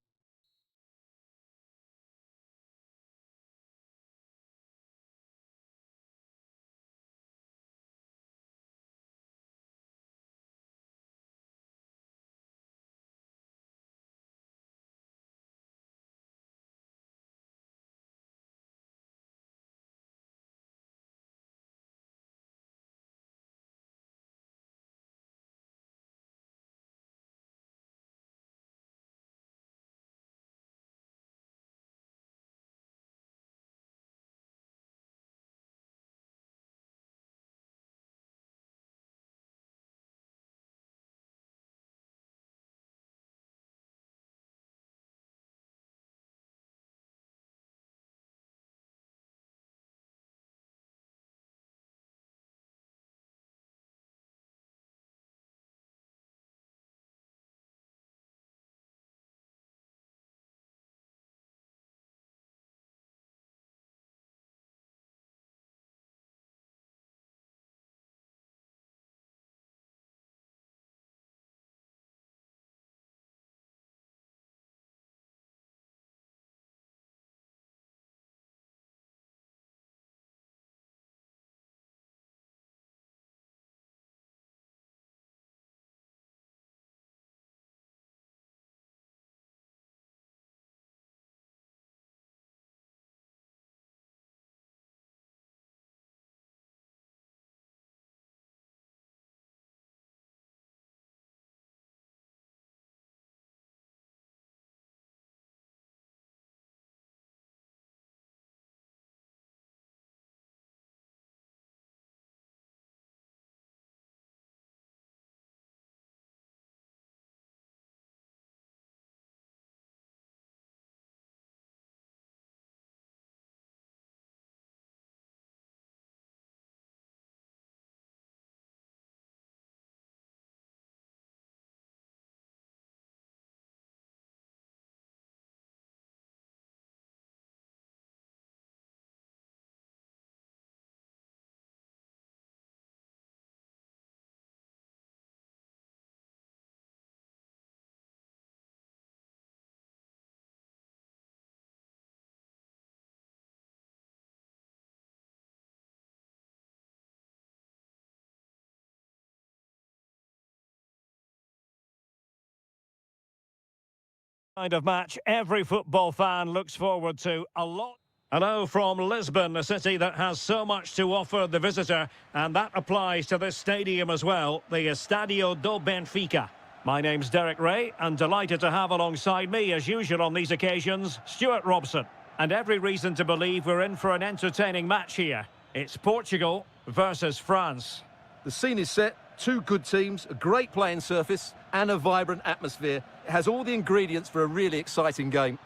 Kind of match every football fan looks forward to a lot. Hello from Lisbon, a city that has so much to offer the visitor, and that applies to this stadium as well, the Estadio do Benfica. My name's Derek Ray, and delighted to have alongside me, as usual on these occasions, Stuart Robson. And every reason to believe we're in for an entertaining match here. It's Portugal versus France. The scene is set, two good teams, a great playing surface and a vibrant atmosphere. It has all the ingredients for a really exciting game.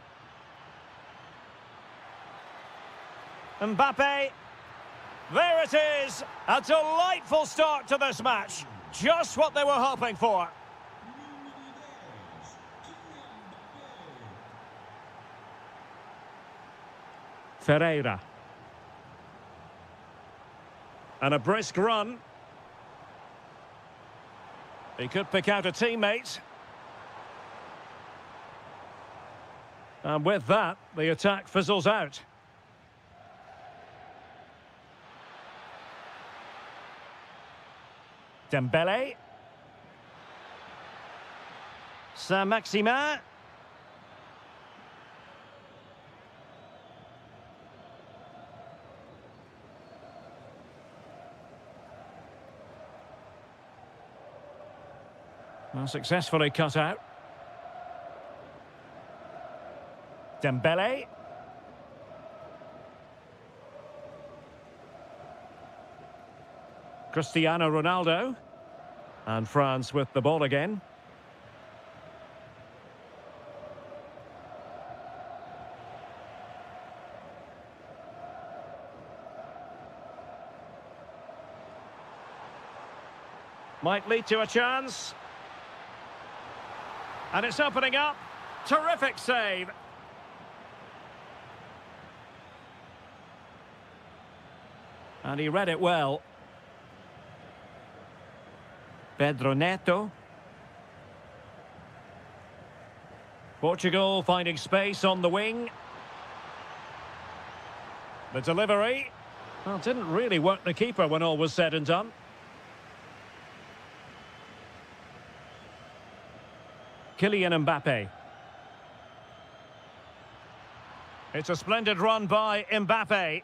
Mbappe, there it is, a delightful start to this match, just what they were hoping for. Ferreira. And a brisk run. He could pick out a teammate. And with that, the attack fizzles out. Dembele. Saint-Maximin. Well, successfully cut out. Dembele. Cristiano Ronaldo. And France with the ball again. Might lead to a chance. And it's opening up. Terrific save. And he read it well. Pedro Neto. Portugal finding space on the wing. The delivery. Well, didn't really work the keeper when all was said and done. Kylian Mbappe. It's a splendid run by Mbappe.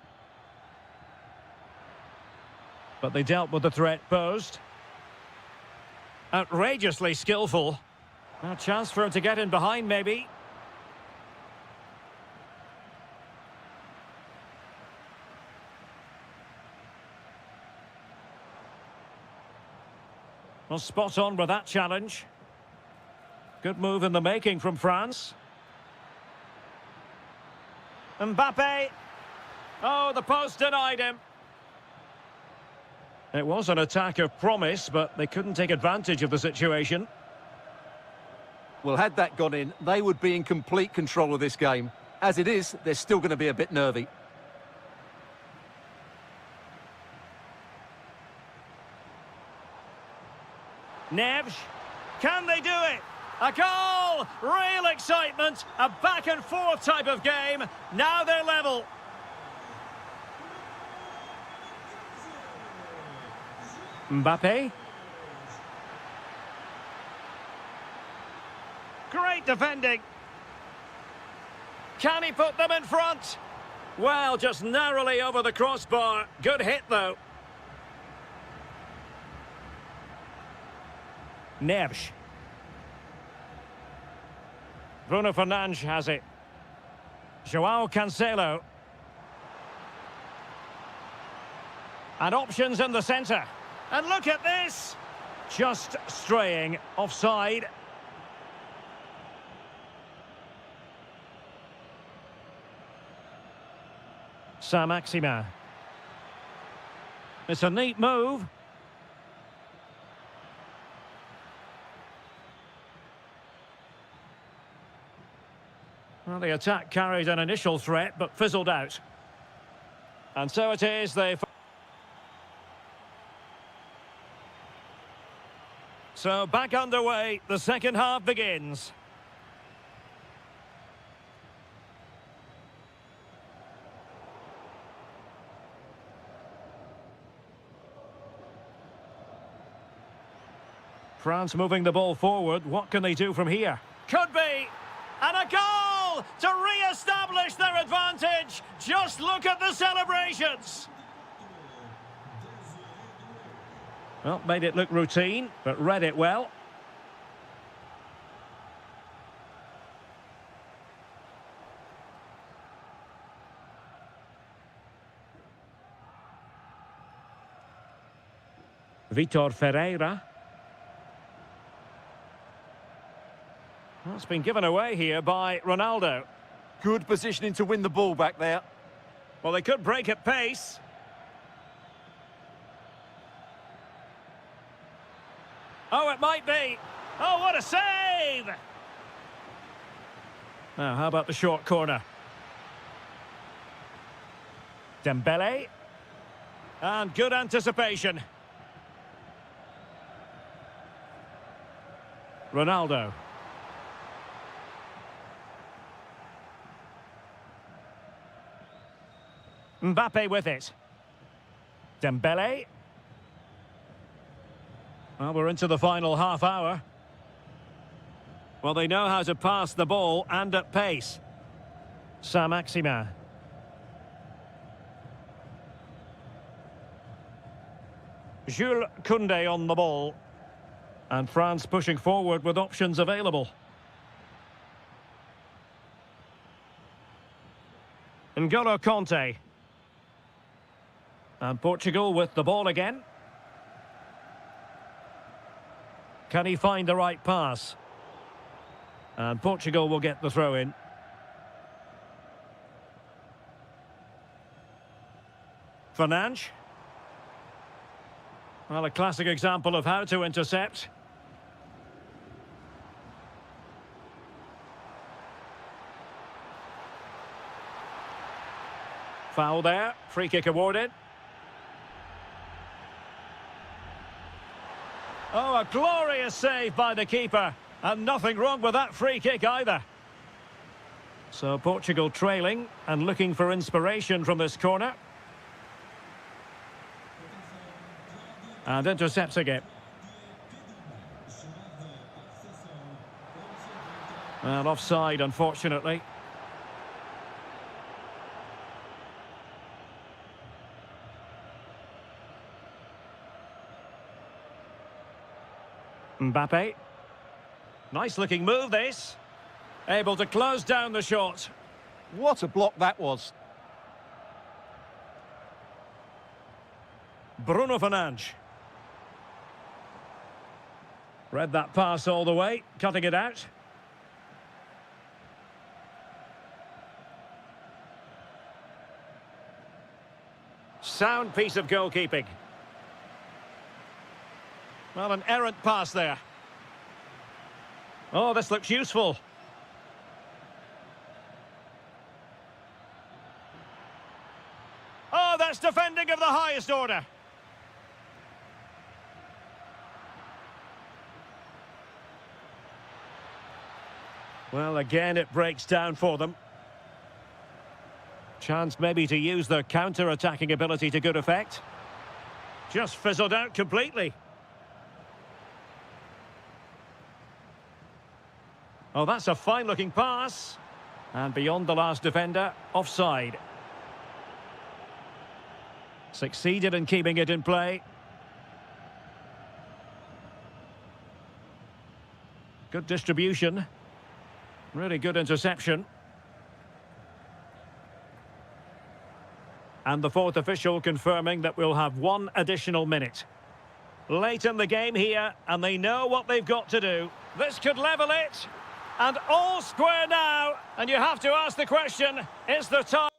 But they dealt with the threat posed. Outrageously skillful. A chance for him to get in behind, maybe. Well, spot on with that challenge. Good move in the making from France. Mbappe. Oh, the post denied him. It was an attack of promise, but they couldn't take advantage of the situation. Well, had that gone in, they would be in complete control of this game. As it is, they're still going to be a bit nervy. Neves. Can they do it? A goal! Real excitement. A back and forth type of game. Now they're level. Mbappe. Great defending. Can he put them in front? Well, just narrowly over the crossbar. Good hit, though. Neves. Bruno Fernandes has it. João Cancelo. And options in the centre. And look at this! Just straying offside. Saint-Maximin. It's a neat move. Well, the attack carried an initial threat, but fizzled out. And so it is, they... So back underway, the second half begins. France moving the ball forward. What can they do from here? Could be! And a goal to re-establish their advantage. Just look at the celebrations. Well, made it look routine, but read it well. Vitor Ferreira. Well, it's been given away here by Ronaldo. Good positioning to win the ball back there. Well, they could break at pace. Oh, it might be. Oh, what a save! Now, how about the short corner? Dembele. And good anticipation. Ronaldo. Mbappe with it. Dembele. Well, we're into the final half hour. Well, they know how to pass the ball and at pace. Saint-Maximin. Jules Koundé on the ball. And France pushing forward with options available. N'Golo Kanté. And Portugal with the ball again. Can he find the right pass? And Portugal will get the throw in. Fernandes. Well, a classic example of how to intercept. Foul there. Free kick awarded. Oh, a glorious save by the keeper. And nothing wrong with that free kick either. So Portugal trailing and looking for inspiration from this corner. And intercepting it. And offside, unfortunately. Mbappe. Nice looking move, this. Able to close down the shot. What a block that was. Bruno Fernandes. Read that pass all the way, cutting it out. Sound piece of goalkeeping. Well, an errant pass there. Oh, this looks useful. Oh, that's defending of the highest order. Well, again, it breaks down for them. Chance maybe to use their counter-attacking ability to good effect. Just fizzled out completely. Oh, that's a fine-looking pass. And beyond the last defender, offside. Succeeded in keeping it in play. Good distribution. Really good interception. And the fourth official confirming that we'll have one additional minute. Late in the game here, and they know what they've got to do. This could level it. And all square now. And you have to ask the question, is there time?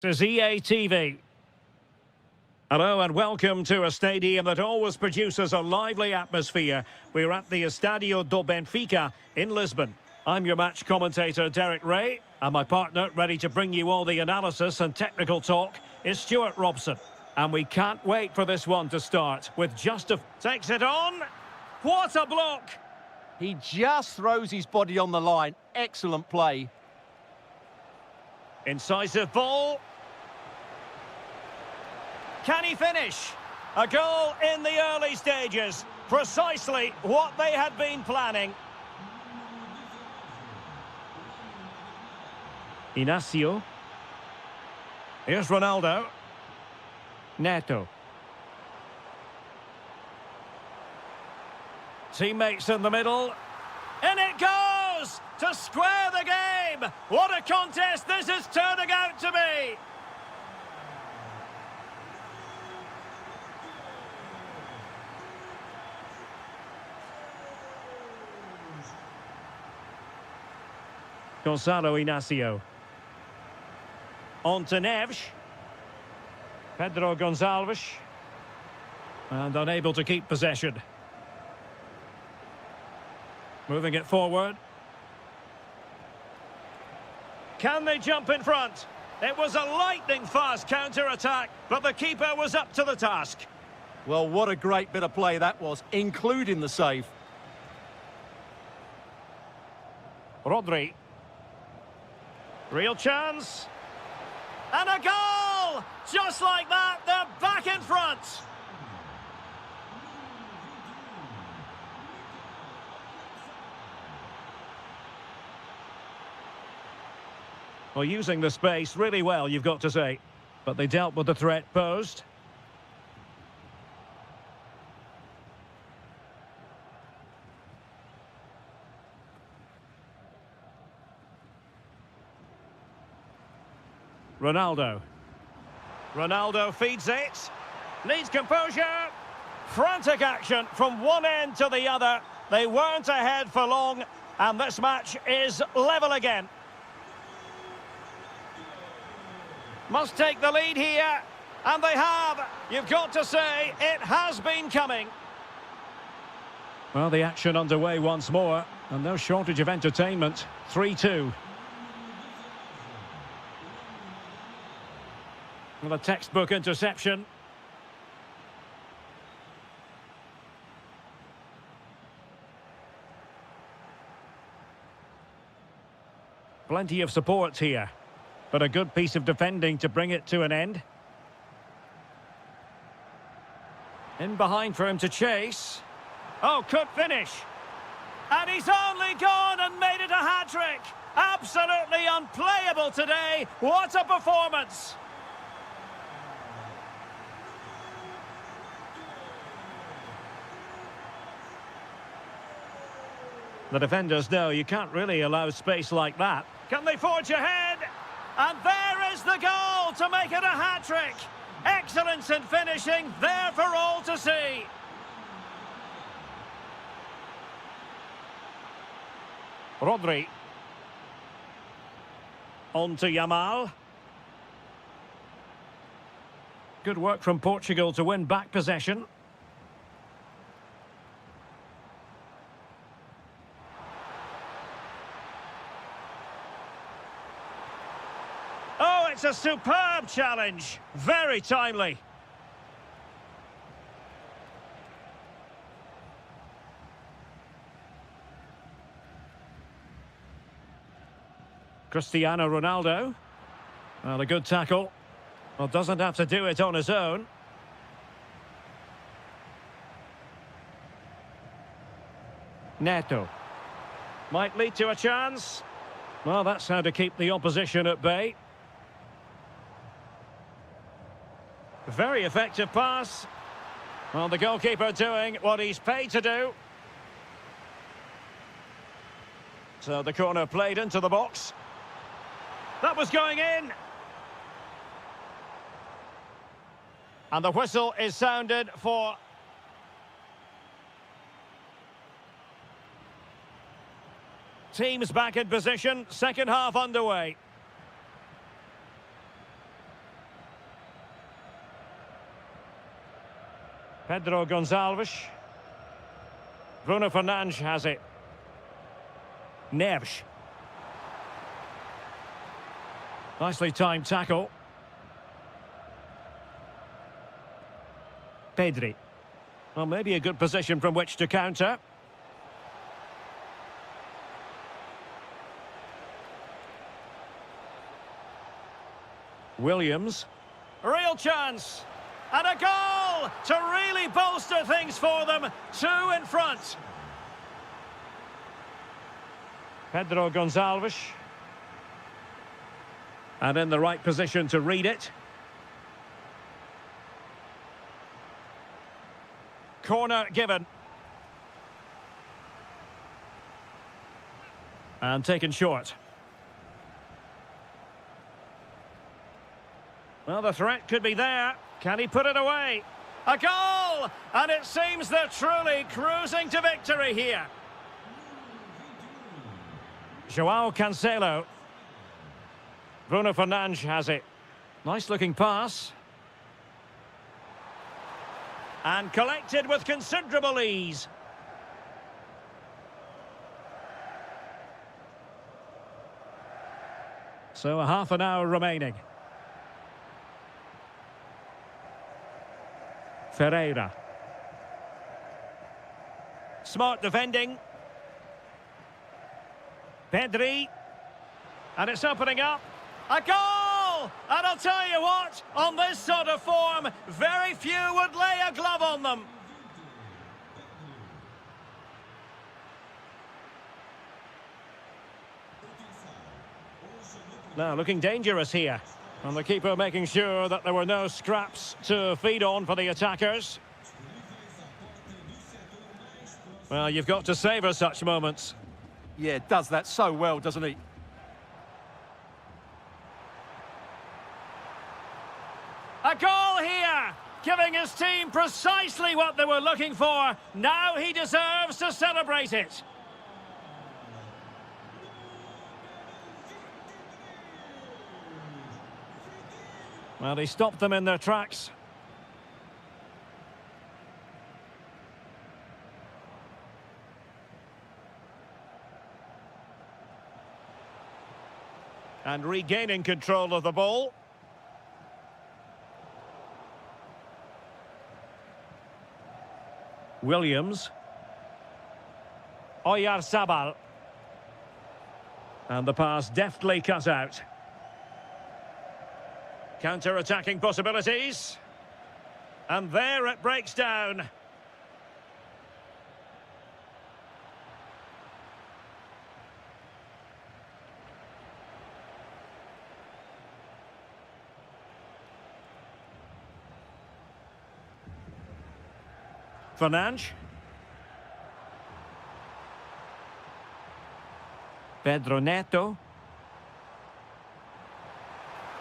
This is EA TV. Hello and welcome to a stadium that always produces a lively atmosphere. We're at the Estadio do Benfica in Lisbon. I'm your match commentator, Derek Ray, and my partner, ready to bring you all the analysis and technical talk, is Stuart Robson. And we can't wait for this one to start with just a... Takes it on. What a block! He just throws his body on the line. Excellent play. Incisive ball. Can he finish? A goal in the early stages. Precisely what they had been planning. Inacio. Here's Ronaldo. Neto. Teammates in the middle. In it goes! To square the game! What a contest this is turning out to be! Gonzalo Inacio. On to Neves. Pedro Gonçalves. And unable to keep possession. Moving it forward. Can they jump in front? It was a lightning-fast counter-attack, but the keeper was up to the task. Well, what a great bit of play that was, including the save. Rodri. Real chance. And a goal! Just like that, they're back in front. Well, using the space really well, you've got to say. But they dealt with the threat posed. Ronaldo. Ronaldo feeds it. Needs composure. Frantic action from one end to the other. They weren't ahead for long, and this match is level again. Must take the lead here, and they have. You've got to say, it has been coming. Well, the action underway once more, and no shortage of entertainment. 3-2. Well, a textbook interception. Plenty of support here. But a good piece of defending to bring it to an end. In behind for him to chase. Oh, could finish. And he's only gone and made it a hat-trick. Absolutely unplayable today. What a performance. The defenders know you can't really allow space like that. Can they forge ahead? And there is the goal to make it a hat-trick. Excellence in finishing, there for all to see. Rodri. On to Yamal. Good work from Portugal to win back possession. Oh, it's a superb challenge. Very timely. Cristiano Ronaldo. Well, a good tackle. Well, doesn't have to do it on his own. Neto. Might lead to a chance. Well, that's how to keep the opposition at bay. Very effective pass. Well, the goalkeeper doing what he's paid to do. So the corner played into the box. That was going in. And the whistle is sounded for... Teams back in position, second half underway. Pedro Gonçalves. Bruno Fernandes has it. Neves. Nicely timed tackle. Pedri. Well, maybe a good position from which to counter. Williams. A real chance. And a goal to really bolster things for them. 2 in front. Pedro Gonçalves. And in the right position to read it. Corner given. And taken short. Well, the threat could be there. Can he put it away? A goal! And it seems they're truly cruising to victory here. João Cancelo. Bruno Fernandes has it. Nice looking pass. And collected with considerable ease. So a half an hour remaining. Ferreira. Smart defending. Pedri. And it's opening up. A goal! And I'll tell you what, on this sort of form, very few would lay a glove on them. Now, looking dangerous here. And the keeper making sure that there were no scraps to feed on for the attackers. Well, you've got to savour such moments. Yeah, does that so well, doesn't he? A goal here, giving his team precisely what they were looking for. Now he deserves to celebrate it. Well, he stopped them in their tracks. And regaining control of the ball. Williams. Oyarzabal. And the pass deftly cut out. Counter-attacking possibilities. And there it breaks down. Fernandes. Pedro Neto.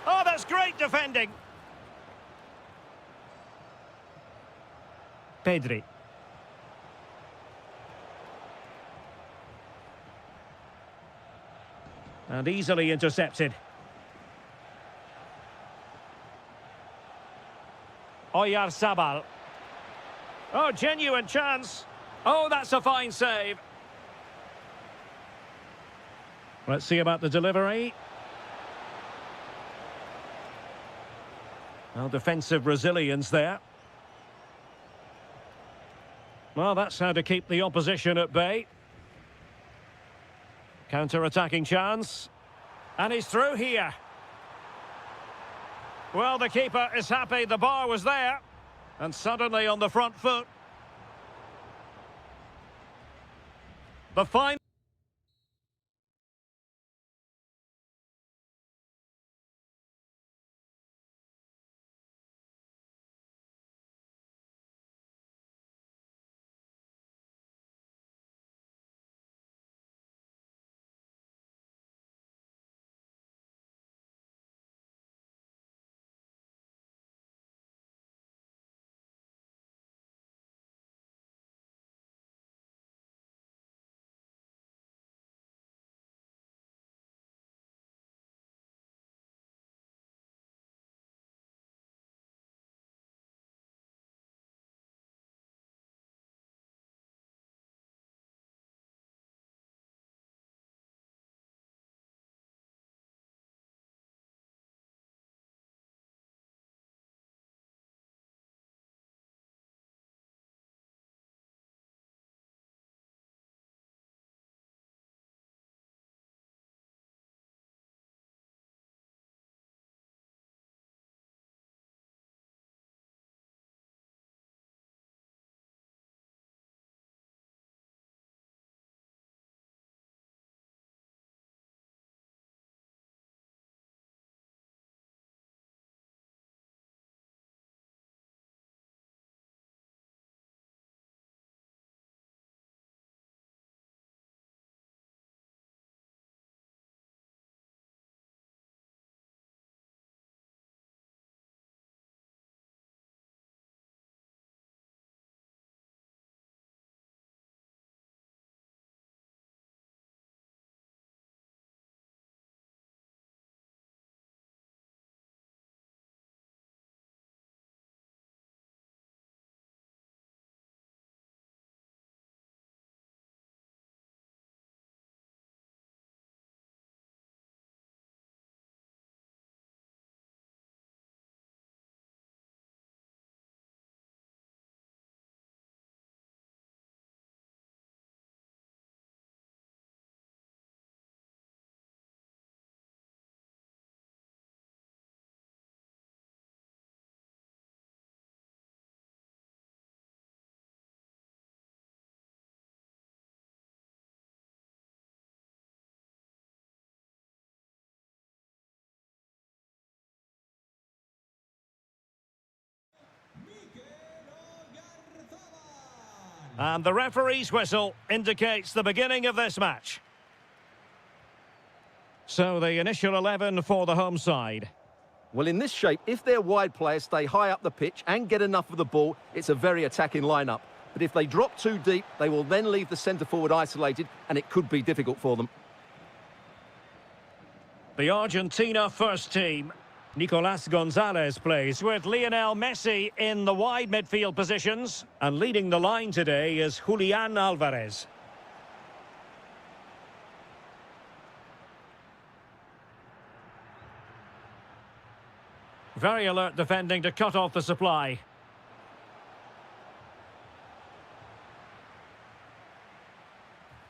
Oh, that's great defending. Pedri. And easily intercepted. Oyarzabal. Oh, genuine chance. Oh, that's a fine save. Let's see about the delivery. Well, defensive resilience there. Well, that's how to keep the opposition at bay. Counter-attacking chance. And he's through here. Well, the keeper is happy the bar was there. And suddenly on the front foot. The final. And the referee's whistle indicates the beginning of this match. So the initial 11 for the home side. Well, in this shape, if their wide players stay high up the pitch and get enough of the ball, it's a very attacking lineup. But if they drop too deep, they will then leave the centre-forward isolated, and it could be difficult for them. The Argentina first team. Nicolas Gonzalez plays with Lionel Messi in the wide midfield positions. And leading the line today is Julian Alvarez. Very alert defending to cut off the supply.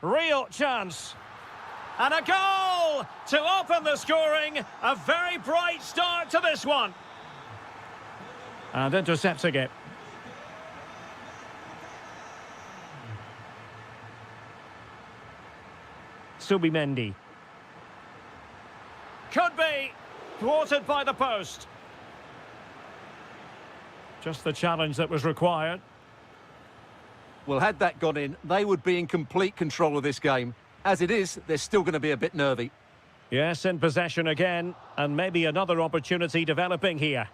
Real chance. And a goal to open the scoring. A very bright start to this one. And intercepting it. Subimendi. Could be thwarted by the post. Just the challenge that was required. Well, had that gone in, they would be in complete control of this game. As it is, they're still going to be a bit nervy. Yes, in possession again, and maybe another opportunity developing here.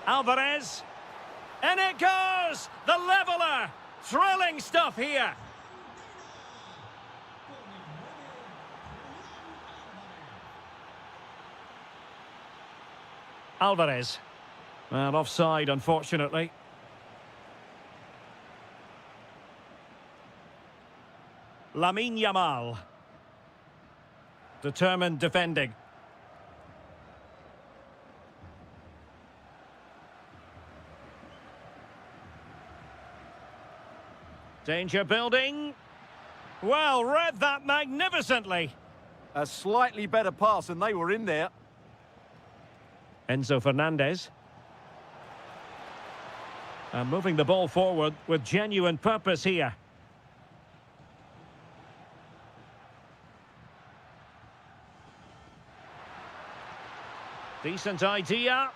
Alvarez. And it goes! The leveller! Thrilling stuff here. Alvarez. And offside, unfortunately. Lamine Yamal. Determined defending. Danger building. Well, read that magnificently. A slightly better pass and they were in there. Enzo Fernandez. And moving the ball forward with genuine purpose here. Decent idea.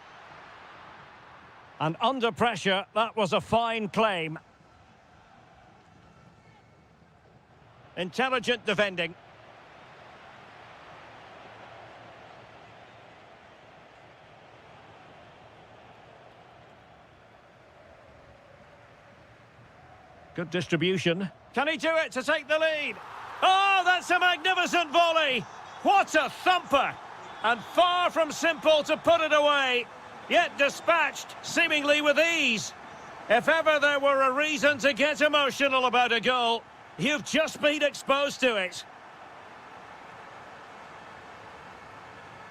And under pressure, that was a fine claim. Intelligent defending. Good distribution. Can he do it to take the lead? Oh, that's a magnificent volley. What a thumper. And far from simple to put it away, yet dispatched seemingly with ease. If ever there were a reason to get emotional about a goal, you've just been exposed to it.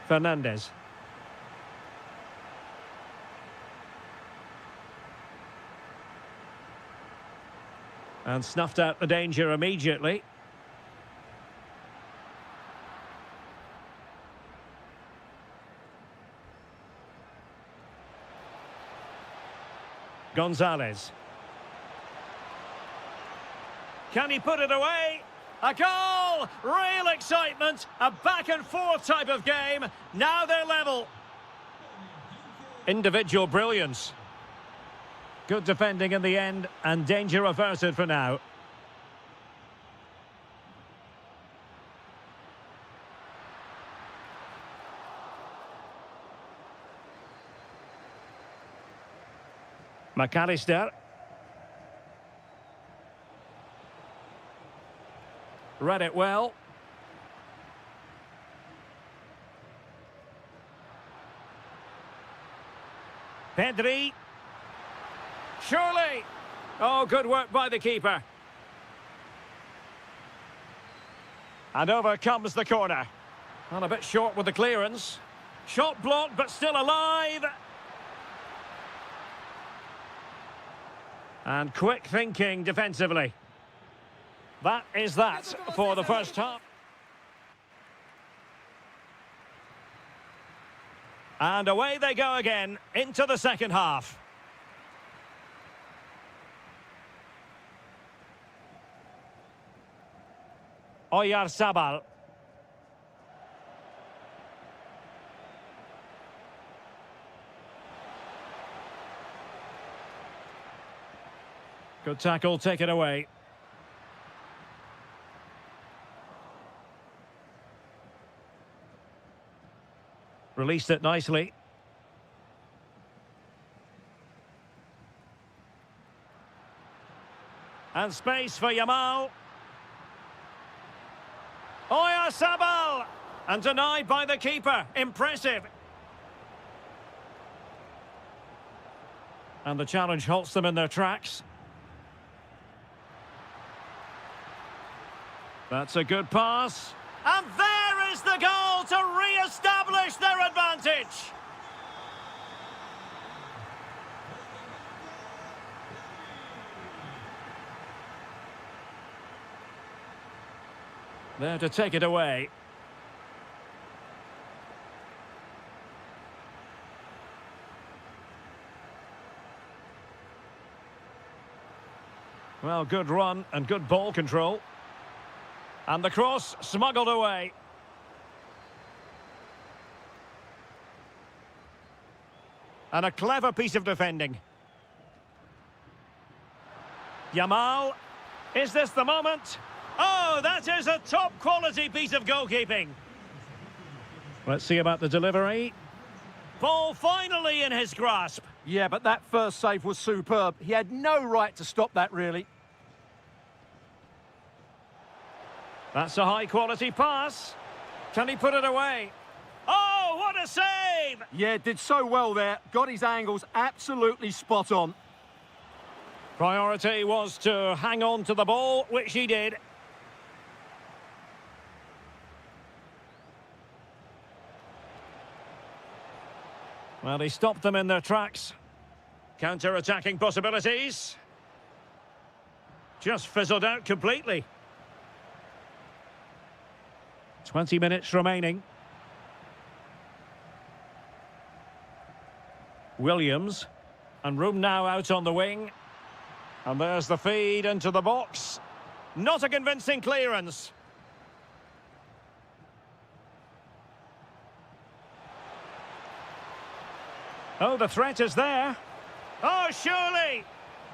Fernandez. And snuffed out the danger immediately. Gonzalez. Can he put it away? A goal! Real excitement. A back-and-forth type of game. Now they're level. Individual brilliance. Good defending in the end, and danger averted for now. McAllister. Read it well. Pedri. Surely. Oh, good work by the keeper. And over comes the corner. And a bit short with the clearance. Shot blocked, but still alive. And quick thinking defensively. That is that for the first half. And away they go again into the second half. Oyarzabal. Good tackle, take it away. Released it nicely. And space for Yamal. Oyarzabal! And denied by the keeper. Impressive. And the challenge halts them in their tracks. That's a good pass. And there is the goal to re-establish their advantage. There to take it away. Well, good run and good ball control. And the cross smuggled away. And a clever piece of defending. Yamal. Is this the moment? Oh, that is a top-quality piece of goalkeeping. Let's see about the delivery. Ball finally in his grasp. Yeah, but that first save was superb. He had no right to stop that, really. That's a high-quality pass. Can he put it away? Oh, what a save! Yeah, did so well there. Got his angles absolutely spot on. Priority was to hang on to the ball, which he did. Well, he stopped them in their tracks. Counter-attacking possibilities. Just fizzled out completely. 20 minutes remaining. Williams. And room now out on the wing. And there's the feed into the box. Not a convincing clearance. Oh, the threat is there. Oh, surely.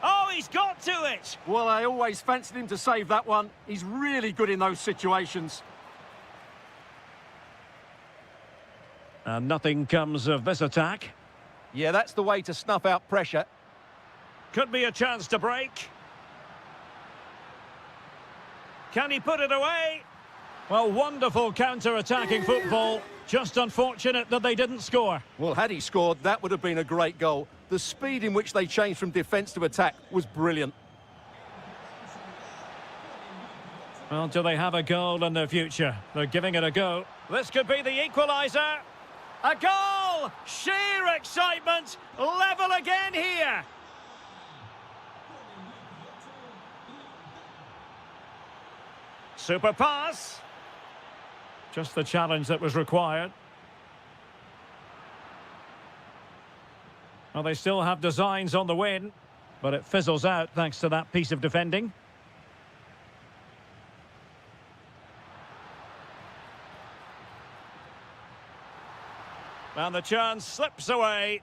Oh, he's got to it. Well, I always fancied him to save that one. He's really good in those situations. And nothing comes of this attack. Yeah, that's the way to snuff out pressure. Could be a chance to break. Can he put it away? Well, wonderful counter-attacking football. Just unfortunate that they didn't score. Well, had he scored, that would have been a great goal. The speed in which they changed from defence to attack was brilliant. Well, do they have a goal in their future? They're giving it a go. This could be the equaliser. A goal! Sheer excitement! Level again here! Super pass. Just the challenge that was required. Well, they still have designs on the win, but it fizzles out thanks to that piece of defending. And the chance slips away.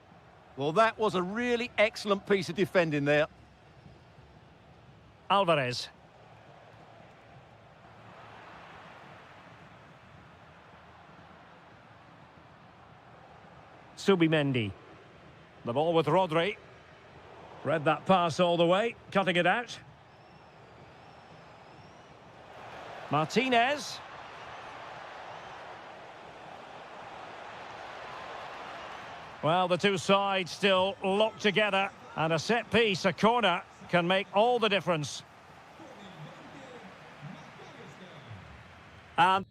Well, that was a really excellent piece of defending there. Alvarez. Subimendi. The ball with Rodri. Read that pass all the way, cutting it out. Martinez. Well, the two sides still locked together, and a set piece, a corner, can make all the difference. And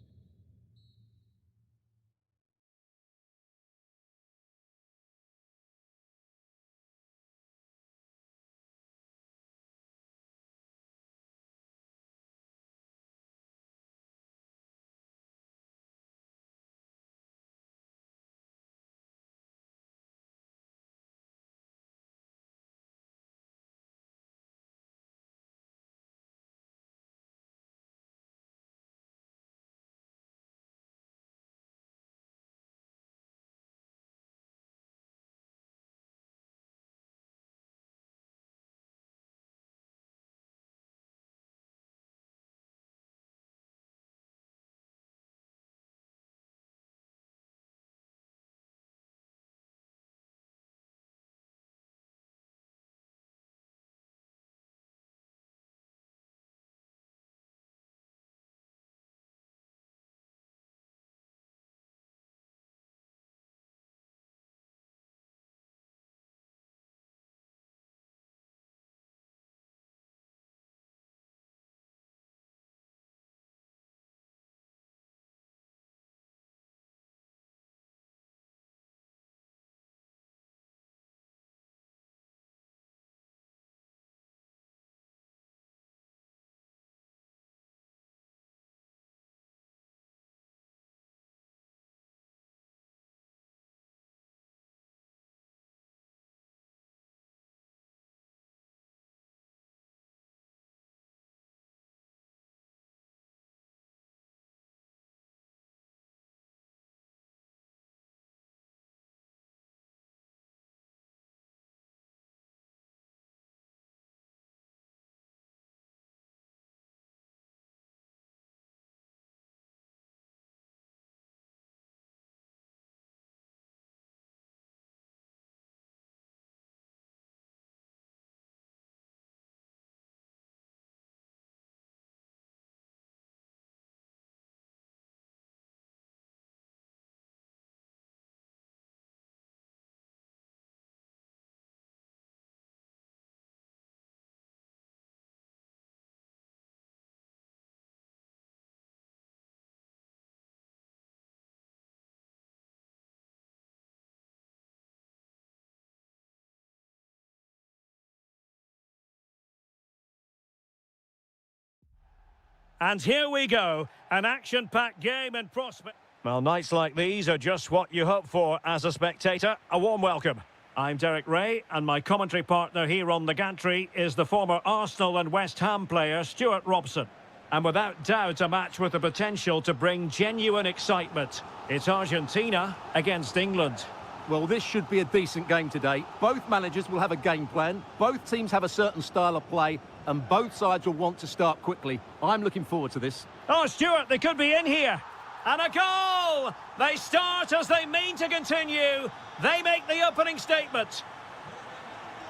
And here we go, an action-packed game in prospect. Well, nights like these are just what you hope for as a spectator. A warm welcome. I'm Derek Ray, and my commentary partner here on the gantry is the former Arsenal and West Ham player, Stuart Robson. And without doubt, a match with the potential to bring genuine excitement. It's Argentina against England. Well, this should be a decent game today. Both managers will have a game plan. Both teams have a certain style of play, and both sides will want to start quickly. I'm looking forward to this. Oh, Stuart, they could be in here. And a goal! They start as they mean to continue. They make the opening statement.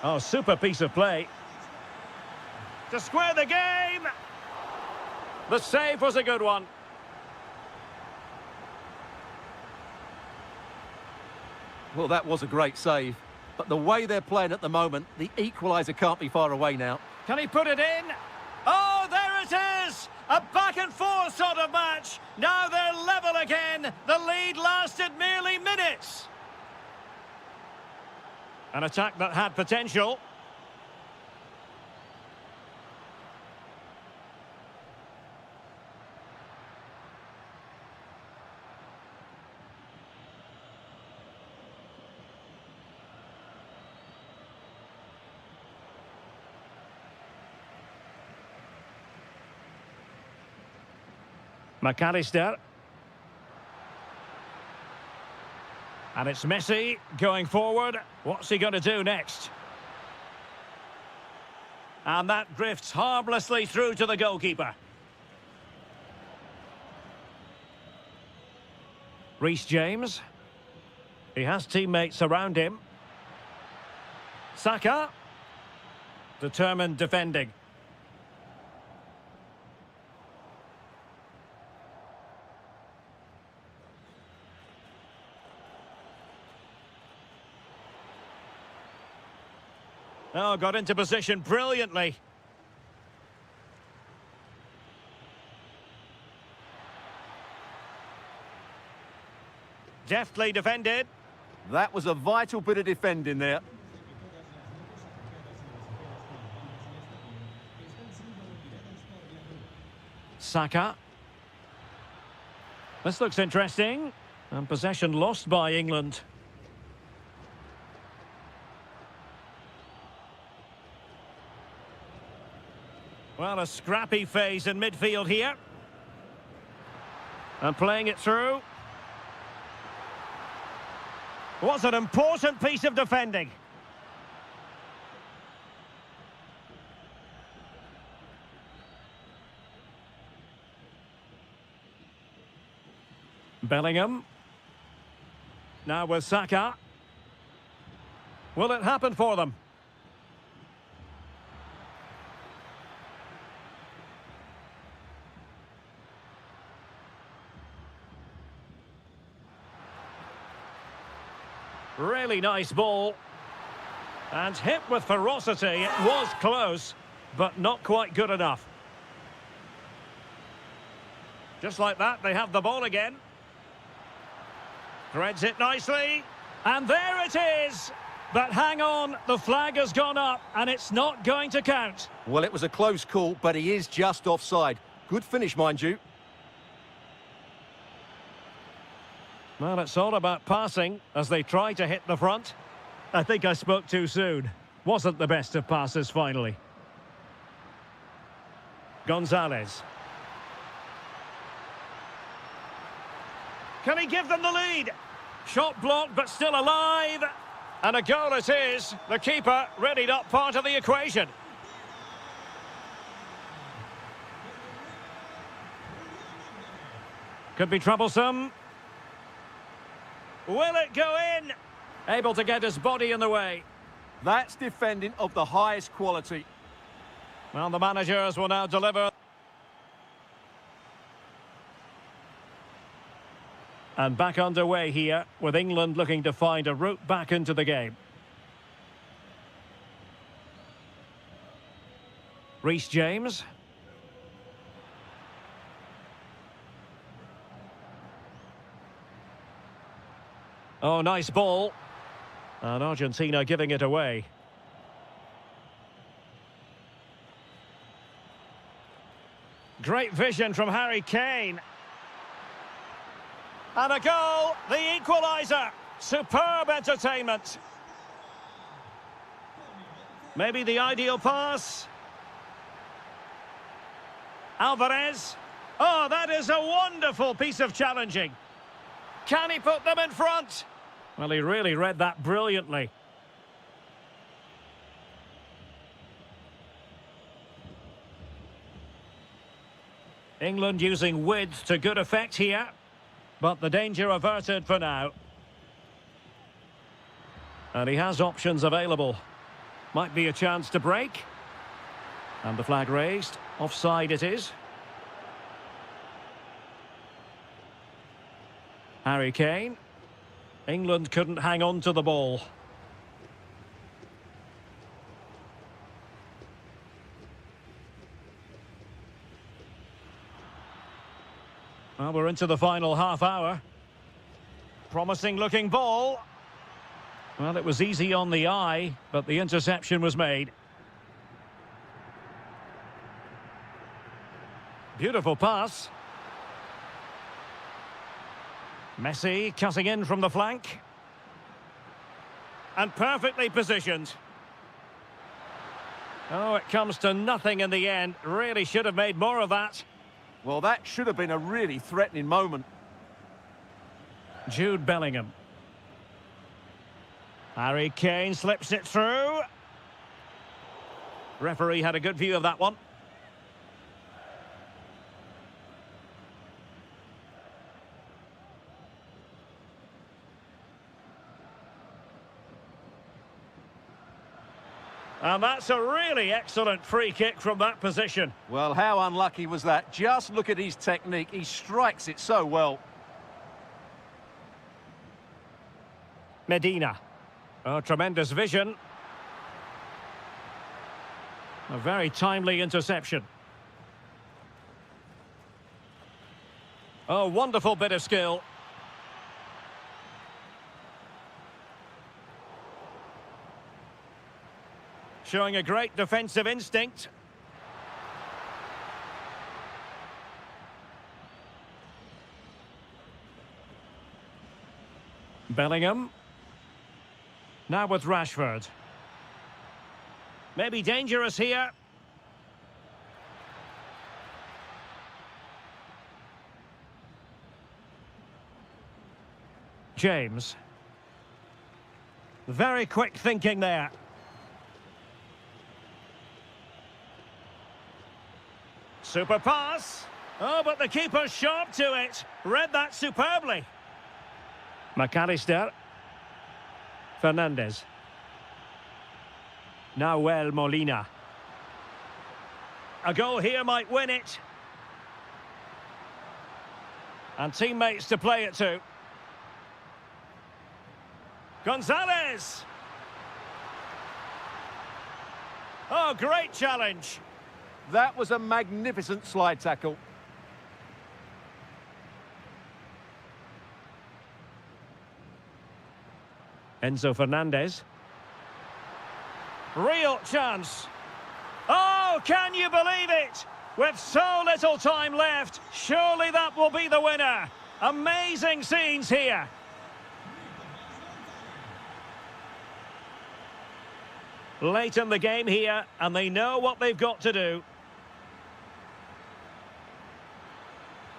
Oh, super piece of play. To square the game. The save was a good one. Well, that was a great save. But the way they're playing at the moment, the equaliser can't be far away now. Can he put it in? Oh, there it is! A back-and-forth sort of match. Now they're level again. The lead lasted merely minutes. An attack that had potential. McAllister. And it's Messi going forward. What's he going to do next? And that drifts harmlessly through to the goalkeeper. Reece James. He has teammates around him. Saka. Determined defending. Oh, got into position brilliantly. Deftly defended. That was a vital bit of defending there. Saka. This looks interesting. And possession lost by England. Well, a scrappy phase in midfield here. And playing it through. Was an important piece of defending. Bellingham. Now with Saka. Will it happen for them? Really nice ball. And hit with ferocity. It was close, but not quite good enough. Just like that, they have the ball again. Threads it nicely. And there it is. But hang on, the flag has gone up, and it's not going to count. Well, it was a close call, but he is just offside. Good finish, mind you. Well, it's all about passing as they try to hit the front. I think I spoke too soon. Wasn't the best of passes, finally. Gonzalez. Can he give them the lead? Shot blocked, but still alive. And a goal it is. The keeper really not part of the equation. Could be troublesome. Will it go in? Able to get his body in the way. That's defending of the highest quality. Well, the managers will now deliver. And back underway here, with England looking to find a route back into the game. Reece James. Oh, nice ball. And Argentina giving it away. Great vision from Harry Kane. And a goal, the equaliser. Superb entertainment. Maybe the ideal pass. Alvarez. Oh, that is a wonderful piece of challenging. Can he put them in front? Well, he really read that brilliantly. England using width to good effect here, but the danger averted for now. And he has options available. Might be a chance to break. And the flag raised. Offside it is. Harry Kane. England couldn't hang on to the ball. Well, we're into the final half hour. Promising looking ball. Well, it was easy on the eye, but the interception was made. Beautiful pass. Messi cutting in from the flank. And perfectly positioned. Oh, it comes to nothing in the end. Really should have made more of that. Well, that should have been a really threatening moment. Jude Bellingham. Harry Kane slips it through. Referee had a good view of that one. And that's a really excellent free kick from that position. Well, how unlucky was that? Just look at his technique. He strikes it so well. Medina. Oh, tremendous vision. A very timely interception. Oh, wonderful bit of skill. Showing a great defensive instinct. Bellingham. Now with Rashford. Maybe dangerous here. James. Very quick thinking there. Super pass. Oh, but the keeper's sharp to it. Read that superbly. McAllister. Fernandez. Nahuel Molina. A goal here might win it. And teammates to play it to. Gonzalez. Oh, great challenge. That was a magnificent slide tackle. Enzo Fernandez. Real chance. Oh, can you believe it? With so little time left, surely that will be the winner. Amazing scenes here. Late in the game here, and they know what they've got to do.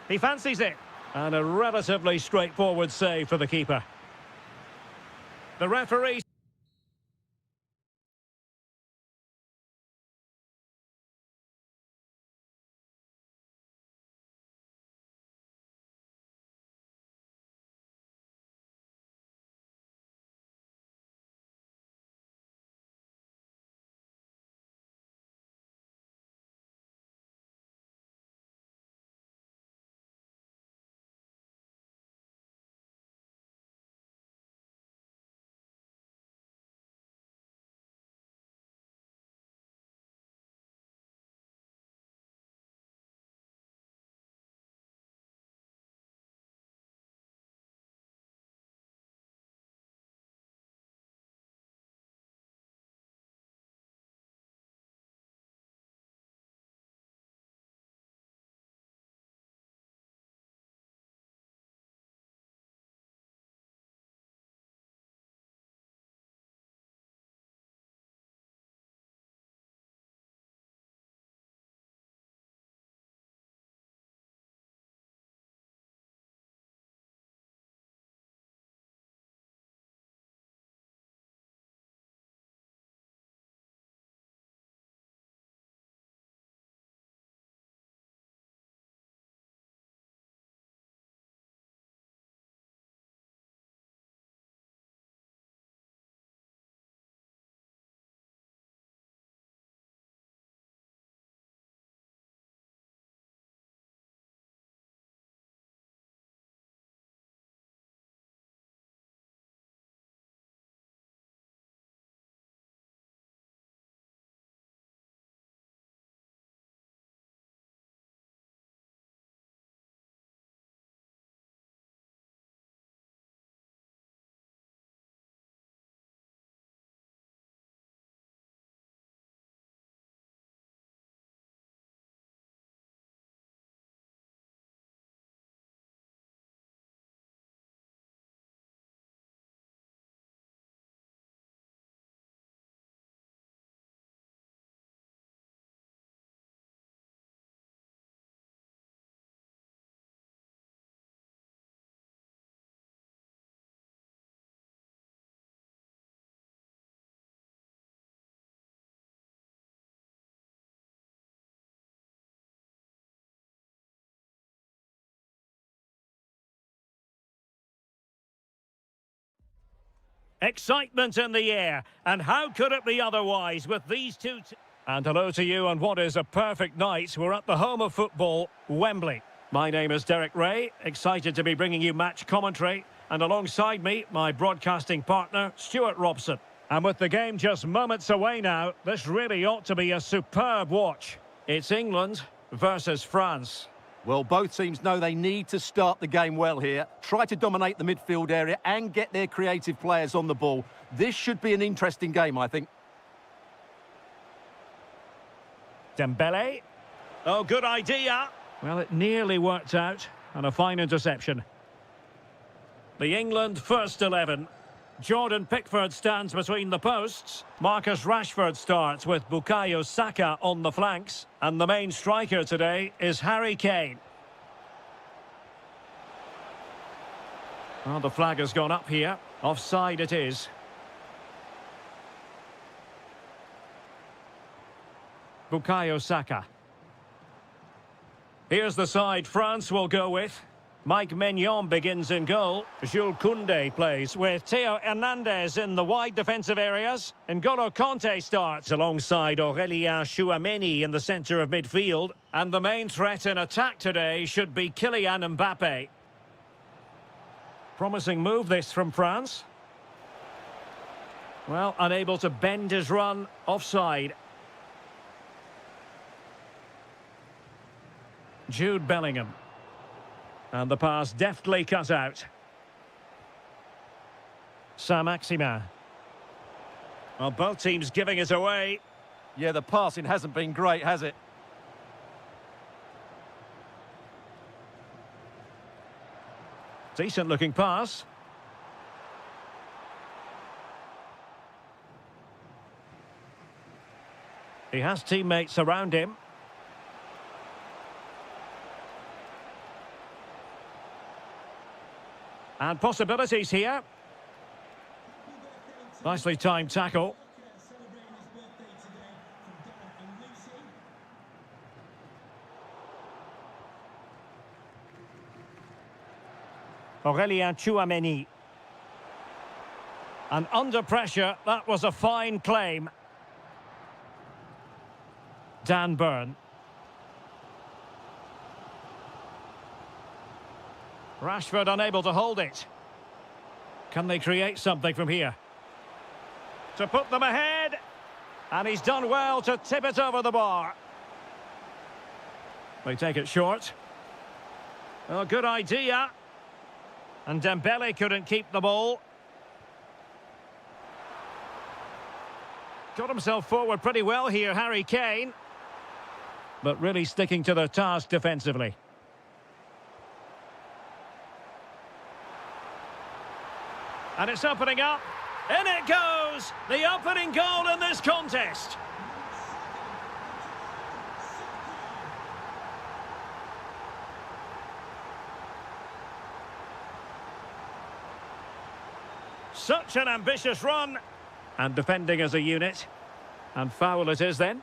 He fancies it. And a relatively straightforward save for the keeper. The referee Excitement in the air, and how could it be otherwise with these two... And hello to you on what is a perfect night. We're at the home of football, Wembley. My name is Derek Ray, excited to be bringing you match commentary. And alongside me, my broadcasting partner, Stuart Robson. And with the game just moments away now, this really ought to be a superb watch. It's England versus France. Well, both teams know they need to start the game well here, try to dominate the midfield area and get their creative players on the ball. This should be an interesting game, I think. Dembele. Oh, good idea. Well, it nearly worked out. And a fine interception. The England first 11. Jordan Pickford stands between the posts. Marcus Rashford starts with Bukayo Saka on the flanks. And the main striker today is Harry Kane. Well, the flag has gone up here. Offside it is. Bukayo Saka. Here's the side France will go with. Mike Maignan begins in goal. Jules Koundé plays with Theo Hernandez in the wide defensive areas. N'Golo Kanté starts alongside Aurélien Tchouameni in the centre of midfield. And the main threat in attack today should be Kylian Mbappe. Promising move this from France. Well, unable to bend his run. Offside. Jude Bellingham. And the pass deftly cut out. Saint-Maximin. Well, both teams giving it away. Yeah, the passing hasn't been great, has it? Decent looking pass. He has teammates around him. And possibilities here. Nicely timed tackle. Aurélien Tchouameni. And under pressure, that was a fine claim. Dan Burn. Rashford unable to hold it. Can they create something from here? To put them ahead. And he's done well to tip it over the bar. They take it short. Oh, good idea. And Dembele couldn't keep the ball. Got himself forward pretty well here, Harry Kane. But really sticking to their task defensively. And it's opening up. In it goes! The opening goal in this contest. Such an ambitious run. And defending as a unit. And foul it is then.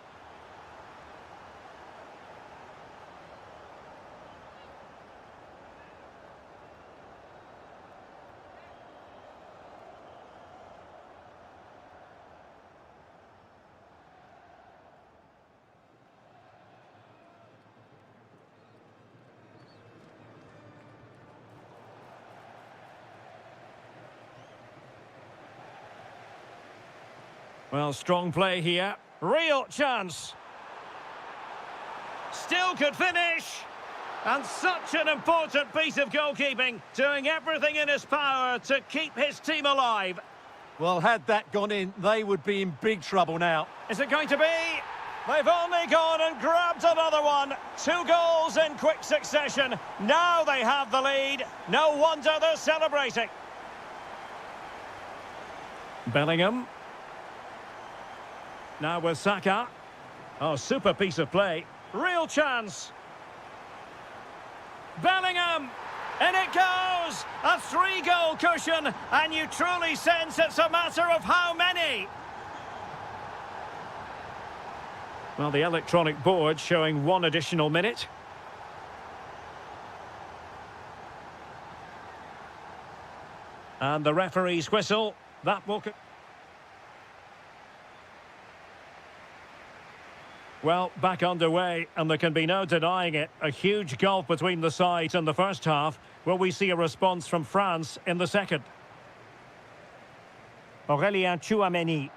Well, strong play here. Real chance. Still could finish. And such an important piece of goalkeeping, doing everything in his power to keep his team alive. Well, had that gone in, they would be in big trouble now. Is it going to be? They've only gone and grabbed another one. 2 goals in quick succession. Now they have the lead. No wonder they're celebrating. Bellingham. Now with Saka. Oh, super piece of play. Real chance. Bellingham. In it goes. A 3-goal cushion. And you truly sense it's a matter of how many. Well, the electronic board showing 1 additional minute. And the referee's whistle. That will... Well, back underway, and there can be no denying it. A huge gulf between the sides in the first half. Will we see a response from France in the second? Aurélien Tchouameni.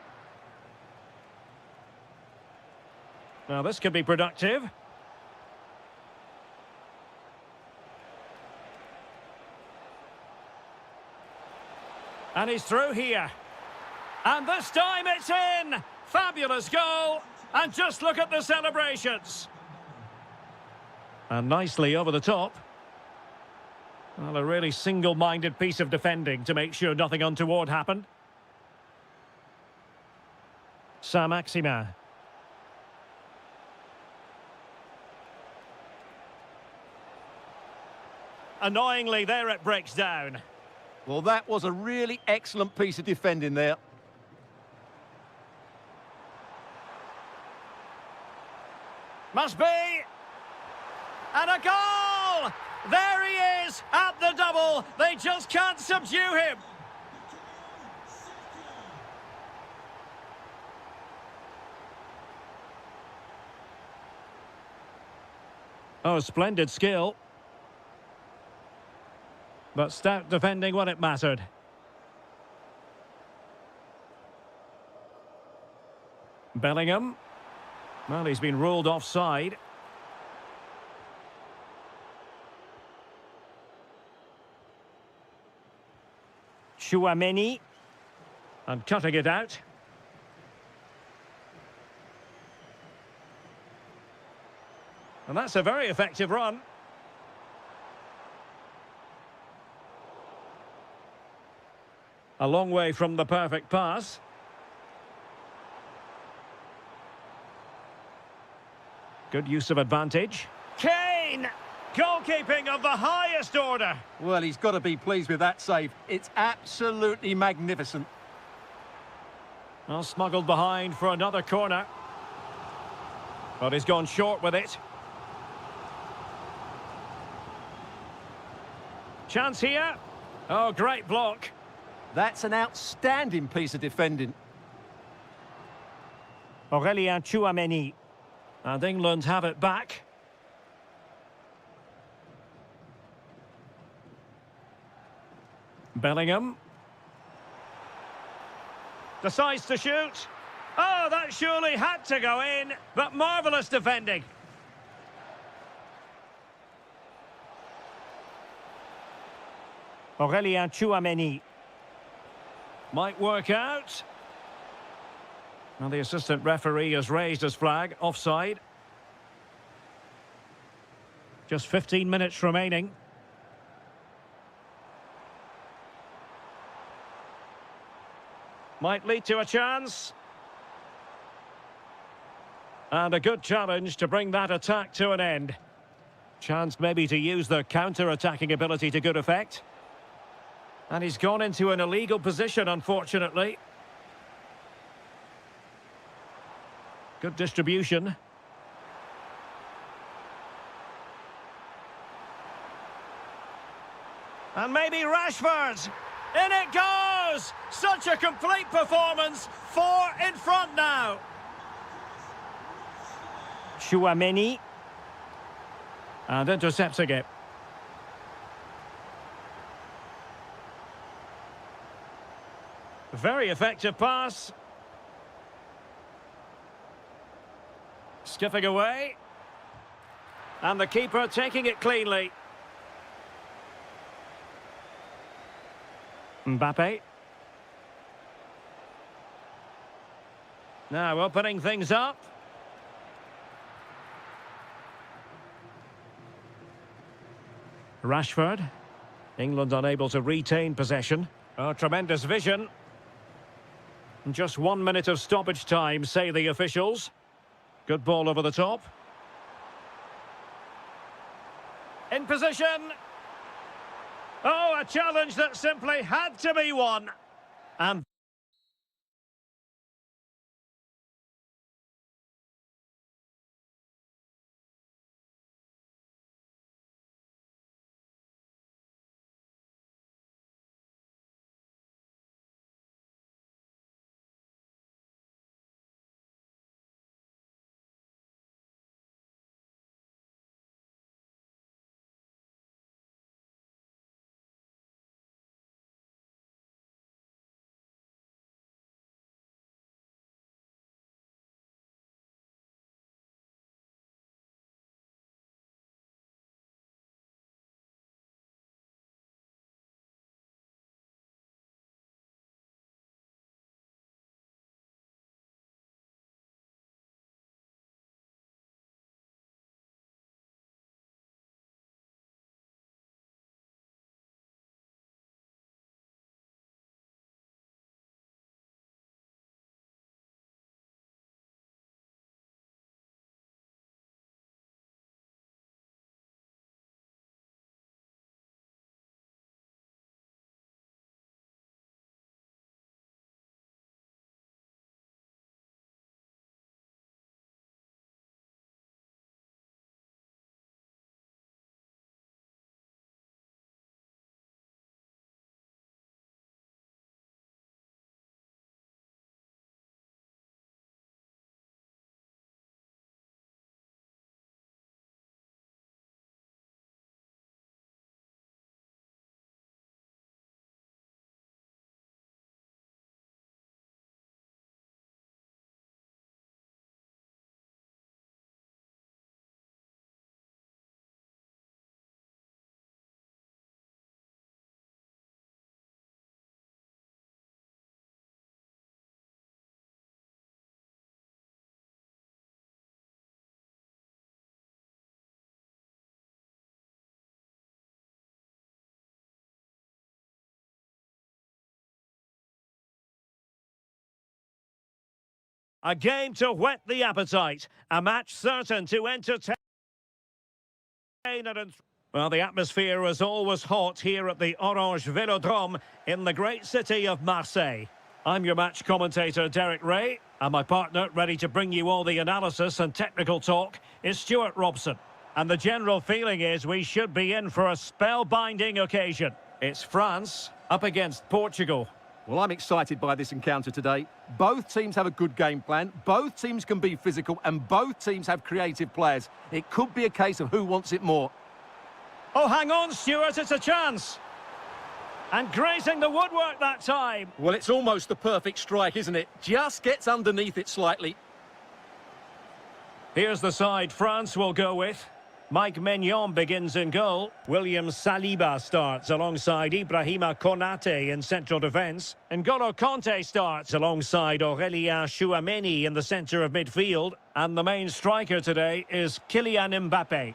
Now, this could be productive. And he's through here. And this time it's in! Fabulous goal! And just look at the celebrations. And nicely over the top. Well, a really single-minded piece of defending to make sure nothing untoward happened. Saint-Maximin. Annoyingly, there it breaks down. Well, that was a really excellent piece of defending there. Must be! And a goal! There he is at the double. They just can't subdue him. Oh, splendid skill. But stout defending when it mattered. Bellingham. Well, he's been ruled offside. Tchouameni. And cutting it out. And that's a very effective run. A long way from the perfect pass. Good use of advantage. Kane! Goalkeeping of the highest order. Well, he's got to be pleased with that save. It's absolutely magnificent. Well, smuggled behind for another corner. But he's gone short with it. Chance here. Oh, great block. That's an outstanding piece of defending. Aurélien Tchouameni. And England have it back. Bellingham. Decides to shoot. Oh, that surely had to go in, but marvellous defending. Aurélien Tchouameni. Might work out. And the assistant referee has raised his flag, offside. Just 15 minutes remaining. Might lead to a chance. And a good challenge to bring that attack to an end. Chance maybe to use their counter-attacking ability to good effect. And he's gone into an illegal position, unfortunately. Good distribution. And maybe Rashford. In it goes! Such a complete performance. 4 in front now. Tchouameni. And intercepting it. Very effective pass. Skipping away. And the keeper taking it cleanly. Mbappe. Now opening things up. Rashford. England unable to retain possession. Oh, tremendous vision. Just 1 minute of stoppage time, say the officials. Good ball over the top. In position. Oh, a challenge that simply had to be won. And A game to whet the appetite. A match certain to entertain. Well, the atmosphere is always hot here at the Orange Velodrome in the great city of Marseille. I'm your match commentator, Derek Ray, and my partner, ready to bring you all the analysis and technical talk, is Stuart Robson. And the general feeling is we should be in for a spellbinding occasion. It's France up against Portugal. Well, I'm excited by this encounter today. Both teams have a good game plan, both teams can be physical, and both teams have creative players. It could be a case of who wants it more. Oh, hang on, Stuart, it's a chance. And grazing the woodwork that time. Well, it's almost the perfect strike, isn't it? Just gets underneath it slightly. Here's the side France will go with. Mike Maignan begins in goal. William Saliba starts alongside Ibrahima Konate in central defence. N'Golo Kanté starts alongside Aurélien Tchouameni in the centre of midfield. And the main striker today is Kylian Mbappé.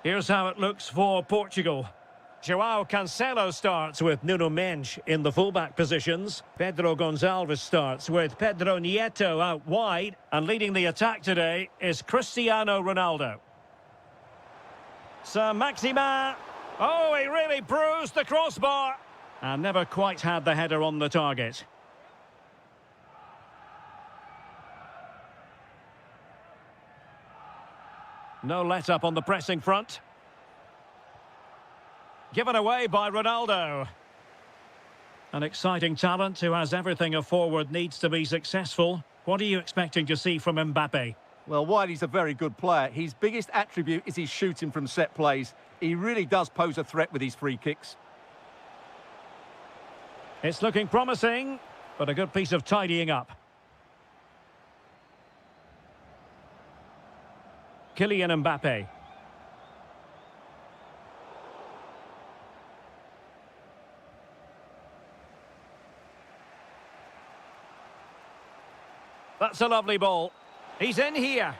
Here's how it looks for Portugal. João Cancelo starts with Nuno Mendes in the fullback positions. Pedro Gonçalves starts with Pedro Nieto out wide. And leading the attack today is Cristiano Ronaldo. Saint-Maximin. Oh, he really bruised the crossbar. And never quite had the header on the target. No let-up on the pressing front. Given away by Ronaldo. An exciting talent who has everything a forward needs to be successful. What are you expecting to see from Mbappé? Well, while he's a very good player, his biggest attribute is his shooting from set plays. He really does pose a threat with his free kicks. It's looking promising, but a good piece of tidying up. Kylian Mbappé. That's a lovely ball. He's in here.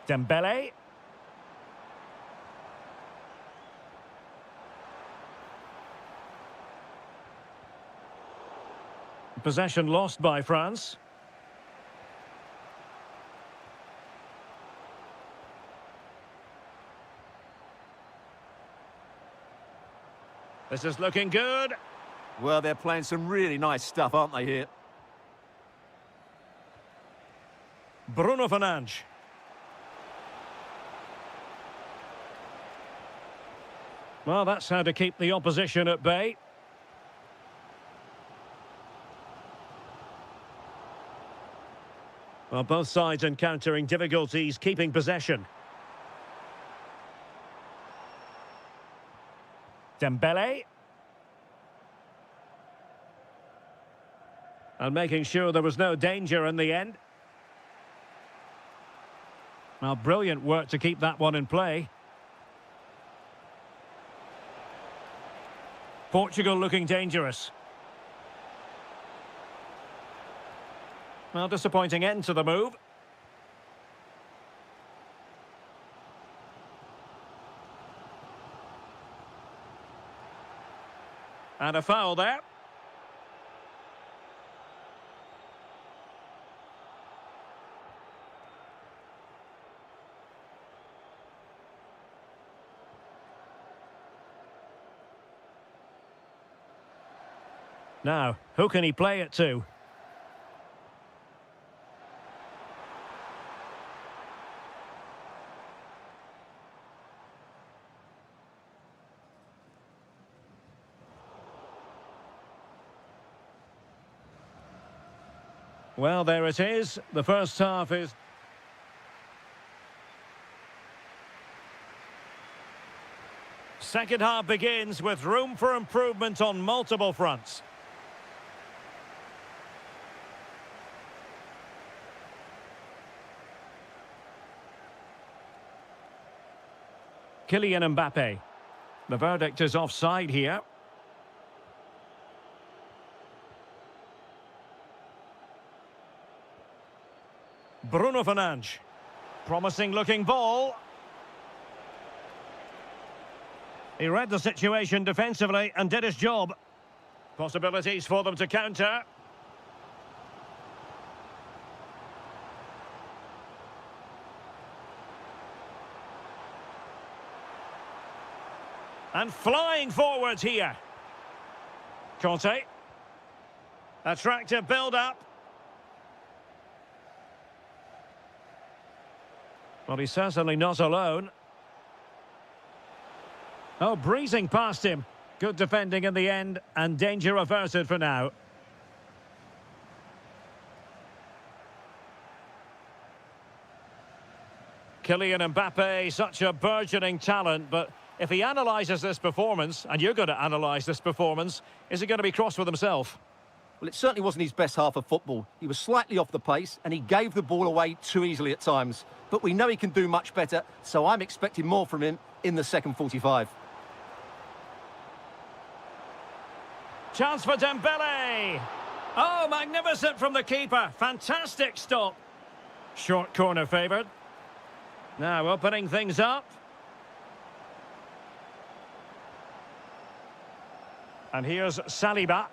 Dembele. Possession lost by France. This is looking good. Well, they're playing some really nice stuff, aren't they, here? Bruno Fernandes. Well, that's how to keep the opposition at bay. Well, both sides encountering difficulties keeping possession. Dembele. And making sure there was no danger in the end. Well, brilliant work to keep that one in play. Portugal looking dangerous. Well, disappointing end to the move. And a foul there. Now, who can he play it to? Well, there it is. The first half is... Second half begins with room for improvement on multiple fronts. Kylian Mbappé. The verdict is offside here. Bruno Fernandes. Promising looking ball. He read the situation defensively and did his job. Possibilities for them to counter. And flying forwards here. Conte. Attractive build-up. Well, he's certainly not alone. Oh, breezing past him. Good defending in the end, and danger averted for now. Kylian Mbappe, such a burgeoning talent, but if he analyses this performance, and you're going to analyse this performance, is he going to be cross with himself? Well, it certainly wasn't his best half of football. He was slightly off the pace, and he gave the ball away too easily at times. But we know he can do much better, so I'm expecting more from him in the second 45. Chance for Dembele. Oh, magnificent from the keeper. Fantastic stop. Short corner favoured. Now opening things up. And here's Saliba.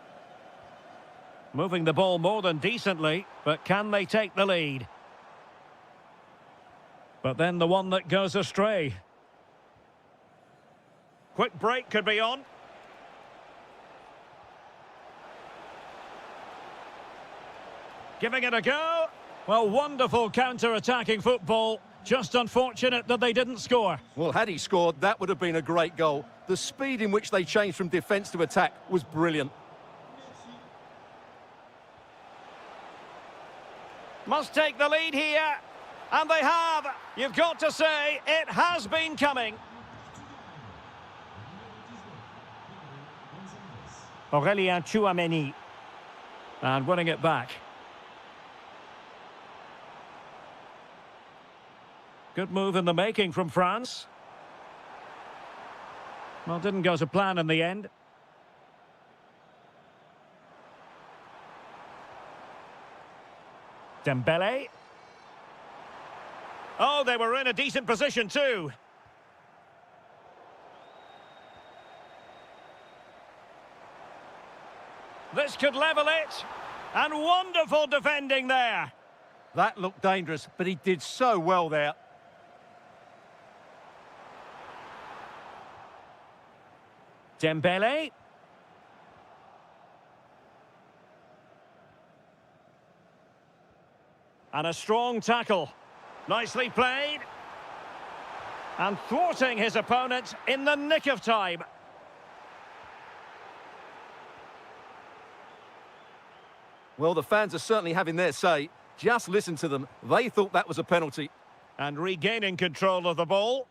Moving the ball more than decently, but can they take the lead? But then the one that goes astray. Quick break could be on. Giving it a go. Well, wonderful counter-attacking football. Just unfortunate that they didn't score. Well, had he scored, that would have been a great goal. The speed in which they changed from defence to attack was brilliant. Must take the lead here. And they have. You've got to say, it has been coming. Aurélien Tchouameni. And winning it back. Good move in the making from France. Well, didn't go to plan in the end. Dembele. Oh, they were in a decent position too. This could level it. And wonderful defending there. That looked dangerous, but he did so well there. Dembele. And a strong tackle. Nicely played. And thwarting his opponent in the nick of time. Well, the fans are certainly having their say. Just listen to them. They thought that was a penalty. And regaining control of the ball.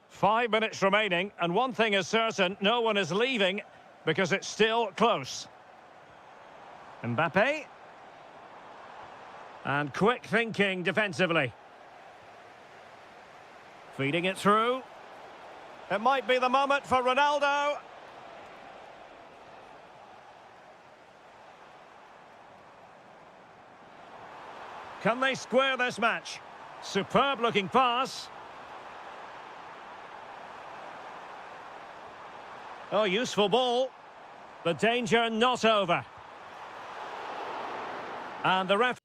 5 minutes remaining, and one thing is certain, no one is leaving because it's still close. Mbappe. And quick thinking defensively. Feeding it through. It might be the moment for Ronaldo. Can they square this match? Superb looking pass. Oh, useful ball. The danger not over. And the ref